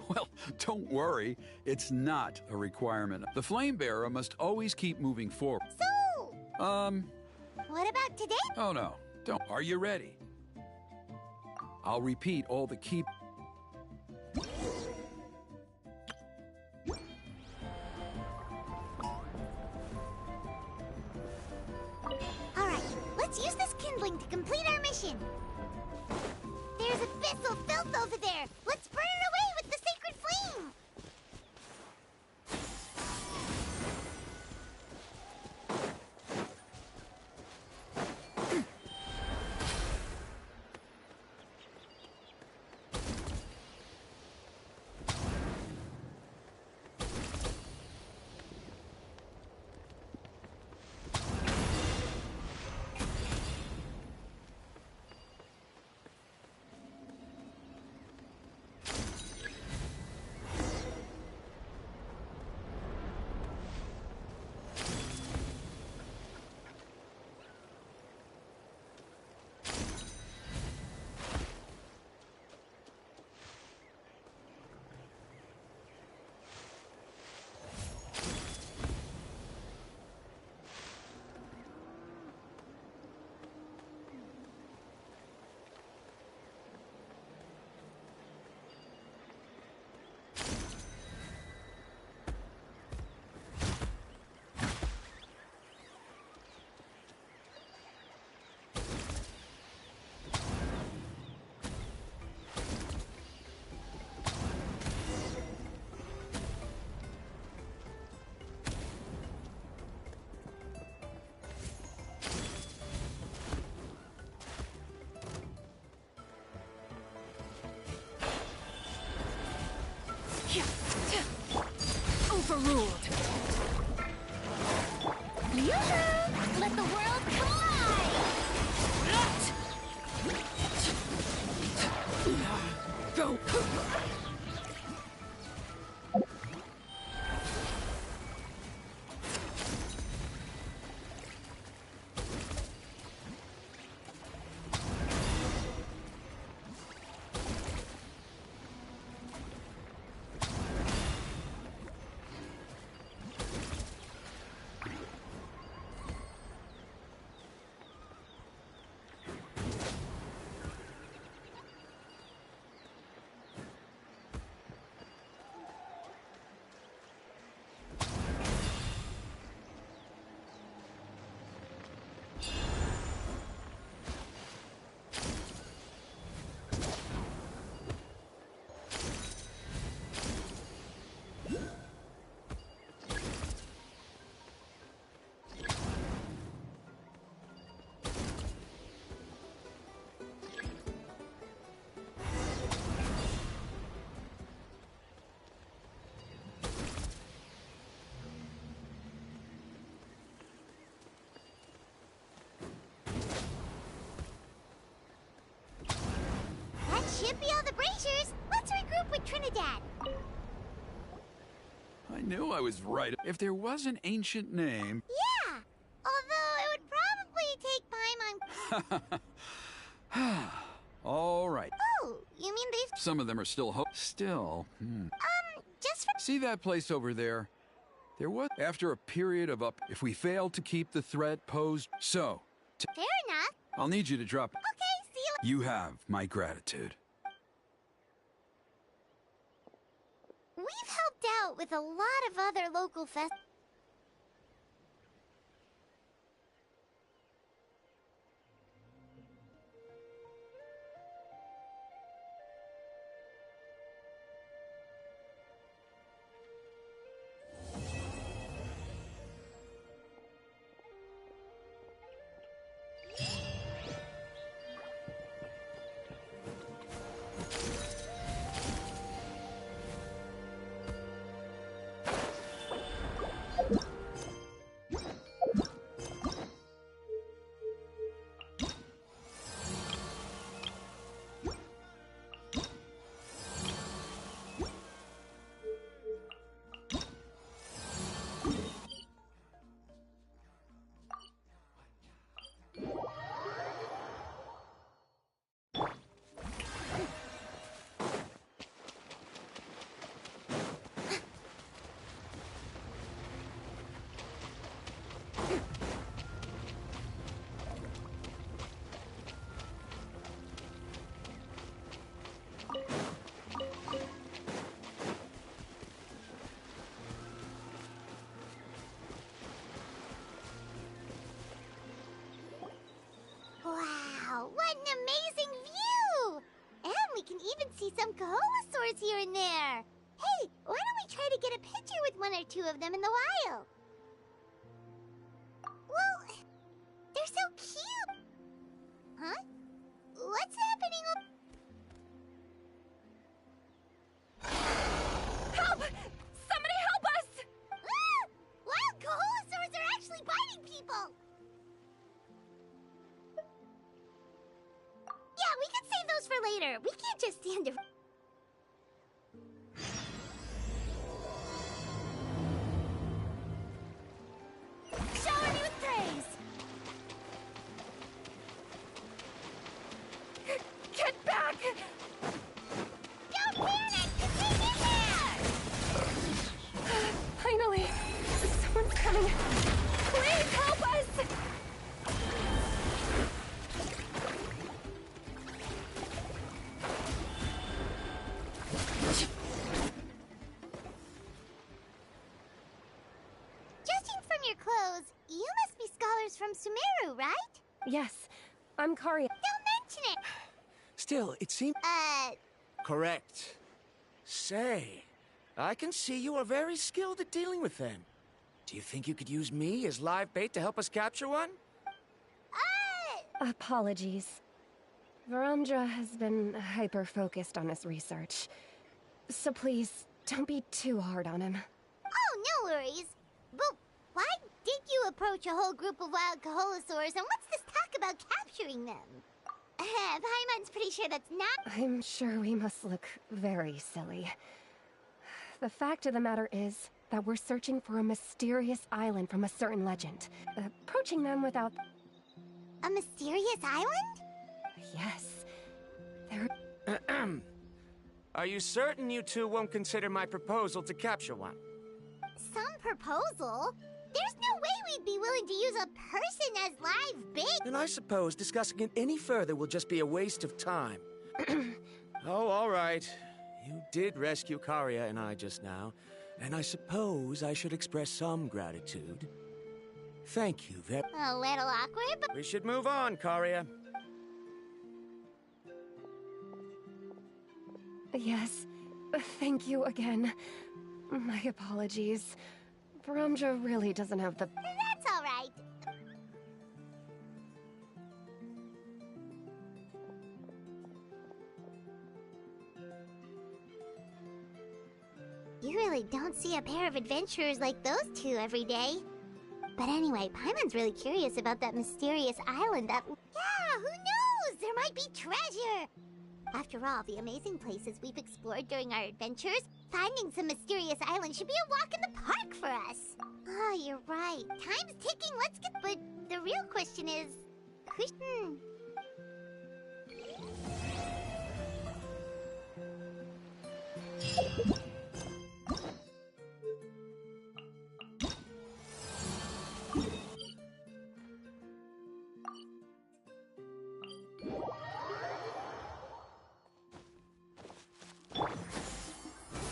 Well, don't worry. It's not a requirement. The Flame Bearer must always keep moving forward. So... what about today? Oh no. Don't. Are you ready? I'll repeat all the key— Alright, let's use this kindling to complete our mission. There's abyssal filth over there. Let's burn it away with the sacred flame. Yoo-hoo! Let the world collide! Go! Should be all the Braziers. Let's regroup with Trinidad. I knew I was right. If there was an ancient name... Yeah, although it would probably take time on... All right. Oh, you mean they've... Some of them are still still. Just for... See that place over there? There was... After a period of up... If we fail to keep the threat posed... So... Fair enough. I'll need you to drop... Okay, see you... You have my gratitude. We've helped out with a lot of other local festivals. Wow, what an amazing view! And we can even see some Kaholosaurs here and there. Hey, why don't we try to get a picture with one or two of them in the wild? Well, they're so cute. Huh? What's happening up... Help! Somebody help us! Ah! Wild Kaholosaurs are actually biting people! Yeah, we can save those for later. We can't just stand around. Shower me with praise! Get back! Don't panic! It's in there! Finally! Someone's coming! Please help us! Judging from your clothes, you must be scholars from Sumeru, right? Yes, I'm Karia. Don't mention it! Still, it seems... Correct. Say, I can see you are very skilled at dealing with them. Do you think you could use me as live bait to help us capture one? Apologies. Varandra has been hyper-focused on his research. So please, don't be too hard on him. Oh, no worries. But why did you approach approach a whole group of wild Kaholosaurs, and what's this talk about capturing them? Paimon's pretty sure that's not— I'm sure we must look very silly. The fact of the matter is that we're searching for a mysterious island from a certain legend. Approaching them without... A mysterious island? Yes. There... Are you certain you two won't consider my proposal to capture one? Some proposal? There's no way we'd be willing to use a person as live bait! Then I suppose discussing it any further will just be a waste of time. Oh, all right. You did rescue Karia and I just now, and I suppose I should express some gratitude. Thank you very— A little awkward, but— We should move on, Karia. Yes. Thank you again. My apologies. Brumja really doesn't have the... That's all right. You really don't see a pair of adventurers like those two every day. But anyway, Paimon's really curious about that mysterious island that... Yeah, who knows? There might be treasure! After all the amazing places we've explored during our adventures, finding some mysterious island should be a walk in the park for us. Oh, you're right. Time's ticking, let's get... But the real question is...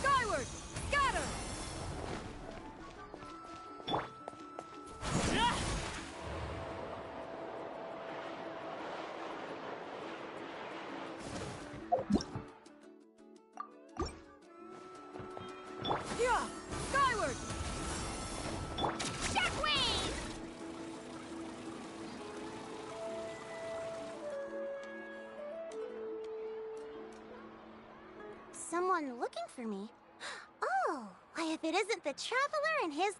Skyward! Scatter! Yeah! Skyward! Shockwave! Someone looking for me? Oh, why if it isn't the Traveler and his...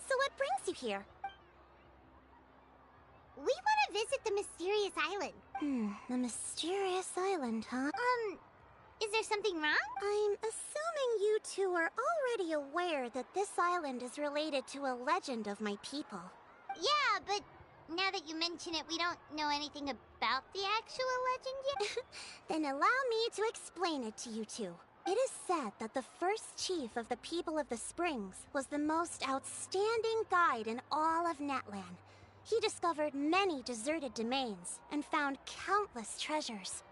So what brings you here? We want to visit the mysterious island. The mysterious island, huh? Is there something wrong? I'm assuming you two are already aware that this island is related to a legend of my people. Yeah, but now that you mention it, we don't know anything about the actual legend yet. Then allow me to explain it to you two. It is said that the first chief of the people of the Springs was the most outstanding guide in all of Natlan. He discovered many deserted domains and found countless treasures.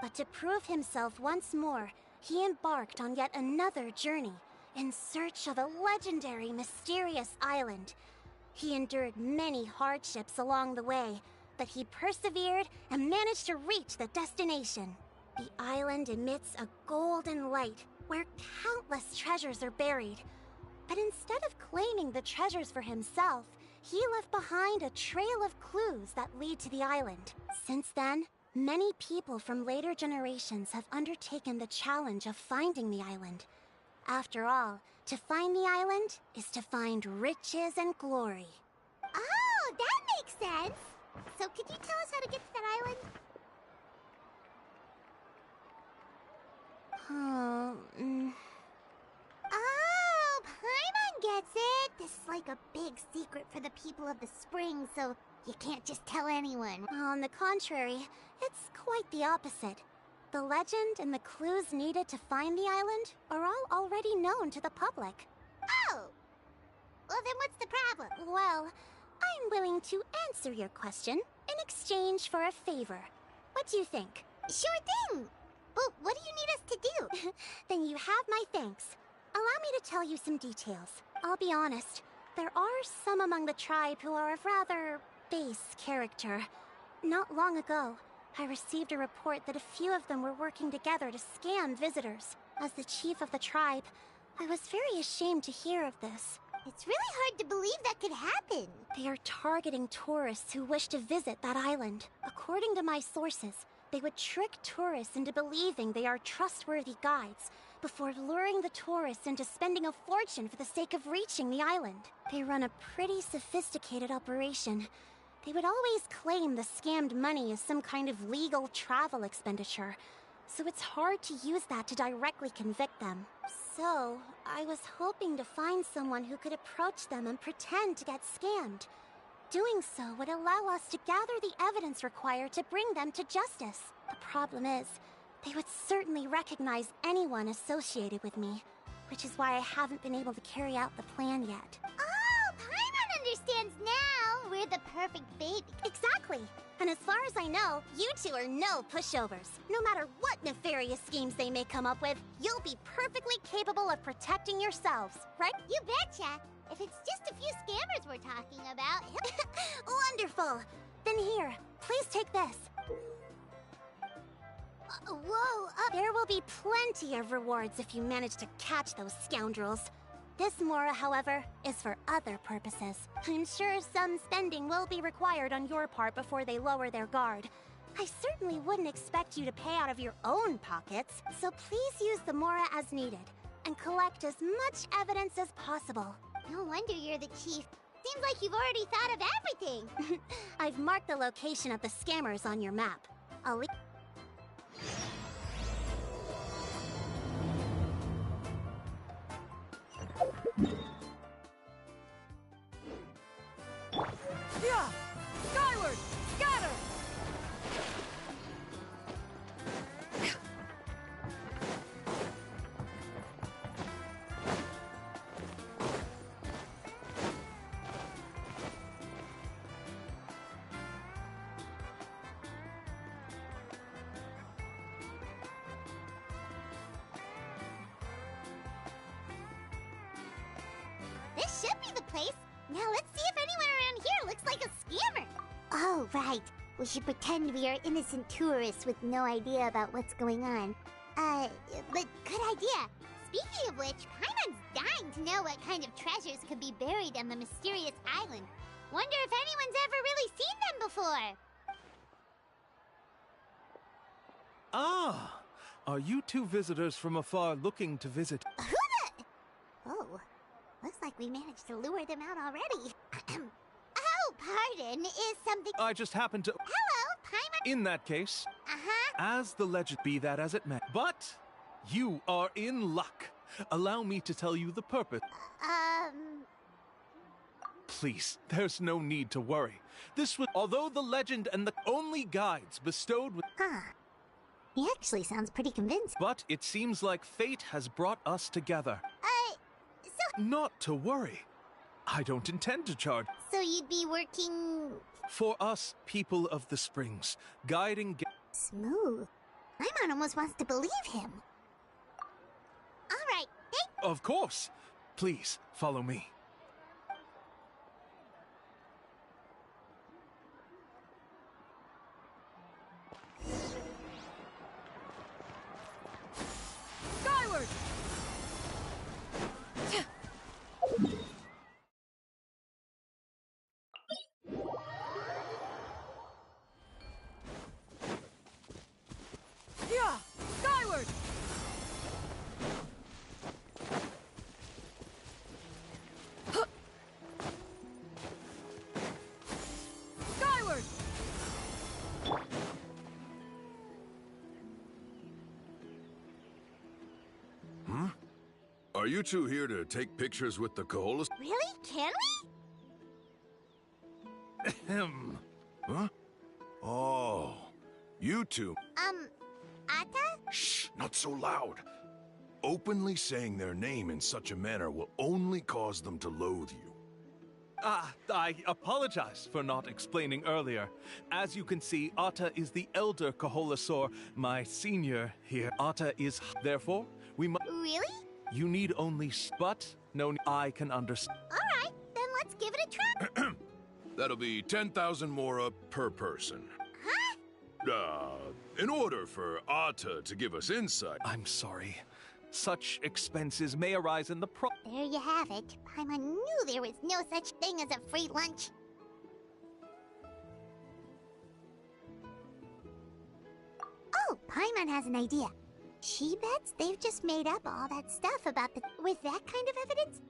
But to prove himself once more, he embarked on yet another journey in search of a legendary, mysterious island. He endured many hardships along the way, but he persevered and managed to reach the destination. The island emits a golden light where countless treasures are buried. But instead of claiming the treasures for himself, he left behind a trail of clues that lead to the island. Since then, many people from later generations have undertaken the challenge of finding the island. After all, to find the island is to find riches and glory. Oh, that makes sense! So could you tell us how to get to that island? Oh, Paimon gets it! This is like a big secret for the people of the spring, so you can't just tell anyone. On the contrary, it's quite the opposite. The legend and the clues needed to find the island are all already known to the public. Oh! Well, then what's the problem? Well, I'm willing to answer your question in exchange for a favor. What do you think? Sure thing! But what do you need us to do? Then you have my thanks. Allow me to tell you some details. I'll be honest, there are some among the tribe who are of rather base character. Not long ago, I received a report that a few of them were working together to scam visitors. As the chief of the tribe, I was very ashamed to hear of this. It's really hard to believe that could happen. They are targeting tourists who wish to visit that island. According to my sources, they would trick tourists into believing they are trustworthy guides, before luring the tourists into spending a fortune for the sake of reaching the island. They run a pretty sophisticated operation. They would always claim the scammed money is some kind of legal travel expenditure, so it's hard to use that to directly convict them. So, I was hoping to find someone who could approach them and pretend to get scammed. Doing so would allow us to gather the evidence required to bring them to justice. The problem is, they would certainly recognize anyone associated with me, which is why I haven't been able to carry out the plan yet. Oh, Paimon understands now! We're the perfect bait. Exactly! And as far as I know, you two are no pushovers. No matter what nefarious schemes they may come up with, you'll be perfectly capable of protecting yourselves, right? You betcha! If it's just a few scammers we're talking about... Wonderful! Then here, please take this. Whoa, There will be plenty of rewards if you manage to catch those scoundrels. This Mora, however, is for other purposes. I'm sure some spending will be required on your part before they lower their guard. I certainly wouldn't expect you to pay out of your own pockets, so please use the Mora as needed, and collect as much evidence as possible. No wonder you're the chief. Seems like you've already thought of everything. I've marked the location of the scammers on your map. I'll leave... Yeah! Skyward! Scatter! This should be the place. Now let's see if anyone around here looks like a scammer. Oh, right. We should pretend we are innocent tourists with no idea about what's going on. But good idea. Speaking of which, Paimon's dying to know what kind of treasures could be buried on the mysterious island. Wonder if anyone's ever really seen them before. Ah! Are you two visitors from afar looking to visit? Who the... Oh, looks like we managed to lure them out already. Oh, pardon, is something... I just happened to... Hello, Paimon... In that case, Uh-huh. as the legend be that as it may, but you are in luck. Allow me to tell you the purpose. Please, there's no need to worry. This was... Although the legend and the only guides bestowed with... Huh. He actually sounds pretty convincing. But it seems like fate has brought us together. So... Not to worry. I don't intend to charge. So you'd be working... For us, people of the Springs, guiding... Smooth. Paimon almost wants to believe him. All right, Of course. Please, follow me. Skyward! Yeah! Skyward! Skyward! Are you two here to take pictures with the Koholas? Really? Can we? Ahem. Huh? Oh, you two. Ata? Shh, not so loud. Openly saying their name in such a manner will only cause them to loathe you. I apologize for not explaining earlier. As you can see, Ata is the elder Koholasaur, my senior here. Ata is... Therefore, we must... Really? You need only... But, no, I can understand. All right, then let's give it a try. That'll be 10,000 mora per person. Huh? In order for Ata to give us insight... I'm sorry. Such expenses may arise in the There you have it. Paimon knew there was no such thing as a free lunch. Oh, Paimon has an idea. She bets they've just made up all that stuff about the... with that kind of evidence?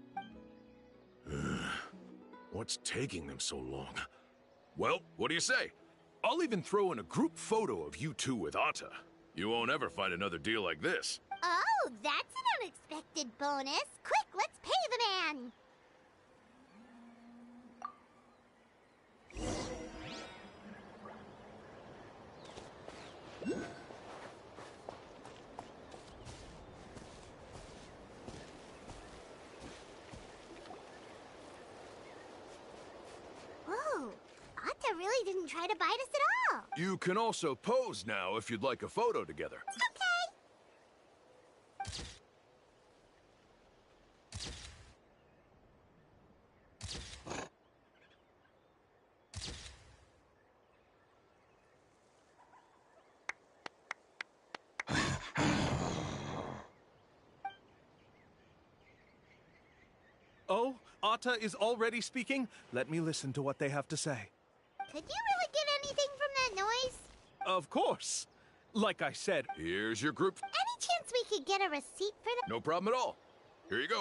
What's taking them so long? Well, what do you say? I'll even throw in a group photo of you two with Atta. You won't ever find another deal like this. Oh, that's an unexpected bonus. Quick, let's pay the man. Whoa, Atta really didn't try to bite us at all. You can also pose now if you'd like a photo together. Okay. Oh, Atta is already speaking? Let me listen to what they have to say. Could you really get anything from that noise? Of course. Like I said, here's your group. Any chance we could get a receipt for that? No problem at all. Here you go.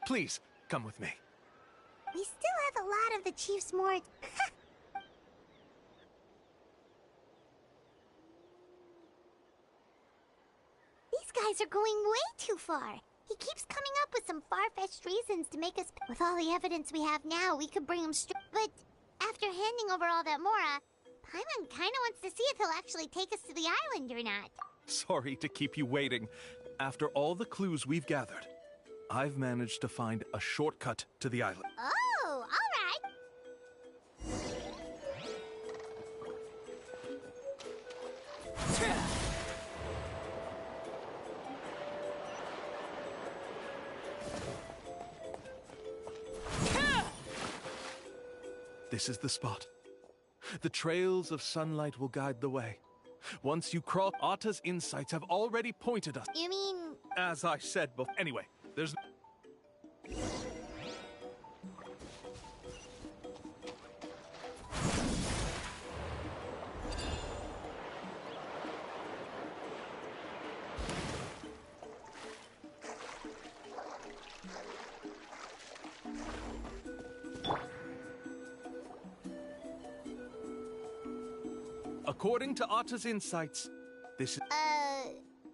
Please, come with me. We still have a lot of the chief's more... These guys are going way too far. He keeps coming up with some far-fetched reasons to make us... With all the evidence we have now, we could bring him straight... But after handing over all that Mora, Paimon kinda wants to see if he'll actually take us to the island or not. Sorry to keep you waiting. After all the clues we've gathered, I've managed to find a shortcut to the island. Oh, all right. This is the spot. The trails of sunlight will guide the way. Once you cross, Atta's insights have already pointed us. You mean... As I said before. Anyway, there's... According to Atta's insights, this is...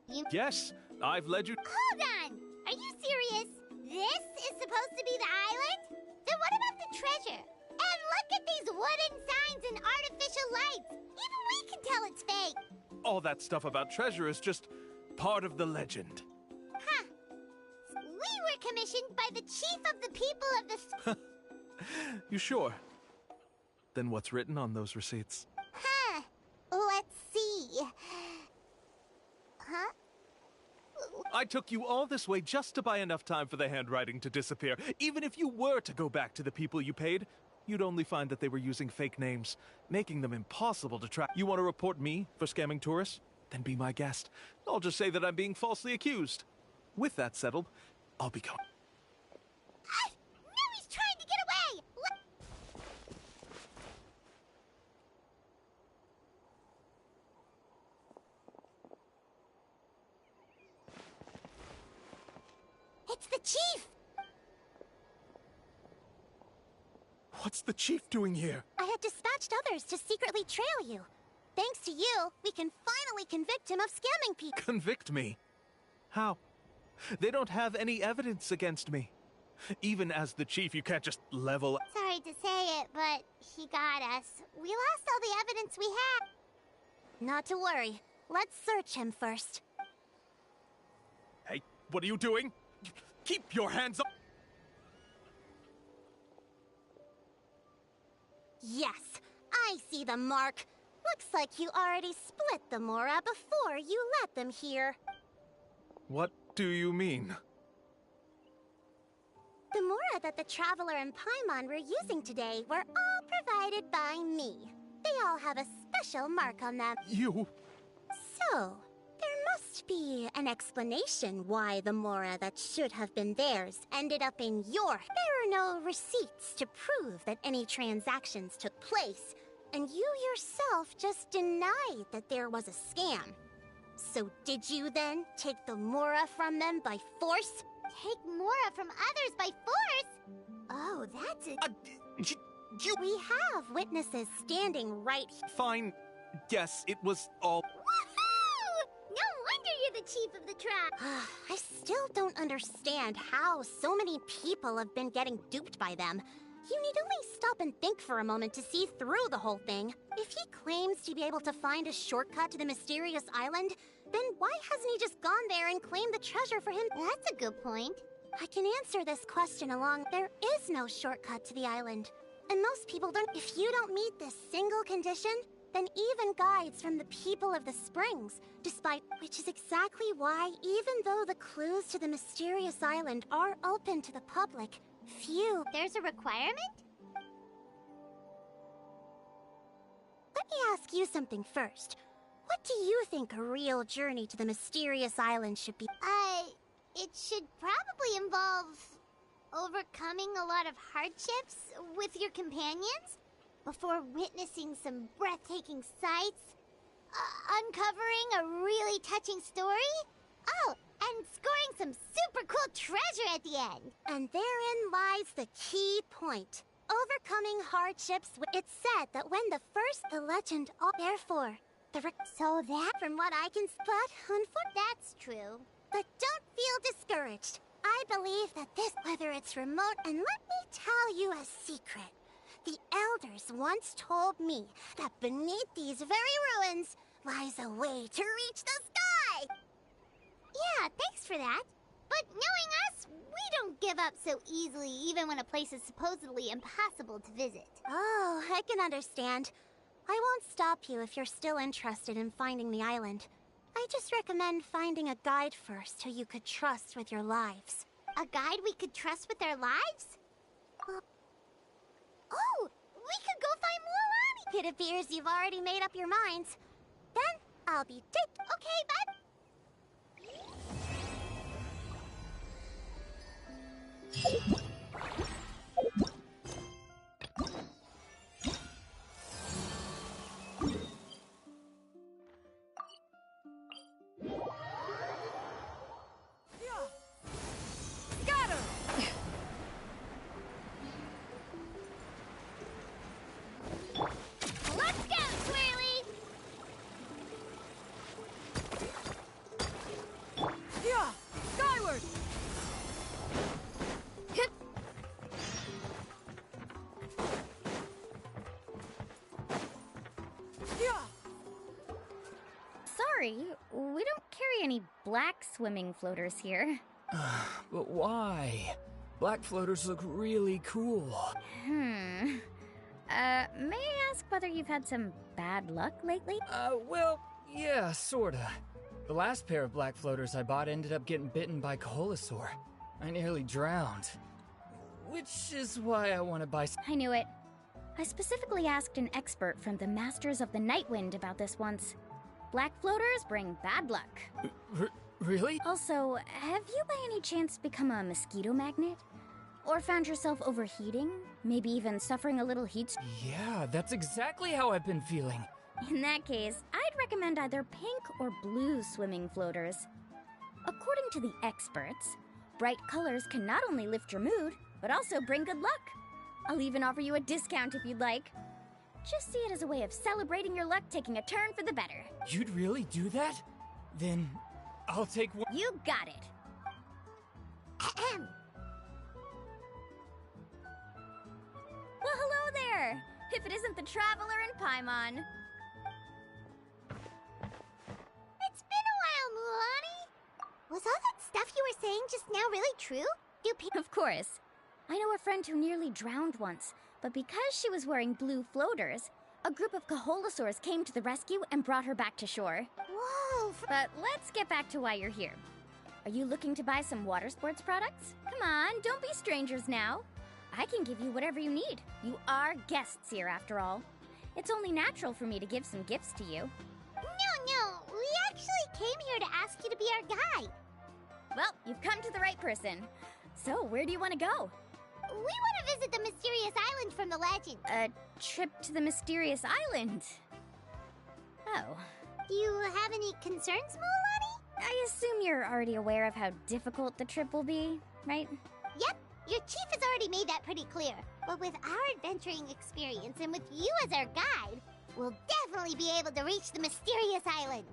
you... Yes, I've led you... Hold on! Are you serious? This is supposed to be the island? Then what about the treasure? And look at these wooden signs and artificial lights! Even we can tell it's fake! All that stuff about treasure is just part of the legend. Huh. We were commissioned by the chief of the people of the... You sure? Then what's written on those receipts? Huh. Let's see. Huh? I took you all this way just to buy enough time for the handwriting to disappear. Even if you were to go back to the people you paid, you'd only find that they were using fake names, making them impossible to track. You want to report me for scamming tourists? Then be my guest. I'll just say that I'm being falsely accused. With that settled, I'll be going. I knew he's trying to get away! It's the chief! What's the chief doing here? I had dispatched others to secretly trail you. Thanks to you, we can finally convict him of scamming people. Convict me? How? They don't have any evidence against me. Even as the chief, you can't just level... Sorry to say it, but he got us. We lost all the evidence we had. Not to worry. Let's search him first. Hey, what are you doing? Keep your hands up! Yes, I see the mark. Looks like you already split the Mora before you let them here. What do you mean? The Mora that the Traveler and Paimon were using today were all provided by me. They all have a special mark on them. You... So, there must be an explanation why the Mora that should have been theirs ended up in your... There are no receipts to prove that any transactions took place, and you yourself just denied that there was a scam. So did you then take the Mora from them by force? Take Mora from others by force? Oh, that's it. We have witnesses standing right here. Fine. Yes, it was all... Woohoo! No wonder you're the chief of the tribe. I still don't understand how so many people have been getting duped by them. You need only stop and think for a moment to see through the whole thing. If he claims to be able to find a shortcut to the mysterious island, then why hasn't he just gone there and claimed the treasure for him? That's a good point. I can answer this question along. There is no shortcut to the island. And most people don't. If you don't meet this single condition, then even guides from the people of the springs, which is exactly why, even though the clues to the mysterious island are open to the public, There's a requirement? Let me ask you something first. What do you think a real journey to the mysterious island should be? It should probably involve overcoming a lot of hardships with your companions before witnessing some breathtaking sights, uncovering a really touching story. Oh, and scoring some super cool treasure at the end. And therein lies the key point. Overcoming hardships. It's said that when the legend, therefore, so that, from what I can spot, that's true. But don't feel discouraged. I believe that whether it's remote, and let me tell you a secret. The elders once told me that beneath these very ruins lies a way to reach the sky. Yeah, thanks for that. But knowing us, we don't give up so easily even when a place is supposedly impossible to visit. Oh, I can understand. I won't stop you if you're still interested in finding the island. I just recommend finding a guide first who you could trust with your lives. A guide we could trust with our lives? Oh, we could go find Mualani! It appears you've already made up your minds. Then, I'll be okay, bye! Sorry, we don't carry any black swimming floaters here. But why? Black floaters look really cool. May I ask whether you've had some bad luck lately? Well, yeah, sorta. The last pair of black floaters I bought ended up getting bitten by Koholosaur. I nearly drowned. Which is why I want to buy I knew it. I specifically asked an expert from the Masters of the Nightwind about this once. Black floaters bring bad luck. Really? Also, have you by any chance become a mosquito magnet? Or found yourself overheating? Maybe even suffering a little heat? Yeah, that's exactly how I've been feeling. In that case, I'd recommend either pink or blue swimming floaters. According to the experts, bright colors can not only lift your mood, but also bring good luck. I'll even offer you a discount if you'd like. Just see it as a way of celebrating your luck taking a turn for the better. You'd really do that? Then I'll take one. You got it. Well, hello there! If it isn't the Traveler in Paimon. It's been a while, Mualani. Was all that stuff you were saying just now really true? Of course. I know a friend who nearly drowned once, but because she was wearing blue floaters, a group of Koholosaurs came to the rescue and brought her back to shore. Whoa! But let's get back to why you're here. Are you looking to buy some water sports products? Come on, don't be strangers now. I can give you whatever you need. You are guests here, after all. It's only natural for me to give some gifts to you. No, we actually came here to ask you to be our guide. Well, you've come to the right person. So, where do you want to go? We want to visit the mysterious island from the legend. A trip to the mysterious island? Oh, Do you have any concerns, Mualani? I assume you're already aware of how difficult the trip will be, right? Yep, your chief has already made that pretty clear. But with our adventuring experience and with you as our guide, we'll definitely be able to reach the mysterious island.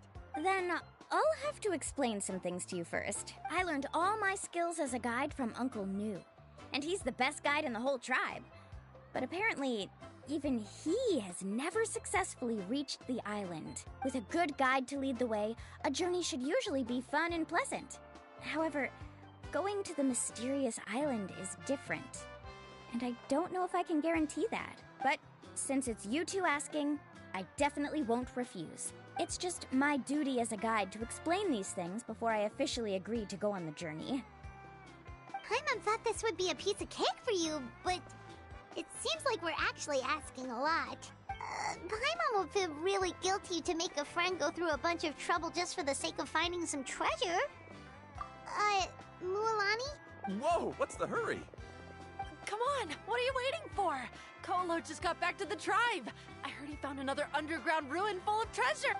Then I'll have to explain some things to you first. I learned all my skills as a guide from Uncle New, and he's the best guide in the whole tribe. But apparently, even he has never successfully reached the island. With a good guide to lead the way, a journey should usually be fun and pleasant. However, going to the mysterious island is different, and I don't know if I can guarantee that. But since it's you two asking, I definitely won't refuse. It's just my duty as a guide to explain these things before I officially agree to go on the journey. Paimon thought this would be a piece of cake for you, but it seems like we're actually asking a lot. Paimon will feel really guilty to make a friend go through a bunch of trouble just for the sake of finding some treasure. Mualani? Whoa, what's the hurry? Come on, what are you waiting for? Kolo just got back to the tribe. I heard he found another underground ruin full of treasure.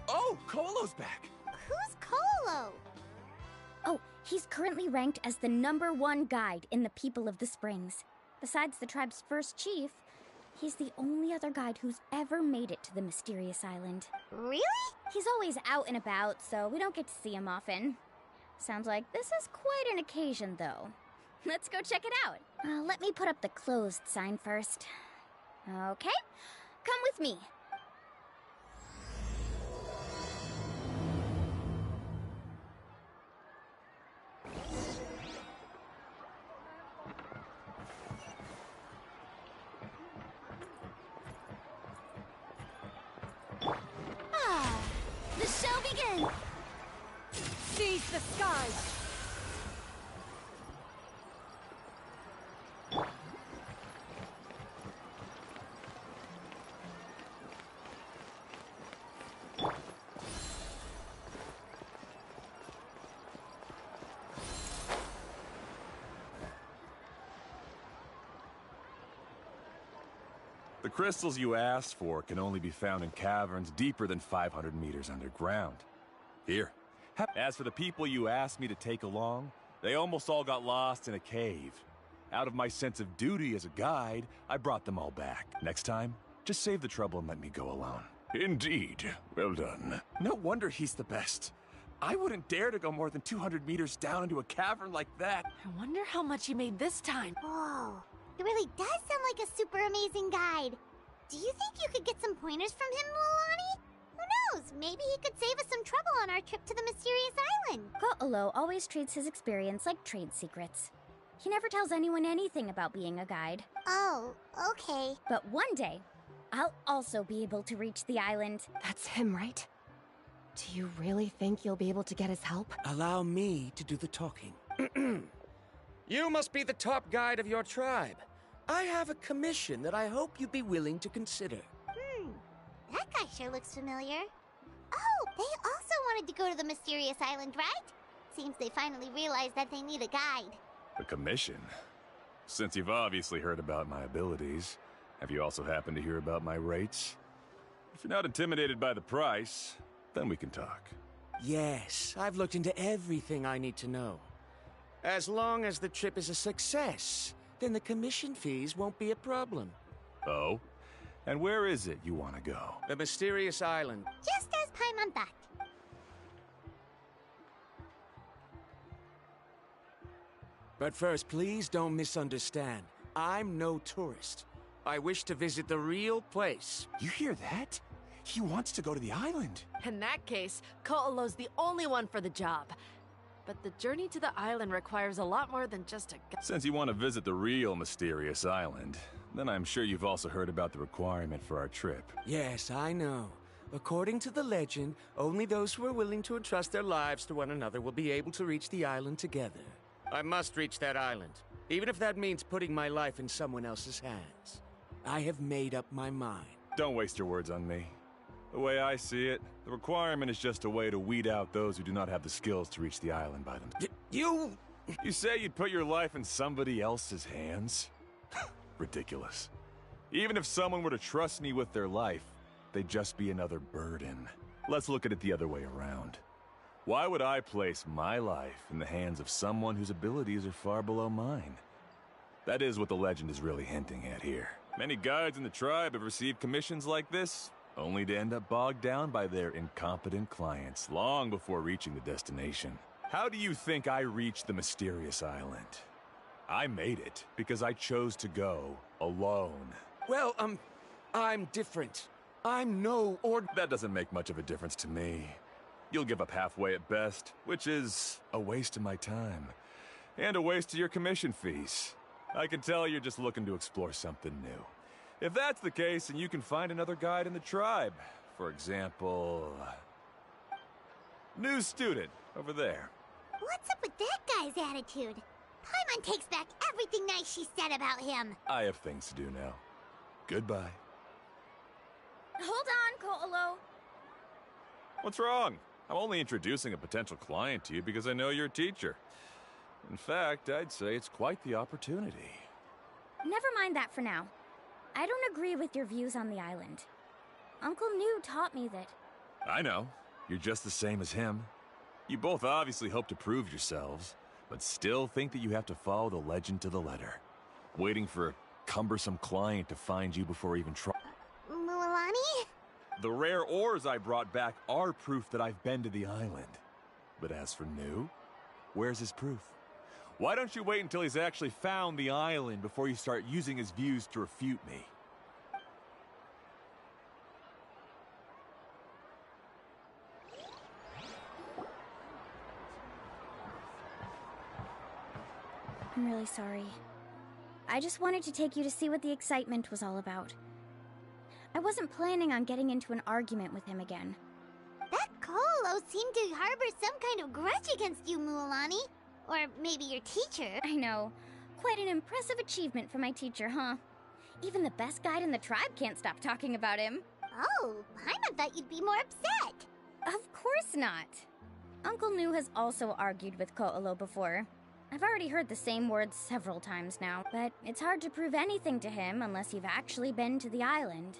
Oh, Kolo's back. Who's Kolo? Oh, he's currently ranked as the #1 guide in the People of the Springs. Besides the tribe's first chief, he's the only other guide who's ever made it to the mysterious island. Really? He's always out and about, so we don't get to see him often. Sounds like this is quite an occasion, though. Let's go check it out. Let me put up the closed sign first. Okay, come with me. The show begins! Seize the skies! The crystals you asked for can only be found in caverns deeper than 500 meters underground. Here. As for the people you asked me to take along, they almost all got lost in a cave. Out of my sense of duty as a guide, I brought them all back. Next time, just save the trouble and let me go alone. Indeed. Well done. No wonder he's the best. I wouldn't dare to go more than 200 meters down into a cavern like that. I wonder how much he made this time. Whoa, it really does sound like a super amazing guide. Do you think you could get some pointers from him, Mualani? Who knows? Maybe he could save us some trouble on our trip to the mysterious island. Ko'olo always treats his experience like trade secrets. He never tells anyone anything about being a guide. Oh, okay. But one day, I'll also be able to reach the island. That's him, right? Do you really think you'll be able to get his help? Allow me to do the talking. You must be the top guide of your tribe. I have a commission that I hope you'd be willing to consider. That guy sure looks familiar. Oh, they also wanted to go to the mysterious island, right? Seems they finally realized that they need a guide. A commission? Since you've obviously heard about my abilities, have you also happened to hear about my rates? If you're not intimidated by the price, then we can talk. Yes, I've looked into everything I need to know. As long as the trip is a success, then the commission fees won't be a problem. Oh? And where is it you want to go? The mysterious island. Just as Paimon thought. But first, please don't misunderstand. I'm no tourist. I wish to visit the real place. You hear that? He wants to go to the island. In that case, Ko'olo's the only one for the job. But the journey to the island requires a lot more than just a... Since you want to visit the real mysterious island, then I'm sure you've also heard about the requirement for our trip. Yes, I know. According to the legend, only those who are willing to entrust their lives to one another will be able to reach the island together. I must reach that island, even if that means putting my life in someone else's hands. I have made up my mind. Don't waste your words on me. The way I see it, the requirement is just a way to weed out those who do not have the skills to reach the island by themselves. You say you'd put your life in somebody else's hands? Ridiculous. Even if someone were to trust me with their life, they'd just be another burden. Let's look at it the other way around. Why would I place my life in the hands of someone whose abilities are far below mine? That is what the legend is really hinting at here. Many guides in the tribe have received commissions like this, only to end up bogged down by their incompetent clients long before reaching the destination. How do you think I reached the mysterious island? I made it because I chose to go alone. Well, I'm different. I'm no That doesn't make much of a difference to me. You'll give up halfway at best, which is a waste of my time. And a waste of your commission fees. I can tell you're just looking to explore something new. If that's the case, then you can find another guide in the tribe. For example... new student, over there. What's up with that guy's attitude? Paimon takes back everything nice she said about him. I have things to do now. Goodbye. Hold on, Ko'olo. What's wrong? I'm only introducing a potential client to you because I know you're a teacher. In fact, I'd say it's quite the opportunity. Never mind that for now. I don't agree with your views on the island. Uncle New taught me that... I know. You're just the same as him. You both obviously hope to prove yourselves, but still think that you have to follow the legend to the letter. Waiting for a cumbersome client to find you before even trying. Mualani? The rare ores I brought back are proof that I've been to the island. But as for New, where's his proof? Why don't you wait until he's actually found the island before you start using his views to refute me? I'm really sorry. I just wanted to take you to see what the excitement was all about. I wasn't planning on getting into an argument with him again. That Ko'olo seemed to harbor some kind of grudge against you, Mualani. Or maybe your teacher. I know. Quite an impressive achievement for my teacher, huh? Even the best guide in the tribe can't stop talking about him. Oh, Paimon thought you'd be more upset. Of course not. Uncle New has also argued with Ko'olo before. I've already heard the same words several times now, but it's hard to prove anything to him unless you've actually been to the island.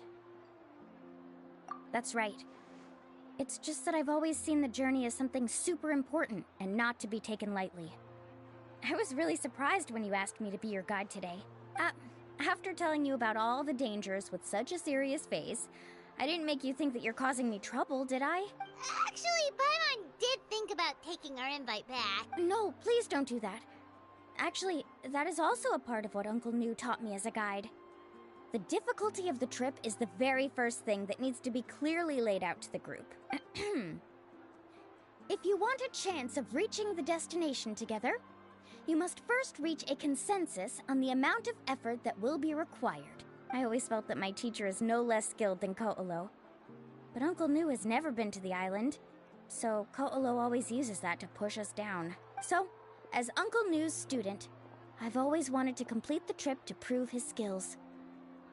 That's right. It's just that I've always seen the journey as something super important and not to be taken lightly. I was really surprised when you asked me to be your guide today. After telling you about all the dangers with such a serious face, I didn't make you think that you're causing me trouble, did I? Actually, Paimon did think about taking our invite back. No, please don't do that. Actually, that is also a part of what Uncle New taught me as a guide. The difficulty of the trip is the very first thing that needs to be clearly laid out to the group. If you want a chance of reaching the destination together, you must first reach a consensus on the amount of effort that will be required. I always felt that my teacher is no less skilled than Ko'olo. But Uncle New has never been to the island, so Ko'olo always uses that to push us down. So, as Uncle New's student, I've always wanted to complete the trip to prove his skills.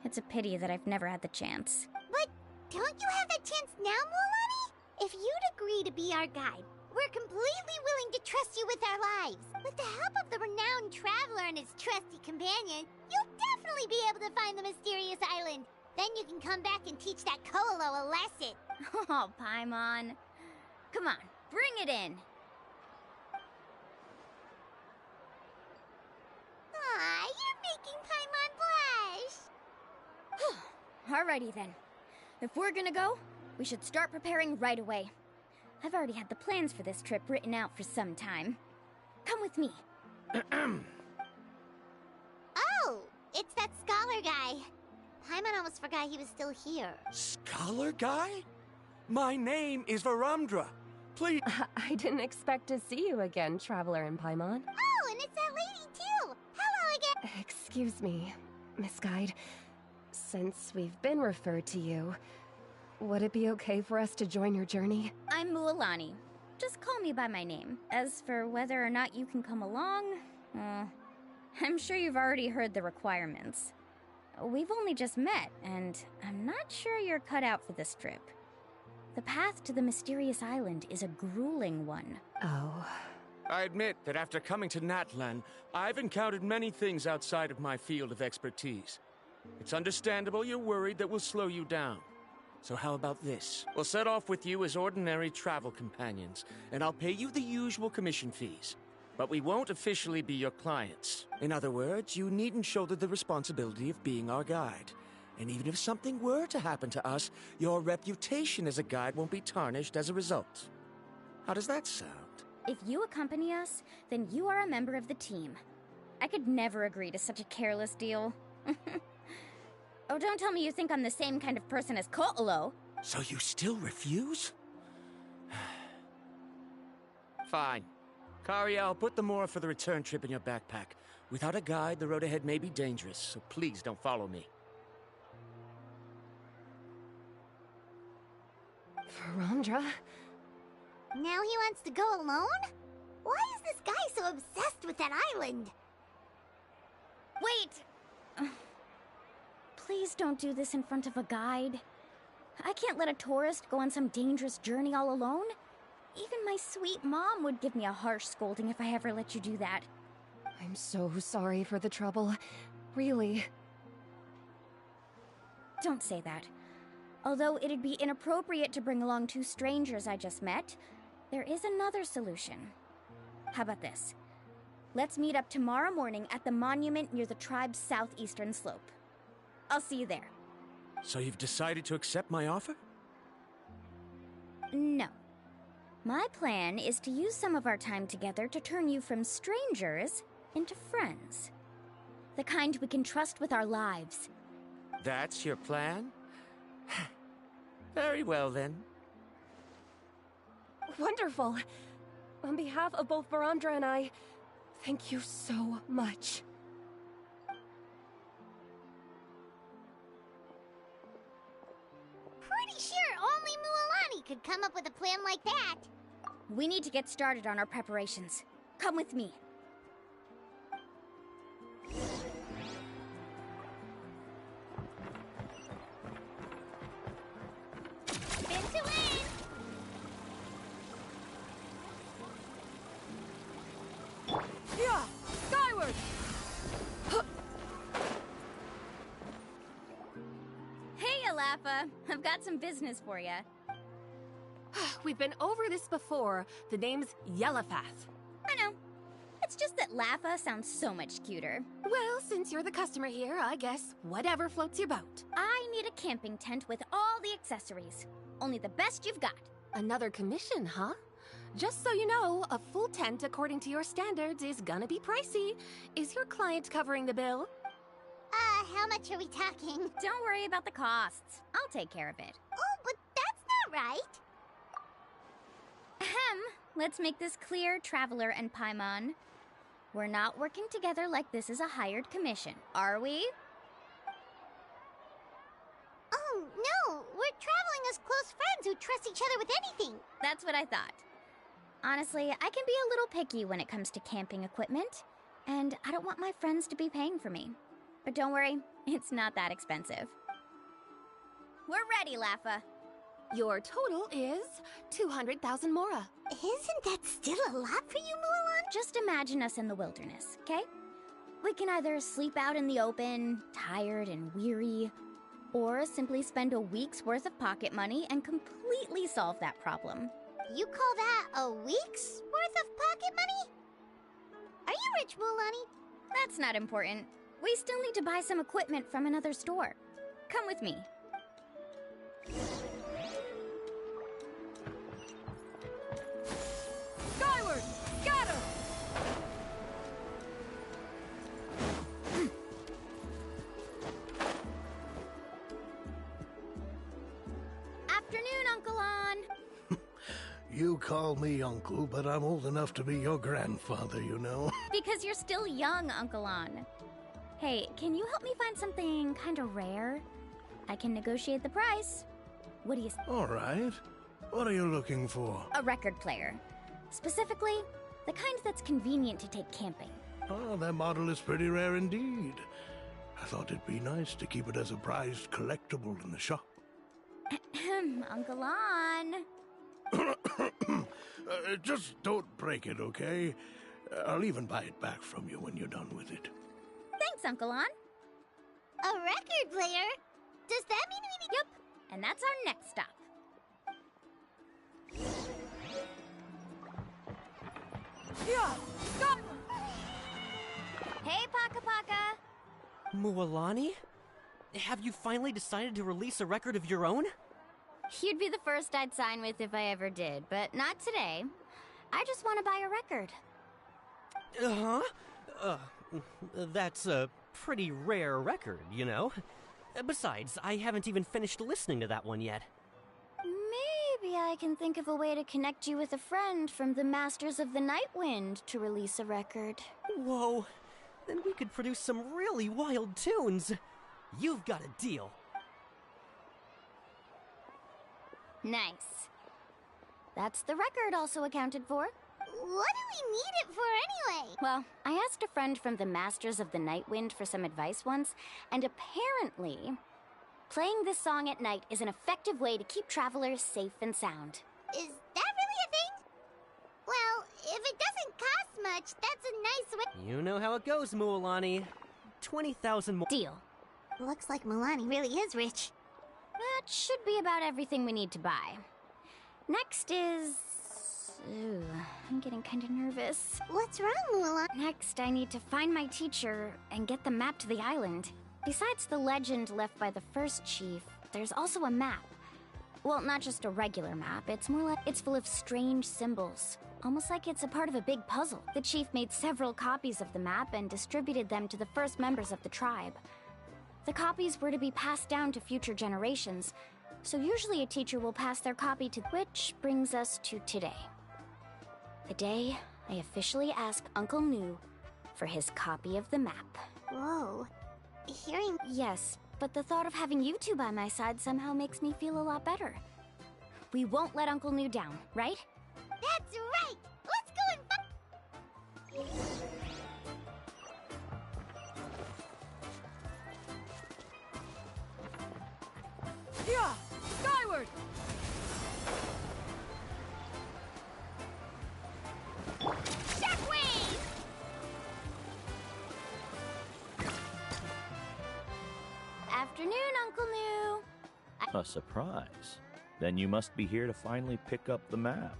It's a pity that I've never had the chance. But don't you have that chance now, Mualani? If you'd agree to be our guide, we're completely willing to trust you with our lives. With the help of the renowned traveler and his trusty companion, you'll definitely be able to find the mysterious island. Then you can come back and teach that Ko'olo a lesson. Oh, Paimon. Come on, bring it in. Aw, you're making Paimon blush. Alrighty then. If we're gonna go, we should start preparing right away. I've already had the plans for this trip written out for some time. Come with me. Oh, it's that scholar guy. Paimon almost forgot he was still here. Scholar guy? My name is Varamdra. Please. I didn't expect to see you again, Traveler in Paimon. Oh, and it's that lady too. Hello again. Excuse me, Miss Guide. Since we've been referred to you, would it be okay for us to join your journey? I'm Mualani. Just call me by my name. As for whether or not you can come along, I'm sure you've already heard the requirements. We've only just met, and I'm not sure you're cut out for this trip. The path to the mysterious island is a grueling one. Oh. I admit that after coming to Natlan, I've encountered many things outside of my field of expertise. It's understandable you're worried that we'll slow you down. So how about this? We'll set off with you as ordinary travel companions, and I'll pay you the usual commission fees. But we won't officially be your clients. In other words, you needn't shoulder the responsibility of being our guide. And even if something were to happen to us, your reputation as a guide won't be tarnished as a result. How does that sound? If you accompany us, then you are a member of the team. I could never agree to such a careless deal. Oh, don't tell me you think I'm the same kind of person as Ko'olo. So you still refuse? Fine. Karia, I'll put the more for the return trip in your backpack. Without a guide, the road ahead may be dangerous, so please don't follow me. Verandra? Now he wants to go alone? Why is this guy so obsessed with that island? Wait! Please don't do this in front of a guide. I can't let a tourist go on some dangerous journey all alone. Even my sweet mom would give me a harsh scolding if I ever let you do that. I'm so sorry for the trouble. Really. Don't say that. Although it'd be inappropriate to bring along two strangers I just met, there is another solution. How about this? Let's meet up tomorrow morning at the monument near the tribe's southeastern slope. I'll see you there. So you've decided to accept my offer? No. My plan is to use some of our time together to turn you from strangers into friends. The kind we can trust with our lives. That's your plan? Very well, then. Wonderful. On behalf of both Verandra and I, thank you so much. Pretty sure only Mualani could come up with a plan like that. We need to get started on our preparations. Come with me. Spin to win! Yeah! Skyward! Hey, Alapha. I've got some business for you. We've been over this before. The name's Yellowfath. I know. It's just that Lafa sounds so much cuter. Well, since you're the customer here, I guess whatever floats your boat. I need a camping tent with all the accessories. Only the best you've got. Another commission, huh? Just so you know, a full tent according to your standards is gonna be pricey. Is your client covering the bill? How much are we talking? Don't worry about the costs. I'll take care of it. Oh, but that's not right. Ahem. Let's make this clear, Traveler and Paimon. We're not working together like this is a hired commission, are we? Oh, no! We're traveling as close friends who trust each other with anything. That's what I thought. Honestly, I can be a little picky when it comes to camping equipment, and I don't want my friends to be paying for me. But don't worry, it's not that expensive. We're ready, Lafa. Your total is 200,000 mora. Isn't that still a lot for you, Mulan? Just imagine us in the wilderness, okay? We can either sleep out in the open, tired and weary, or simply spend a week's worth of pocket money and completely solve that problem. You call that a week's worth of pocket money? Are you rich, Mualani? That's not important. We still need to buy some equipment from another store. Come with me. Skyward! Scatter! Afternoon, Uncle On. You call me uncle, but I'm old enough to be your grandfather, you know. Because you're still young, Uncle On. Hey, can you help me find something kind of rare? I can negotiate the price. What do you... All right. What are you looking for? A record player. Specifically, the kind that's convenient to take camping. Oh, that model is pretty rare indeed. I thought it'd be nice to keep it as a prized collectible in the shop. Uncle On. Just don't break it, okay? I'll even buy it back from you when you're done with it. Thanks, Uncle On. A record player? Does that mean we... Yep. And that's our next stop. Yeah! Stop! Hey, Paka Paka! Mualani? Have you finally decided to release a record of your own? You'd be the first I'd sign with if I ever did, but not today. I just want to buy a record. That's a pretty rare record, you know? Besides, I haven't even finished listening to that one yet. Maybe I can think of a way to connect you with a friend from the Masters of the Night Wind to release a record. Whoa, then we could produce some really wild tunes. You've got a deal. Nice. That's the record also accounted for. What do we need it for anyway? Well, I asked a friend from the Masters of the Night Wind for some advice once, and apparently, playing this song at night is an effective way to keep travelers safe and sound. Is that really a thing? Well, if it doesn't cost much, that's a nice way. You know how it goes, Mualani. 20,000 more. Deal. Looks like Milani really is rich. That should be about everything we need to buy. Next is... Ooh, I'm getting kind of nervous. What's wrong, Mulan? Next, I need to find my teacher and get the map to the island. Besides the legend left by the first chief, there's also a map. Well, not just a regular map, it's more like it's full of strange symbols. Almost like it's a part of a big puzzle. The chief made several copies of the map and distributed them to the first members of the tribe. The copies were to be passed down to future generations, so usually a teacher will pass their copy to... Which brings us to today. The day I officially asked Uncle Nu for his copy of the map. Whoa. Hearing... Yes, but the thought of having you two by my side somehow makes me feel a lot better. We won't let Uncle Nu down, right? That's right! Let's go and Yeah! Skyward! Shockwave! Afternoon, Uncle Nu. A surprise. Then you must be here to finally pick up the map.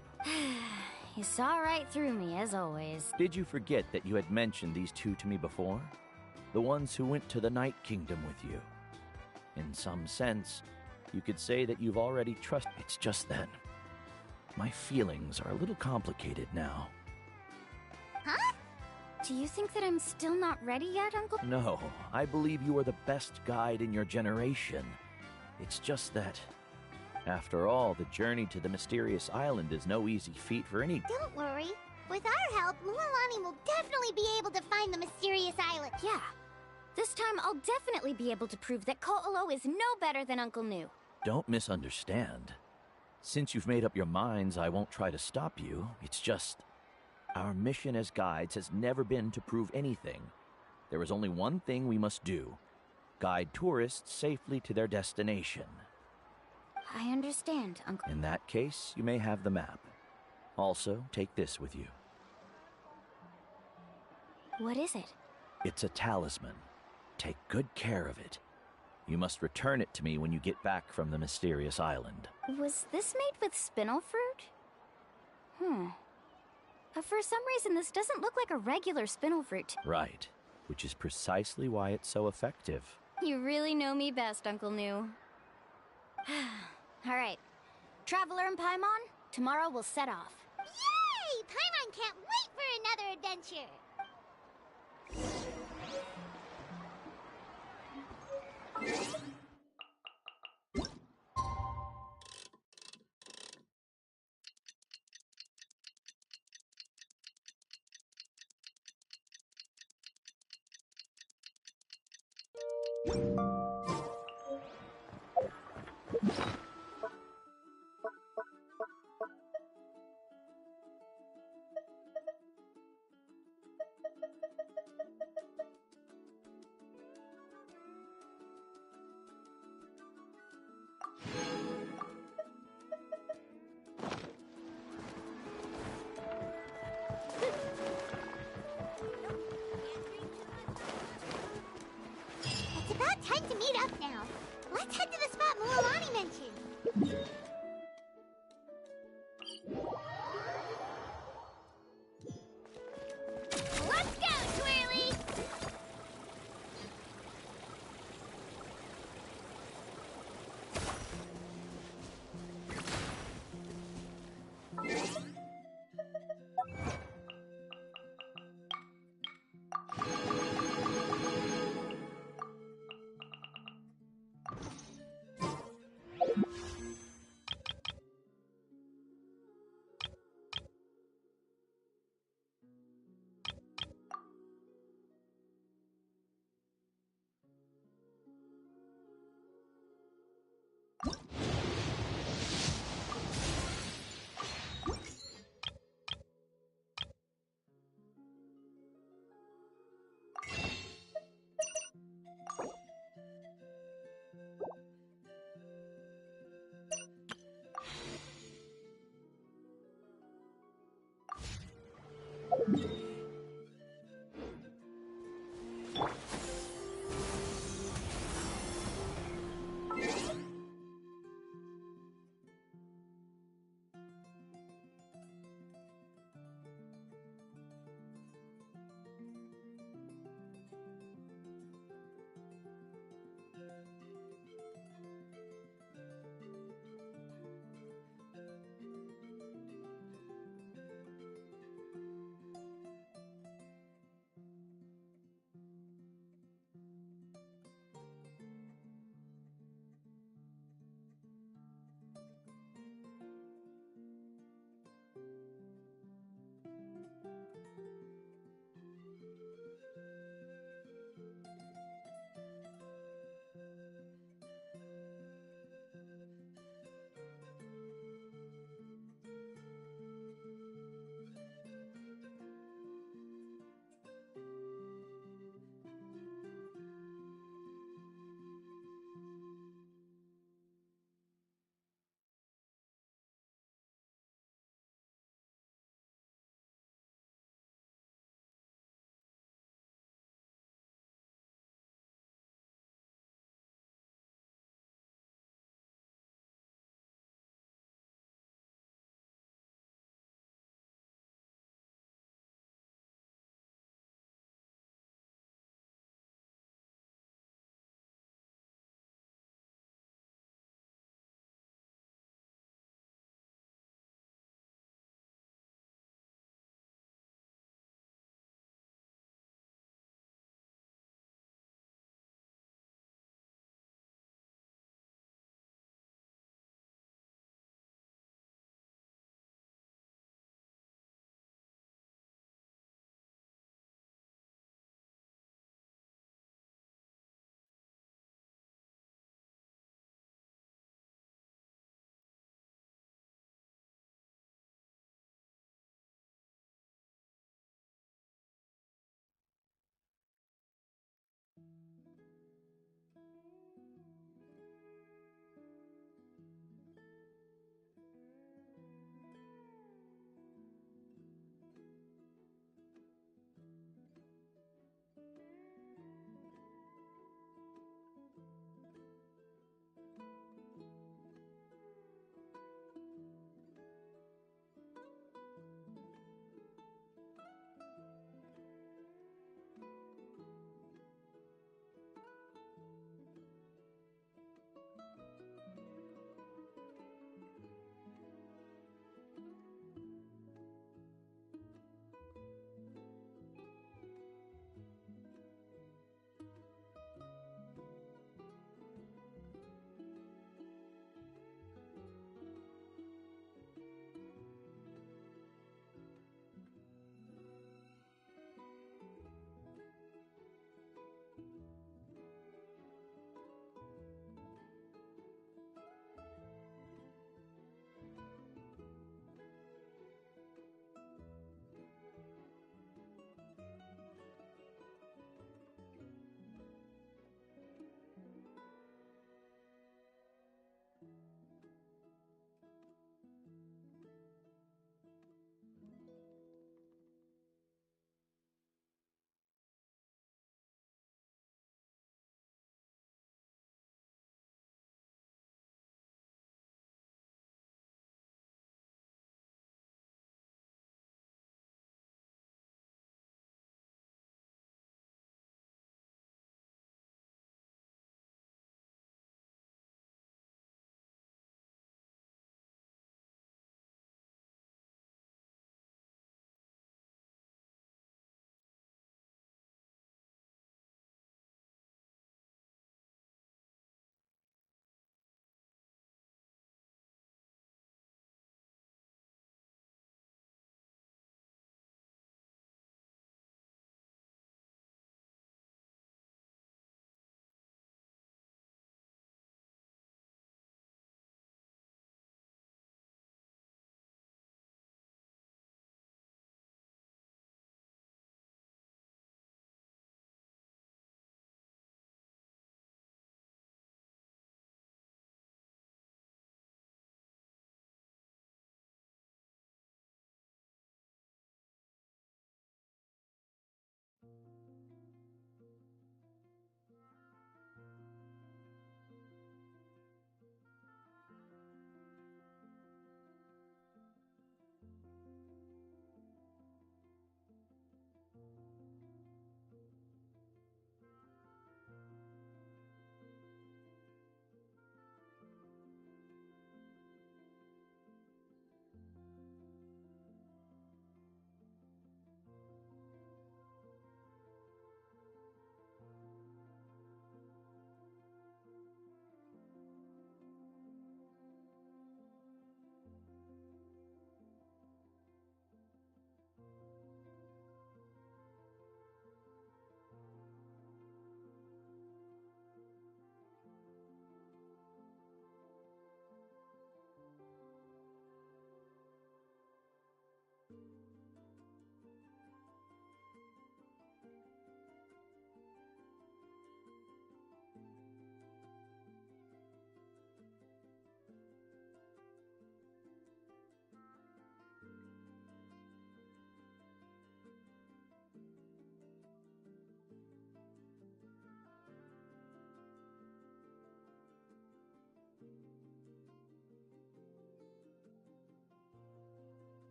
You saw right through me, as always. Did you forget that you had mentioned these two to me before? The ones who went to the Night Kingdom with you. In some sense, you could say that you've already trusted. It's just that my feelings are a little complicated now. Huh? Do you think that I'm still not ready yet, Uncle? No, I believe you are the best guide in your generation. It's just that, after all, the journey to the mysterious island is no easy feat for any... Don't worry. With our help, Mualani will definitely be able to find the mysterious island. Yeah. This time, I'll definitely be able to prove that Ko'olo is no better than Uncle Nu. Don't misunderstand. Since you've made up your minds, I won't try to stop you. It's just... our mission as guides has never been to prove anything. There is only one thing we must do. Guide tourists safely to their destination. I understand, Uncle. In that case, you may have the map. Also, take this with you. What is it? It's a talisman. Take good care of it. You must return it to me when you get back from the mysterious island. Was this made with spinel fruit? But for some reason, this doesn't look like a regular spinel fruit. Right, which is precisely why it's so effective. You really know me best, Uncle Nu. All right. Traveler and Paimon, tomorrow we'll set off. Yay! Paimon can't wait for another adventure! It's about time to meet up now. Let's head to the spot Mulamani mentioned. Let's go, Twirly!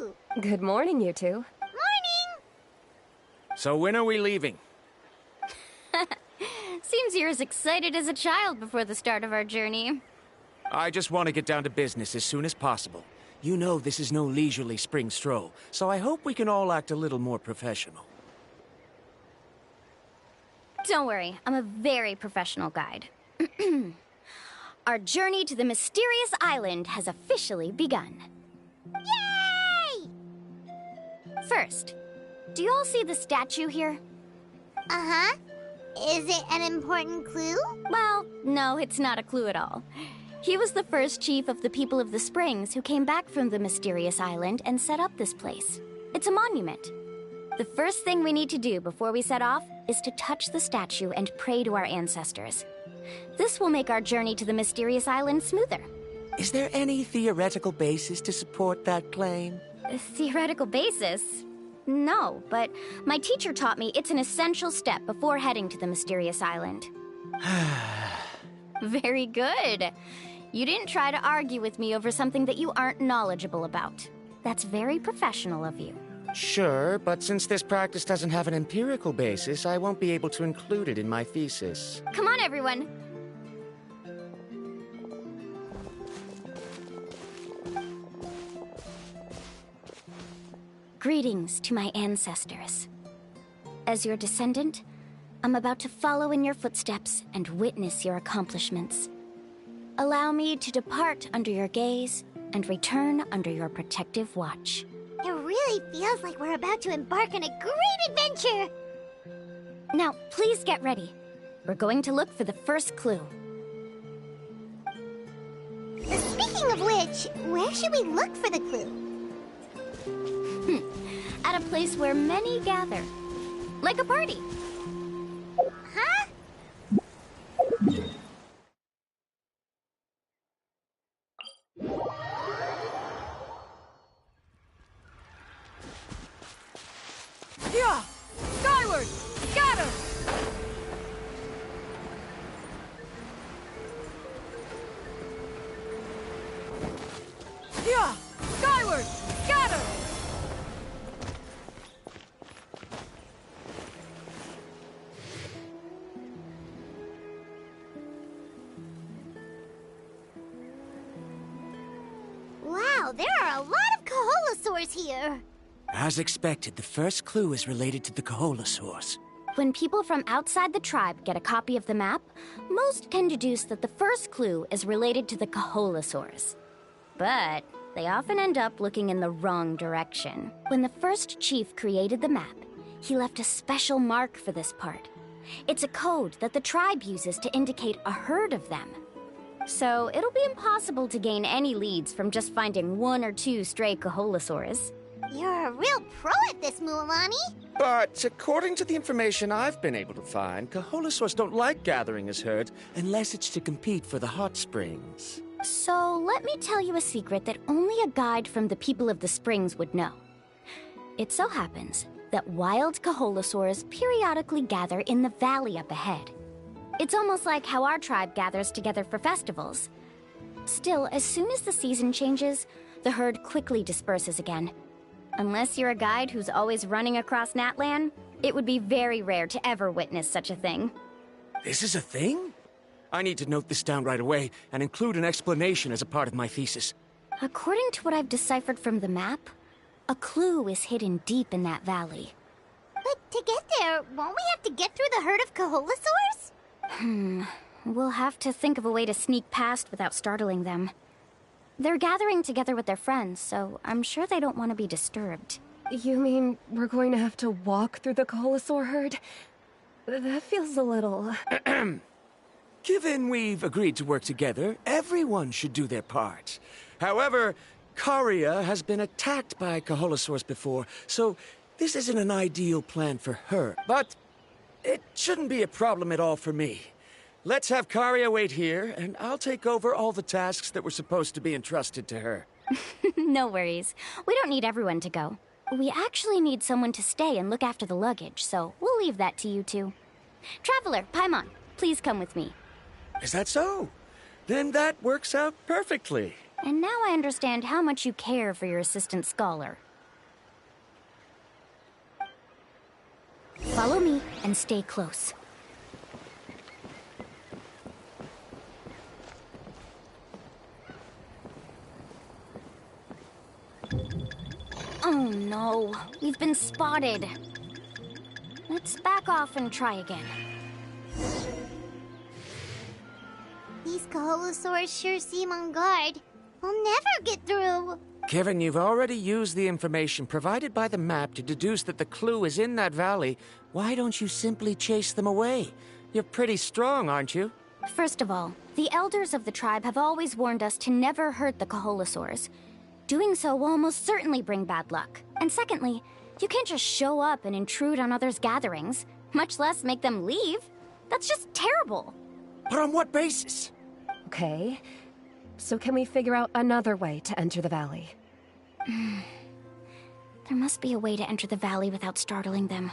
too! Good morning, you two. Morning! So when are we leaving? Seems you're as excited as a child before the start of our journey. I just want to get down to business as soon as possible. You know this is no leisurely spring stroll, so I hope we can all act a little more professional. Don't worry, I'm a very professional guide. Our journey to the mysterious island has officially begun. Yay! First, do you all see the statue here? Uh-huh. Is it an important clue? Well, no, it's not a clue at all. He was the first chief of the people of the Springs who came back from the mysterious island and set up this place. It's a monument. The first thing we need to do before we set off is to touch the statue and pray to our ancestors. This will make our journey to the mysterious island smoother. Is there any theoretical basis to support that claim? A theoretical basis? No, but my teacher taught me it's an essential step before heading to the mysterious island. Very good. You didn't try to argue with me over something that you aren't knowledgeable about. That's very professional of you. Sure, but since this practice doesn't have an empirical basis, I won't be able to include it in my thesis. Come on, everyone. Greetings to my ancestors. As your descendant, I'm about to follow in your footsteps and witness your accomplishments. Allow me to depart under your gaze and return under your protective watch. It really feels like we're about to embark on a great adventure! Now, please get ready. We're going to look for the first clue. Speaking of which, where should we look for the clue? At a place where many gather. Like a party. Huh? Yeah! Skyward! Scatter! Yeah! Skyward! Scatter! Wow, there are a lot of Kaholosaurs here! As expected, the first clue is related to the Kaholosaurs. When people from outside the tribe get a copy of the map, most can deduce that the first clue is related to the Kaholosaurs. But they often end up looking in the wrong direction. When the first chief created the map, he left a special mark for this part. It's a code that the tribe uses to indicate a herd of them. So it'll be impossible to gain any leads from just finding one or two stray Kaholosaurs. You're a real pro at this, Mualani. But according to the information I've been able to find, Kaholosaurs don't like gathering as herds unless it's to compete for the hot springs. So let me tell you a secret that only a guide from the people of the springs would know. It so happens that wild Kaholosaurs periodically gather in the valley up ahead. It's almost like how our tribe gathers together for festivals. Still, as soon as the season changes, the herd quickly disperses again. Unless you're a guide who's always running across Natlan, it would be very rare to ever witness such a thing. This is a thing? I need to note this down right away and include an explanation as a part of my thesis. According to what I've deciphered from the map, a clue is hidden deep in that valley. But to get there, won't we have to get through the herd of Kaholosaurs? We'll have to think of a way to sneak past without startling them. They're gathering together with their friends, so I'm sure they don't want to be disturbed. You mean we're going to have to walk through the Kaholosaur herd? That feels a little... Given we've agreed to work together, everyone should do their part. However, Karia has been attacked by Kaholosaurs before, so this isn't an ideal plan for her. But it shouldn't be a problem at all for me. Let's have Karia wait here, and I'll take over all the tasks that were supposed to be entrusted to her. No worries. We don't need everyone to go. We actually need someone to stay and look after the luggage, so we'll leave that to you two. Traveler, Paimon, please come with me. Is that so? Then that works out perfectly. And now I understand how much you care for your assistant scholar. Follow me and stay close. Oh no, we've been spotted. Let's back off and try again. These Kaholosaurs sure seem on guard. We'll never get through. Given you've already used the information provided by the map to deduce that the clue is in that valley, why don't you simply chase them away? You're pretty strong, aren't you? First of all, the elders of the tribe have always warned us to never hurt the Kaholosaurs. Doing so will almost certainly bring bad luck. And secondly, you can't just show up and intrude on others' gatherings, much less make them leave. That's just terrible. But on what basis? Okay. So can we figure out another way to enter the valley? There must be a way to enter the valley without startling them.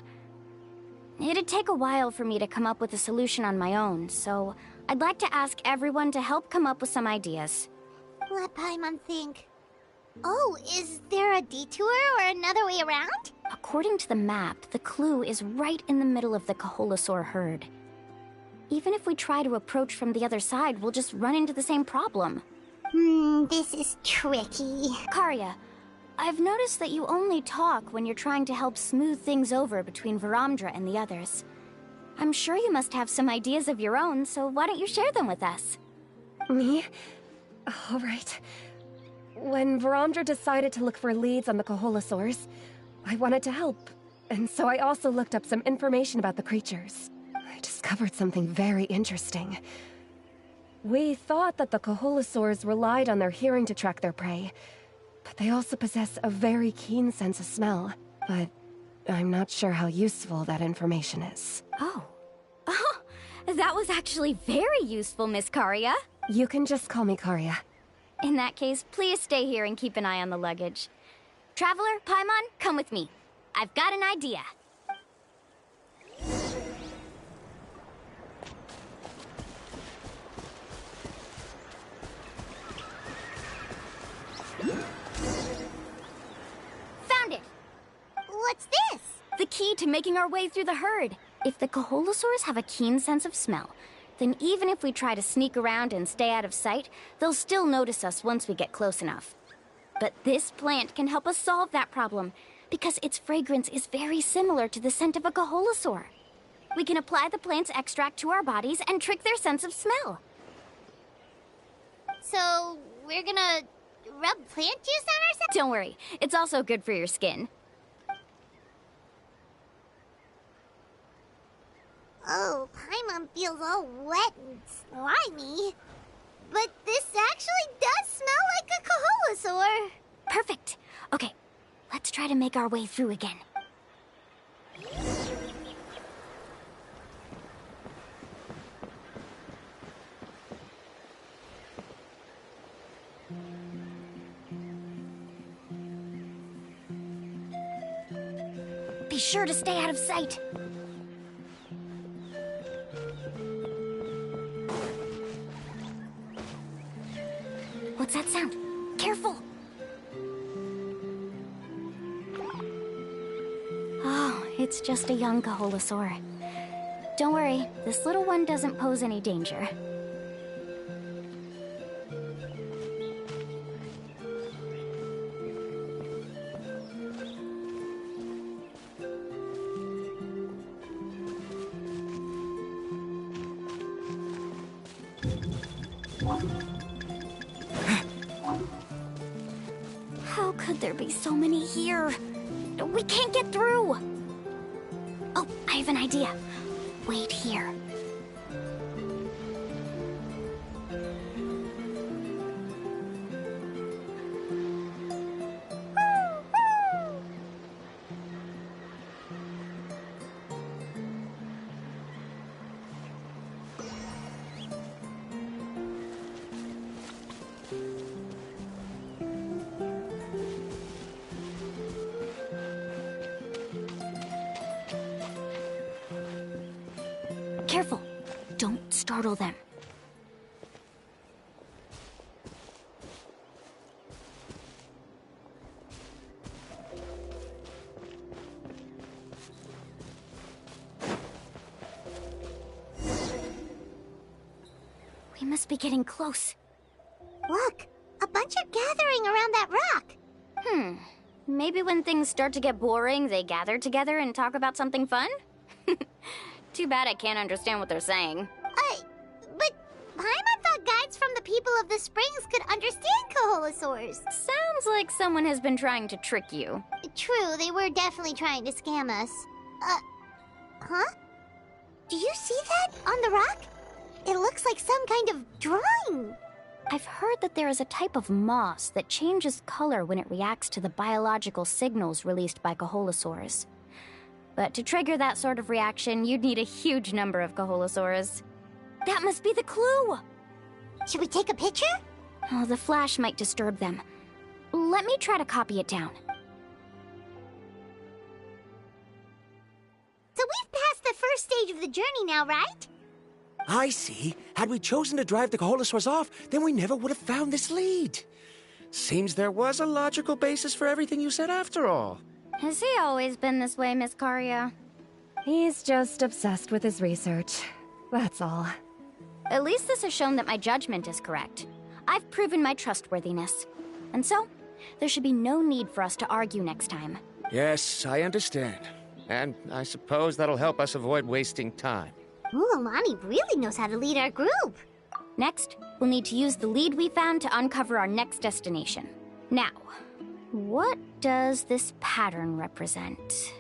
It'd take a while for me to come up with a solution on my own, so I'd like to ask everyone to help come up with some ideas. Let Paimon think. Oh, is there a detour or another way around? According to the map, the clue is right in the middle of the Kaholosaur herd. Even if we try to approach from the other side, we'll just run into the same problem. This is tricky. Karya, I've noticed that you only talk when you're trying to help smooth things over between Varamdra and the others. I'm sure you must have some ideas of your own, so why don't you share them with us? Me? All right. When Varamdra decided to look for leads on the Kaholosaurs, I wanted to help, and so I also looked up some information about the creatures. I discovered something very interesting. We thought that the Kaholosaurs relied on their hearing to track their prey, but they also possess a very keen sense of smell. But I'm not sure how useful that information is. Oh, that was actually very useful, Miss Karya. You can just call me Karya. In that case, please stay here and keep an eye on the luggage. Traveler, Paimon, come with me. I've got an idea. Found it! What's this? The key to making our way through the herd. If the Kaholosaurs have a keen sense of smell, then even if we try to sneak around and stay out of sight, they'll still notice us once we get close enough. But this plant can help us solve that problem, because its fragrance is very similar to the scent of a Kaholosaur. We can apply the plant's extract to our bodies and trick their sense of smell. So, we're gonna rub plant juice on ourselves? Don't worry, it's also good for your skin. Oh, Paimon feels all wet and slimy. But this actually does smell like a Kaholosaur. Perfect. Okay, let's try to make our way through again. Be sure to stay out of sight. What's that sound? Careful! Oh, it's just a young Kaholosaur. Don't worry, this little one doesn't pose any danger. How could there be so many here? We can't get through! Oh, I have an idea. Wait here. Careful. Don't startle them. We must be getting close. Look, a bunch are gathering around that rock. Maybe when things start to get boring, they gather together and talk about something fun? Too bad I can't understand what they're saying. But Paimon thought guides from the people of the springs could understand Kaholosaurs. Sounds like someone has been trying to trick you. True, they were definitely trying to scam us. Huh? Do you see that on the rock? It looks like some kind of drawing. I've heard that there is a type of moss that changes color when it reacts to the biological signals released by Kaholosaurs. But to trigger that sort of reaction, you'd need a huge number of Kaholosaurs. That must be the clue! Should we take a picture? Oh, the flash might disturb them. Let me try to copy it down. So we've passed the first stage of the journey now, right? I see. Had we chosen to drive the Kaholosaurs off, then we never would have found this lead. Seems there was a logical basis for everything you said after all. Has he always been this way, Miss Karia? He's just obsessed with his research. That's all. At least this has shown that my judgment is correct. I've proven my trustworthiness. And so, there should be no need for us to argue next time. Yes, I understand. And I suppose that'll help us avoid wasting time. Ululani really knows how to lead our group. Next, we'll need to use the lead we found to uncover our next destination. Now, what does this pattern represent?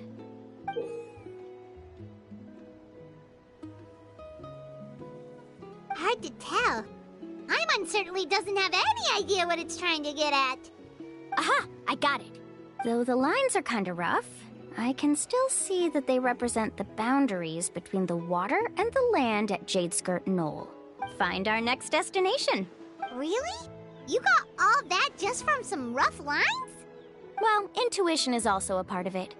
Hard to tell. Paimon certainly doesn't have any idea what it's trying to get at. Aha! I got it. Though the lines are kinda rough, I can still see that they represent the boundaries between the water and the land at Jadeskirt Knoll. Find our next destination. Really? You got all that just from some rough lines? Well, intuition is also a part of it.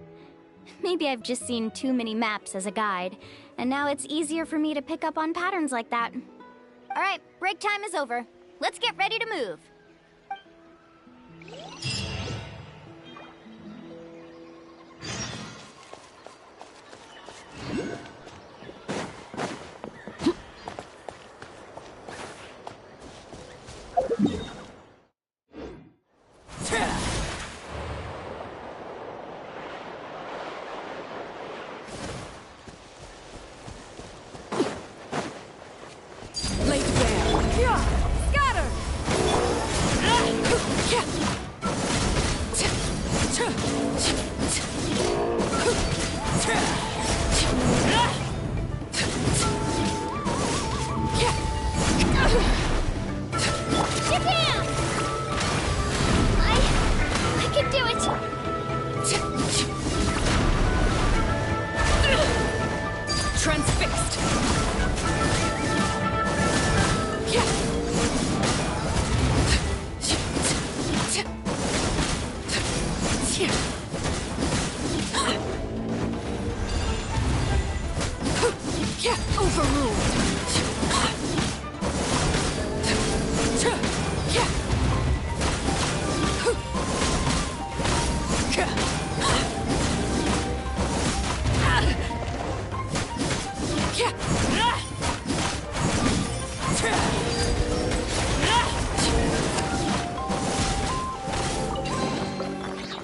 Maybe I've just seen too many maps as a guide, and now it's easier for me to pick up on patterns like that. All right, break time is over. Let's get ready to move.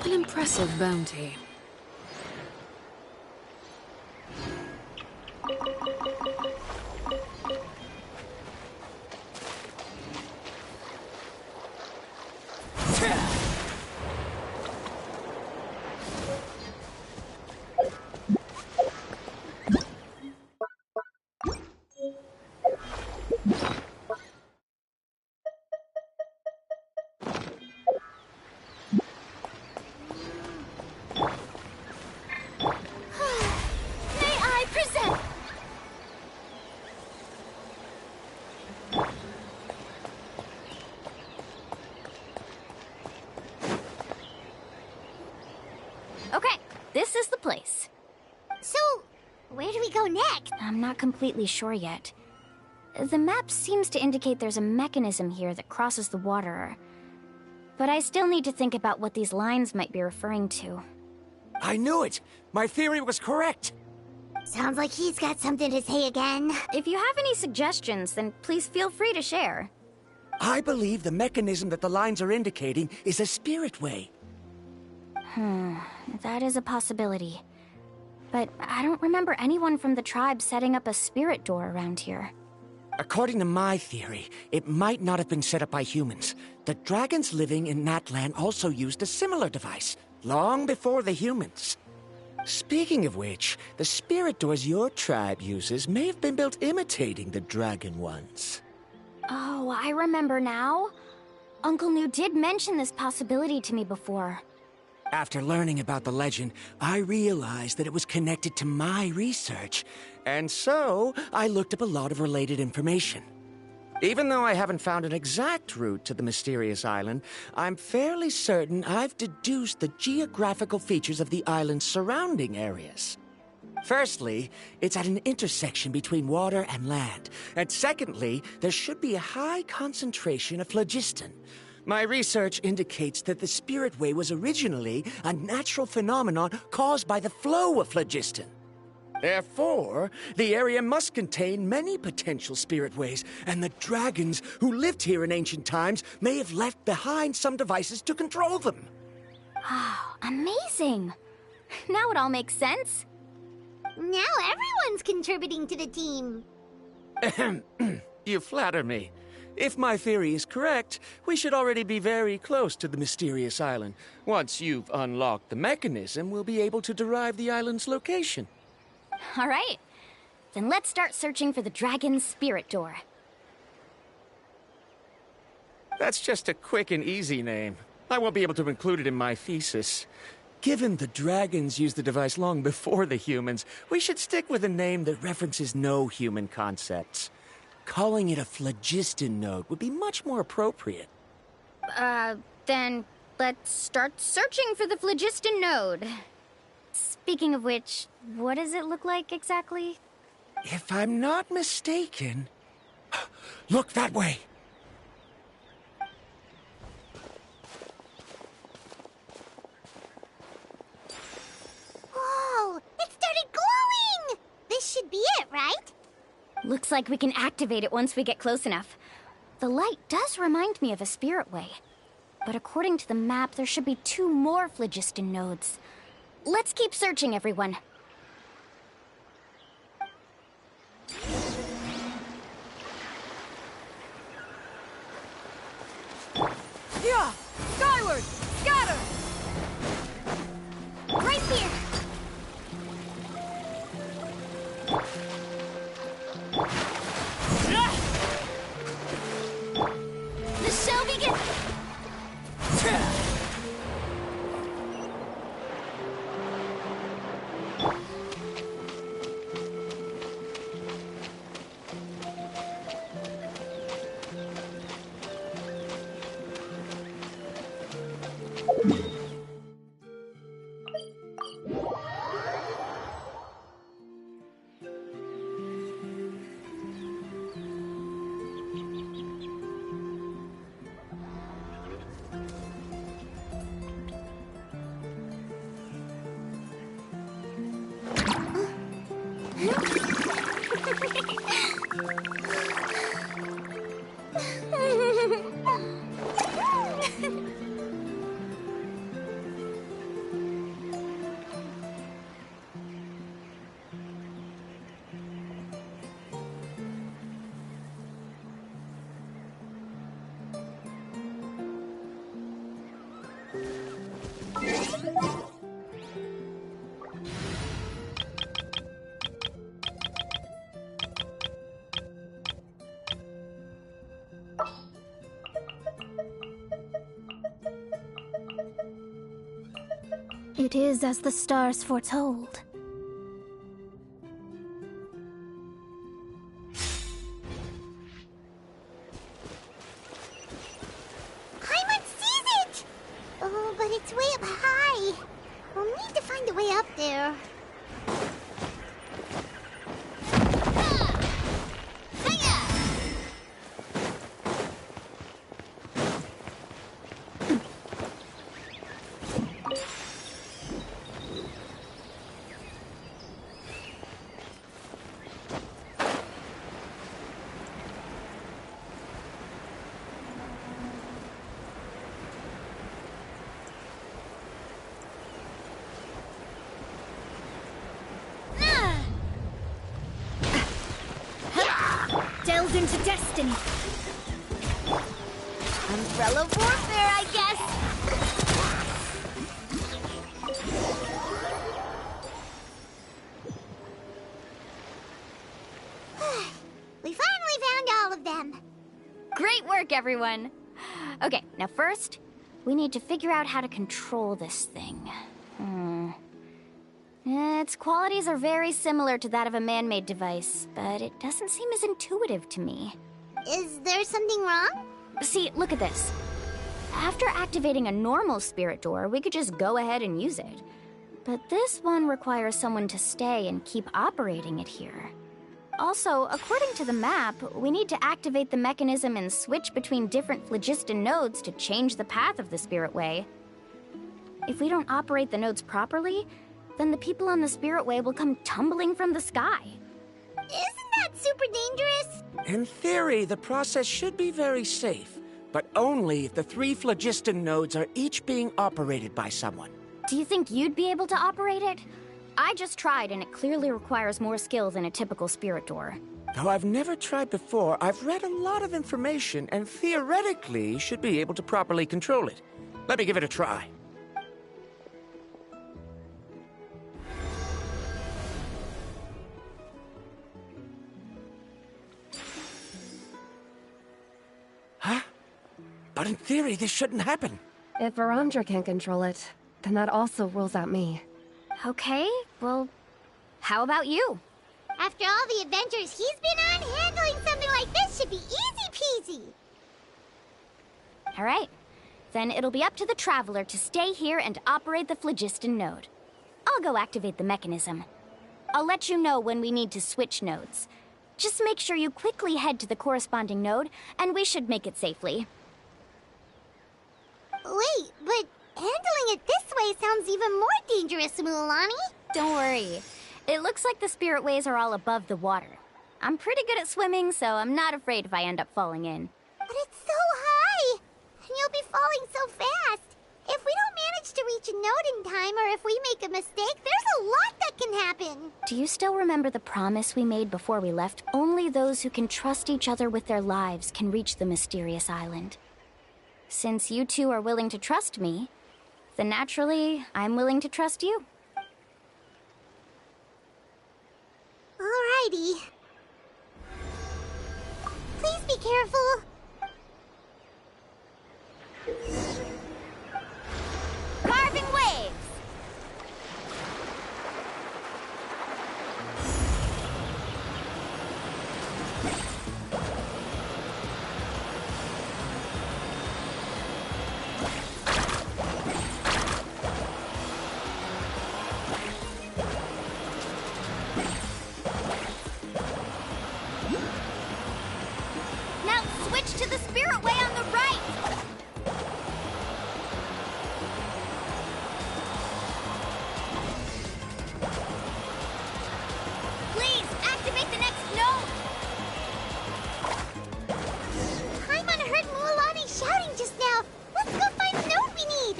An impressive bounty. Okay, this is the place. So, where do we go next? I'm not completely sure yet. The map seems to indicate there's a mechanism here that crosses the water. But I still need to think about what these lines might be referring to. I knew it! My theory was correct! Sounds like he's got something to say again. If you have any suggestions, then please feel free to share. I believe the mechanism that the lines are indicating is a spirit way. That is a possibility. But I don't remember anyone from the tribe setting up a spirit door around here. According to my theory, it might not have been set up by humans. The dragons living in Natlan also used a similar device, long before the humans. Speaking of which, the spirit doors your tribe uses may have been built imitating the dragon ones. Oh, I remember now. Uncle New did mention this possibility to me before. After learning about the legend, I realized that it was connected to my research, and so I looked up a lot of related information. Even though I haven't found an exact route to the mysterious island, I'm fairly certain I've deduced the geographical features of the island's surrounding areas. Firstly, it's at an intersection between water and land, and secondly, there should be a high concentration of phlogiston. My research indicates that the Spirit Way was originally a natural phenomenon caused by the flow of phlogiston. Therefore, the area must contain many potential spirit ways, and the dragons who lived here in ancient times may have left behind some devices to control them. Oh, amazing! Now it all makes sense. Now everyone's contributing to the team. You flatter me. If my theory is correct, we should already be very close to the mysterious island. Once you've unlocked the mechanism, we'll be able to derive the island's location. All right. Then let's start searching for the dragon's spirit door. That's just a quick and easy name. I won't be able to include it in my thesis. Given the dragons used the device long before the humans, we should stick with a name that references no human concepts. Calling it a phlogiston node would be much more appropriate. Then let's start searching for the phlogiston node. Speaking of which, what does it look like exactly? If I'm not mistaken... Look that way! Whoa! It started glowing! This should be it, right? Looks like we can activate it once we get close enough. The light does remind me of a spirit way. But according to the map, there should be 2 more phlogiston nodes. Let's keep searching, everyone. Yeah! Skyward! Scatter! Right here! The show begins! It is as the stars foretold. Paimon sees it! Oh, but it's way up high. We'll need to find a way up there. channeled into destiny. Umbrella warfare, I guess. We finally found all of them. Great work, everyone. Okay, now first, we need to figure out how to control this thing. Its qualities are very similar to that of a man-made device, but it doesn't seem as intuitive to me. Is there something wrong? See, look at this. After activating a normal spirit door, we could just go ahead and use it. But this one requires someone to stay and keep operating it here. Also, according to the map, we need to activate the mechanism and switch between different phlogiston nodes to change the path of the Spirit Way. If we don't operate the nodes properly, then the people on the Spirit Way will come tumbling from the sky. Isn't that super dangerous? In theory, the process should be very safe, but only if the 3 phlogiston nodes are each being operated by someone. Do you think you'd be able to operate it? I just tried, and it clearly requires more skill than a typical spirit door. Though I've never tried before, I've read a lot of information and theoretically should be able to properly control it. Let me give it a try. Huh? But in theory, this shouldn't happen. If Varamdra can't control it, then that also rules out me. Okay, well, how about you? After all the adventures he's been on, handling something like this should be easy peasy. All right, then it'll be up to the Traveler to stay here and operate the phlogiston node. I'll go activate the mechanism. I'll let you know when we need to switch nodes. Just make sure you quickly head to the corresponding node, and we should make it safely. Wait, but handling it this way sounds even more dangerous, Mualani. Don't worry. It looks like the spirit ways are all above the water. I'm pretty good at swimming, so I'm not afraid if I end up falling in. But it's so high! And you'll be falling so fast. If we don't manage to reach a node in time, or if we make a mistake, there's a lot that can happen. Do you still remember the promise we made before we left? Only those who can trust each other with their lives can reach the mysterious island. Since you two are willing to trust me, then naturally, I'm willing to trust you. Alrighty. Please be careful. Carving waves! Now switch to the spirit way on the right! Please, activate the next node! Paimon heard Mualani shouting just now. Let's go find the node we need.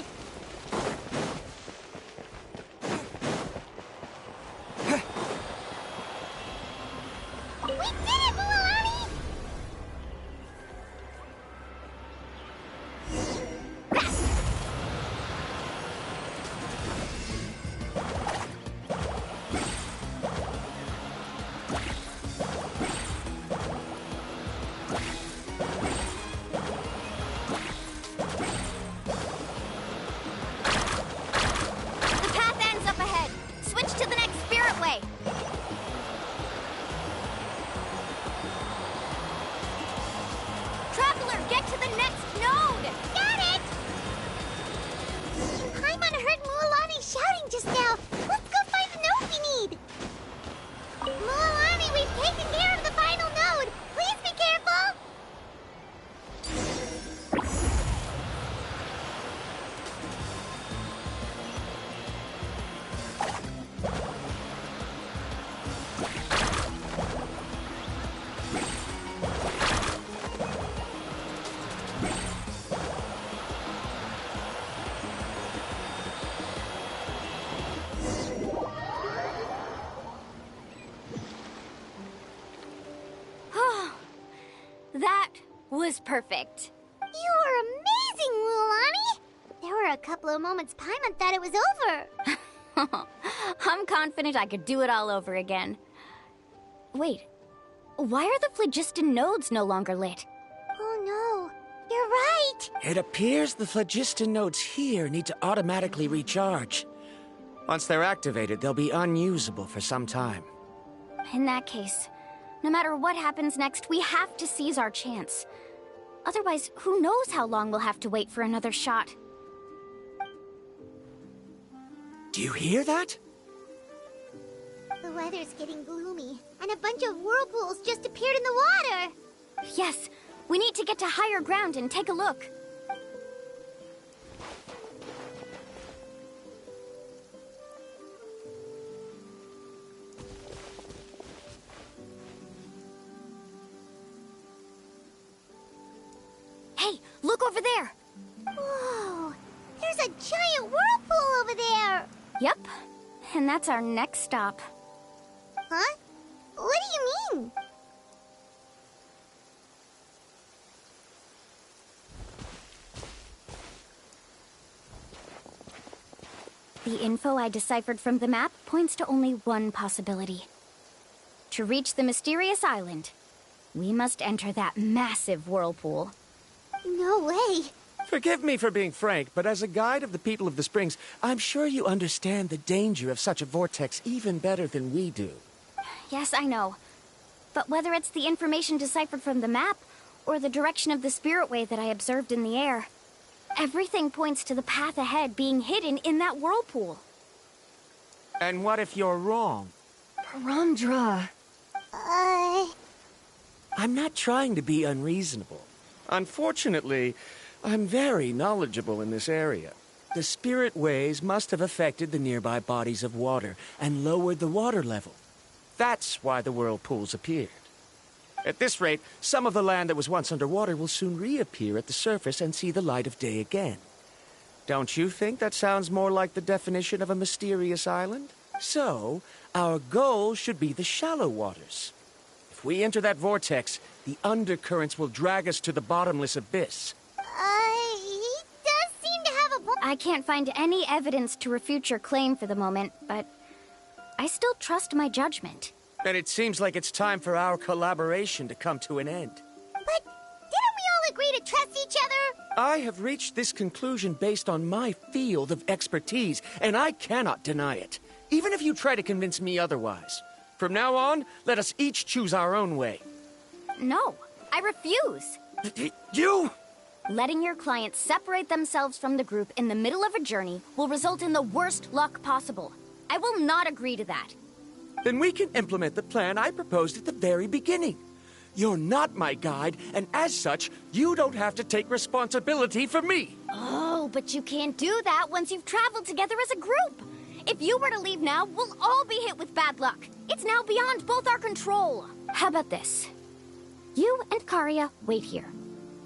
We did it, Mualani! The path ends up ahead. Switch to the next spirit way. Traveler, get to the next node! Got it! Paimon heard Mualani shouting just now. Let's go find the node we need. Mualani, we've taken care of the final node. Please be careful. That was perfect. You were amazing, Lulani! There were a couple of moments Paimon thought it was over. I'm confident I could do it all over again. Wait, why are the phlogiston nodes no longer lit? Oh no, you're right! It appears the phlogiston nodes here need to automatically recharge. Once they're activated, they'll be unusable for some time. In that case, no matter what happens next, we have to seize our chance. Otherwise, who knows how long we'll have to wait for another shot. Do you hear that? The weather's getting gloomy, and a bunch of whirlpools just appeared in the water! Yes, we need to get to higher ground and take a look. Hey, look over there! Whoa! There's a giant whirlpool over there! Yep, and that's our next stop. Huh? What do you mean? The info I deciphered from the map points to only one possibility. To reach the mysterious island, we must enter that massive whirlpool. No way! Forgive me for being frank, but as a guide of the people of the Springs, I'm sure you understand the danger of such a vortex even better than we do. Yes, I know. But whether it's the information deciphered from the map, or the direction of the spirit wave that I observed in the air, everything points to the path ahead being hidden in that whirlpool. And what if you're wrong? Paramdra. I'm not trying to be unreasonable. Unfortunately, I'm very knowledgeable in this area. The spirit waves must have affected the nearby bodies of water and lowered the water level. That's why the whirlpools appeared. At this rate, some of the land that was once underwater will soon reappear at the surface and see the light of day again. Don't you think that sounds more like the definition of a mysterious island? So, our goal should be the shallow waters. If we enter that vortex, the undercurrents will drag us to the bottomless abyss. He does seem to have a point. I can't find any evidence to refute your claim for the moment, but I still trust my judgment. And it seems like it's time for our collaboration to come to an end. But didn't we all agree to trust each other? I have reached this conclusion based on my field of expertise, and I cannot deny it, even if you try to convince me otherwise. From now on, let us each choose our own way. No, I refuse. You? Letting your clients separate themselves from the group in the middle of a journey will result in the worst luck possible. I will not agree to that. Then we can implement the plan I proposed at the very beginning. You're not my guide, and as such, you don't have to take responsibility for me. Oh, but you can't do that once you've traveled together as a group. If you were to leave now, we'll all be hit with bad luck. It's now beyond both our control. How about this? You and Karia wait here.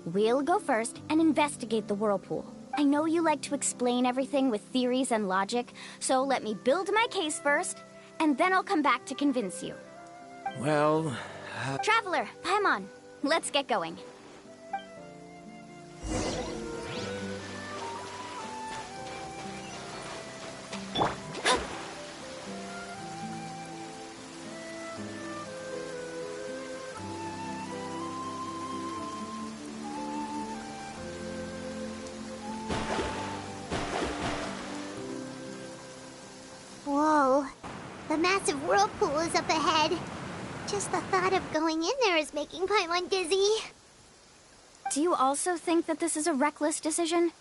We'll go first and investigate the whirlpool. I know you like to explain everything with theories and logic, so let me build my case first, and then I'll come back to convince you. Well... Traveler, Paimon, let's get going. Whoa. The massive whirlpool is up ahead. Just the thought of going in there is making Paimon dizzy. Do you also think that this is a reckless decision?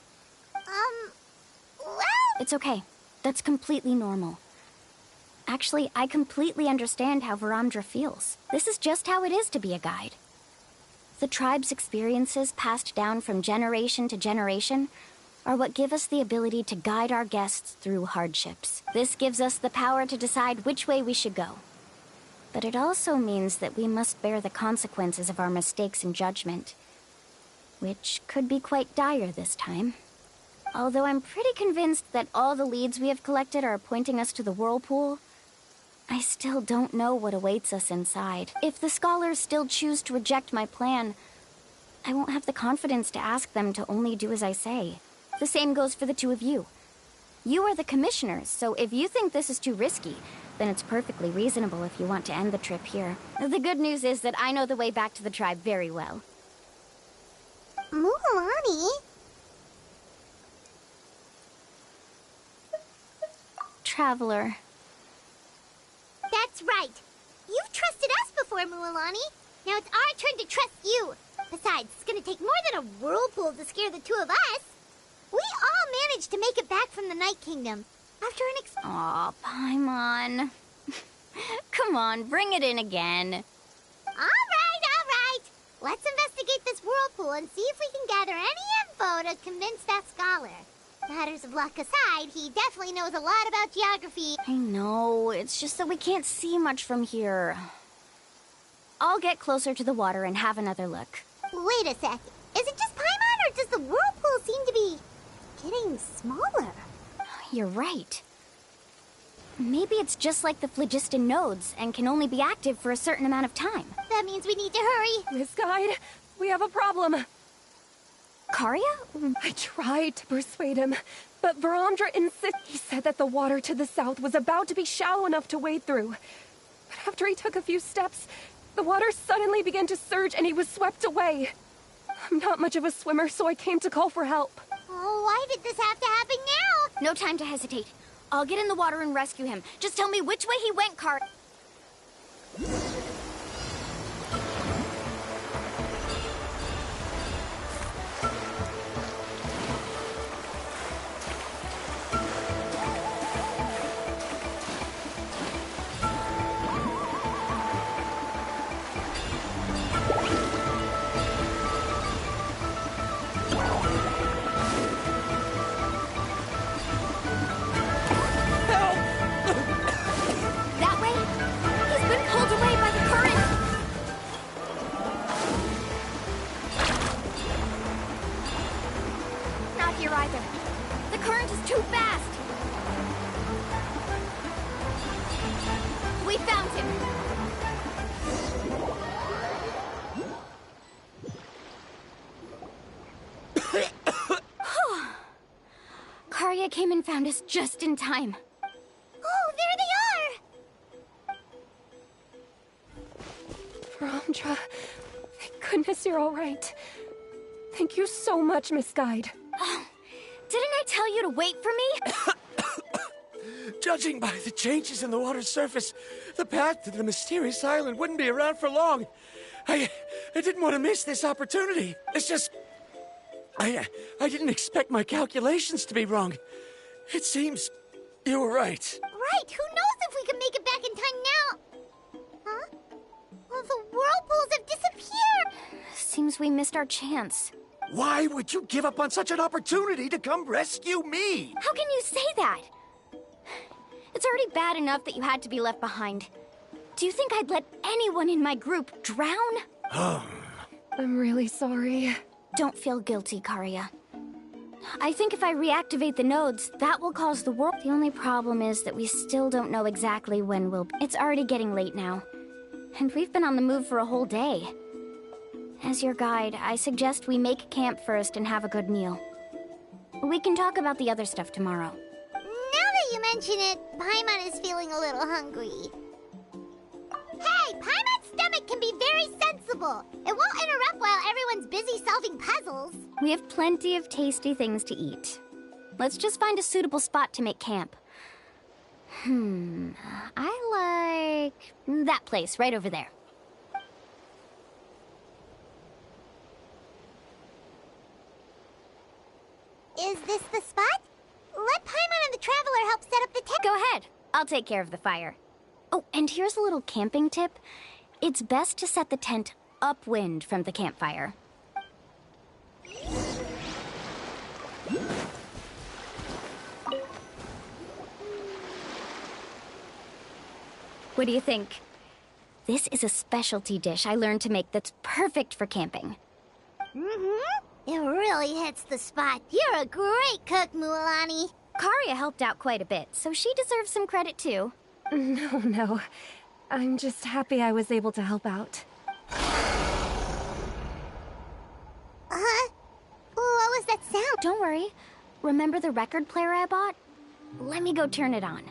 Well... It's okay. That's completely normal. Actually, I completely understand how Varamdra feels. This is just how it is to be a guide. The tribe's experiences passed down from generation to generation are what give us the ability to guide our guests through hardships. This gives us the power to decide which way we should go. But it also means that we must bear the consequences of our mistakes and judgment, which could be quite dire this time. Although I'm pretty convinced that all the leads we have collected are pointing us to the whirlpool, I still don't know what awaits us inside. If the scholars still choose to reject my plan, I won't have the confidence to ask them to only do as I say. The same goes for the two of you. You are the commissioners, so if you think this is too risky, then it's perfectly reasonable if you want to end the trip here. The good news is that I know the way back to the tribe very well. Mualani? Traveler. That's right. You've trusted us before, Mualani. Now it's our turn to trust you. Besides, it's gonna take more than a whirlpool to scare the two of us. We all managed to make it back from the Night Kingdom. After an Aw, Paimon. Come on, bring it in again. All right. Let's investigate this whirlpool and see if we can gather any info to convince that scholar. Matters of luck aside, he definitely knows a lot about geography. I know, it's just that we can't see much from here. I'll get closer to the water and have another look. Wait a sec. Is it just Paimon, or does the whirlpool seem to be getting smaller? You're right. Maybe it's just like the phlogiston nodes and can only be active for a certain amount of time. That means we need to hurry. Miss Guide, we have a problem. Karia? I tried to persuade him, but Varamdra insisted. He said that the water to the south was about to be shallow enough to wade through. But after he took a few steps, the water suddenly began to surge and he was swept away. I'm not much of a swimmer, so I came to call for help. Oh, why did this have to happen now? No time to hesitate. I'll get in the water and rescue him. Just tell me which way he went, Karia. Karia came and found us just in time. Oh, there they are! Varamdra, thank goodness you're all right. Thank you so much, Miss Guide. Oh, didn't I tell you to wait for me? Judging by the changes in the water's surface, the path to the mysterious island wouldn't be around for long. I didn't want to miss this opportunity. It's just... I didn't expect my calculations to be wrong. It seems you were right. Right, who knows if we can make it back in time now? Huh? Well, the whirlpools have disappeared! Seems we missed our chance. Why would you give up on such an opportunity to come rescue me? How can you say that? It's already bad enough that you had to be left behind. Do you think I'd let anyone in my group drown? I'm really sorry. Don't feel guilty, Karia. I think if I reactivate the nodes, that will cause the world. The only problem is that we still don't know exactly when we'll... It's already getting late now. And we've been on the move for a whole day. As your guide, I suggest we make camp first and have a good meal. We can talk about the other stuff tomorrow. Now that you mention it, Paimon is feeling a little hungry. Hey, Paimon's stomach can be very sensible. It won't interrupt while everyone's busy solving puzzles. We have plenty of tasty things to eat. Let's just find a suitable spot to make camp. I like that place right over there. Is this the spot? Let Paimon and the Traveler help set up the tent. Go ahead. I'll take care of the fire. Oh, and here's a little camping tip. It's best to set the tent upwind from the campfire. What do you think? This is a specialty dish I learned to make that's perfect for camping. It really hits the spot. You're a great cook, Mualani. Karia helped out quite a bit, so she deserves some credit too. No. I'm just happy I was able to help out. don't worry. Remember the record player I bought? Let me go turn it on.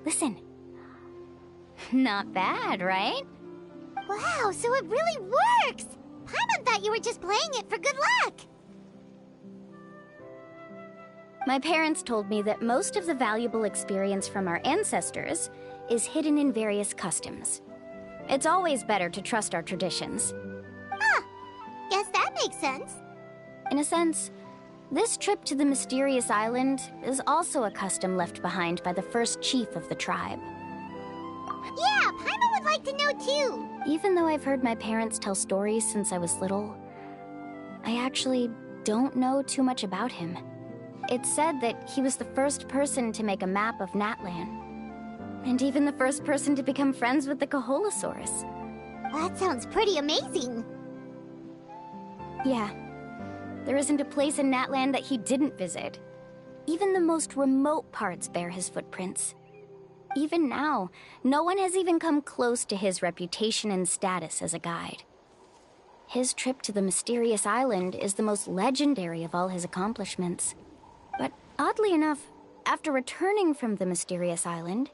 Listen. Not bad, right? Wow, so it really works! Paimon thought you were just playing it for good luck! My parents told me that most of the valuable experience from our ancestors is hidden in various customs. It's always better to trust our traditions. Huh. Guess that makes sense. In a sense, this trip to the mysterious island is also a custom left behind by the first chief of the tribe. Yeah, Paimon would like to know too! Even though I've heard my parents tell stories since I was little, I actually don't know too much about him. It's said that he was the first person to make a map of Natlan, and even the first person to become friends with the Kaholasaurus. That sounds pretty amazing. Yeah. There isn't a place in Natlan that he didn't visit. Even the most remote parts bear his footprints. Even now, no one has even come close to his reputation and status as a guide. His trip to the mysterious island is the most legendary of all his accomplishments. But oddly enough, after returning from the mysterious island,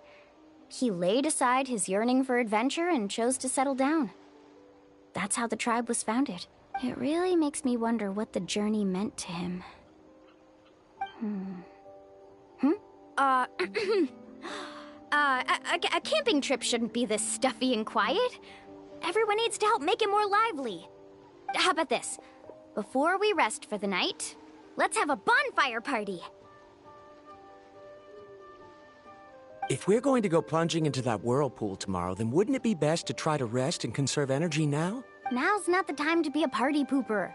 he laid aside his yearning for adventure and chose to settle down. That's how the tribe was founded. It really makes me wonder what the journey meant to him. A camping trip shouldn't be this stuffy and quiet. Everyone needs to help make it more lively. How about this? Before we rest for the night, let's have a bonfire party. If we're going to go plunging into that whirlpool tomorrow, then wouldn't it be best to try to rest and conserve energy now? Now's not the time to be a party pooper.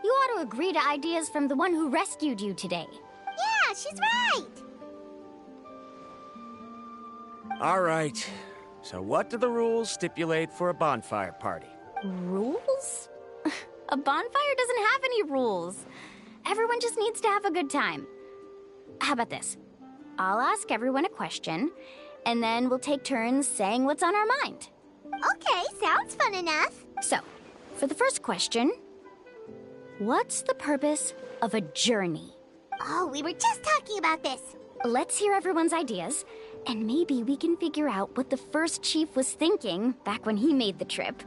You ought to agree to ideas from the one who rescued you today. Yeah, she's right! All right. So what do the rules stipulate for a bonfire party? Rules? A bonfire doesn't have any rules. Everyone just needs to have a good time. How about this? I'll ask everyone a question, and then we'll take turns saying what's on our mind. Okay, sounds fun enough. So, for the first question, what's the purpose of a journey? Oh, we were just talking about this. Let's hear everyone's ideas, and maybe we can figure out what the first chief was thinking back when he made the trip.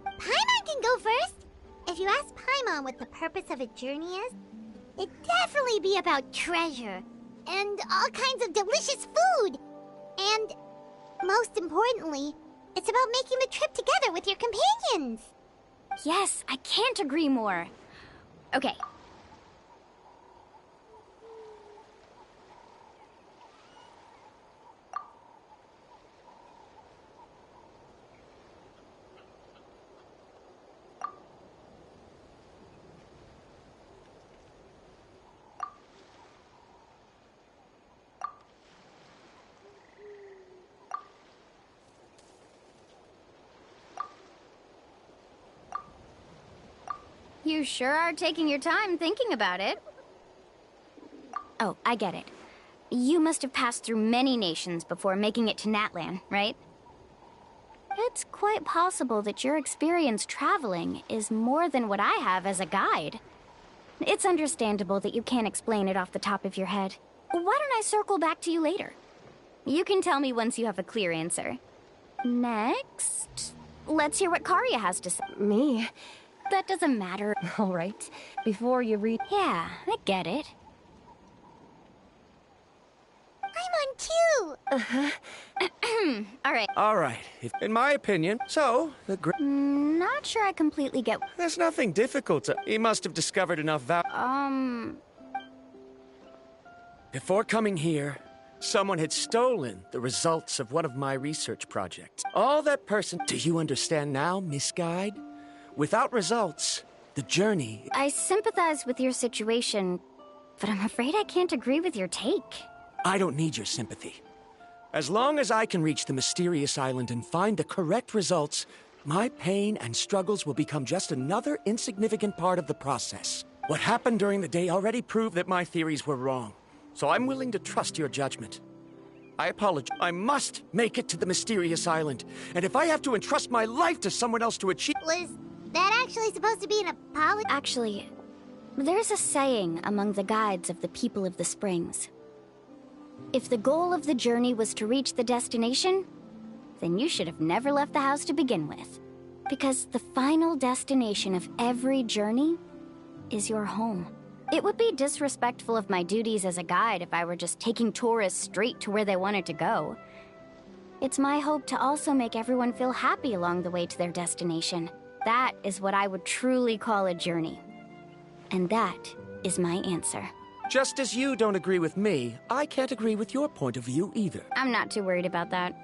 Paimon can go first. If you ask Paimon what the purpose of a journey is, it'd definitely be about treasure and all kinds of delicious food. And most importantly, it's about making the trip together with your companions. Yes, I can't agree more. Okay. You sure are taking your time thinking about it. Oh, I get it. You must have passed through many nations before making it to Natlan, right? It's quite possible that your experience traveling is more than what I have as a guide. It's understandable that you can't explain it off the top of your head. Why don't I circle back to you later? You can tell me once you have a clear answer. Next, let's hear what Karya has to say. Me? That doesn't matter. All right. Before you read... Yeah, I get it. I'm on too! All right. In my opinion, so, the Not sure I completely get... There's nothing difficult to... He must have discovered enough Before coming here, someone had stolen the results of one of my research projects. All that person... Do you understand now, Miss Guide? Without results, the journey... I sympathize with your situation, but I'm afraid I can't agree with your take. I don't need your sympathy. As long as I can reach the mysterious island and find the correct results, My pain and struggles will become just another insignificant part of the process. What happened during the day already proved that my theories were wrong, so I'm willing to trust your judgment. I apologize. I must make it to the mysterious island, and if I have to entrust my life to someone else to achieve— Was that actually supposed to be an apology? Actually, there's a saying among the guides of the people of the Springs. If the goal of the journey was to reach the destination, then you should have never left the house to begin with. Because the final destination of every journey is your home. It would be disrespectful of my duties as a guide if I were just taking tourists straight to where they wanted to go. It's my hope to also make everyone feel happy along the way to their destination. That is what I would truly call a journey. And that is my answer. Just as you don't agree with me, I can't agree with your point of view either. I'm not too worried about that.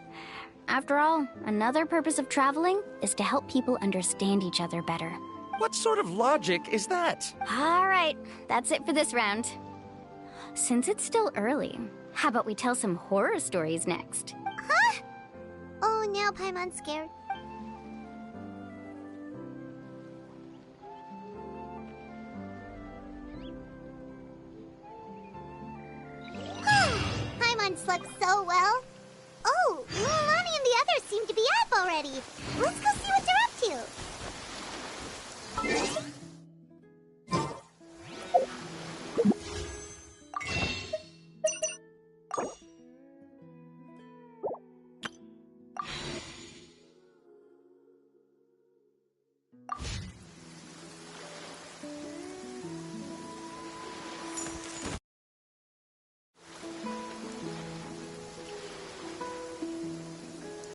After all, another purpose of traveling is to help people understand each other better. What sort of logic is that? All right, that's it for this round. Since it's still early, how about we tell some horror stories next? Huh? Oh, now Paimon's scared. Paimon slept so well. Oh, Lilani and the others seem to be up already. Let's go see what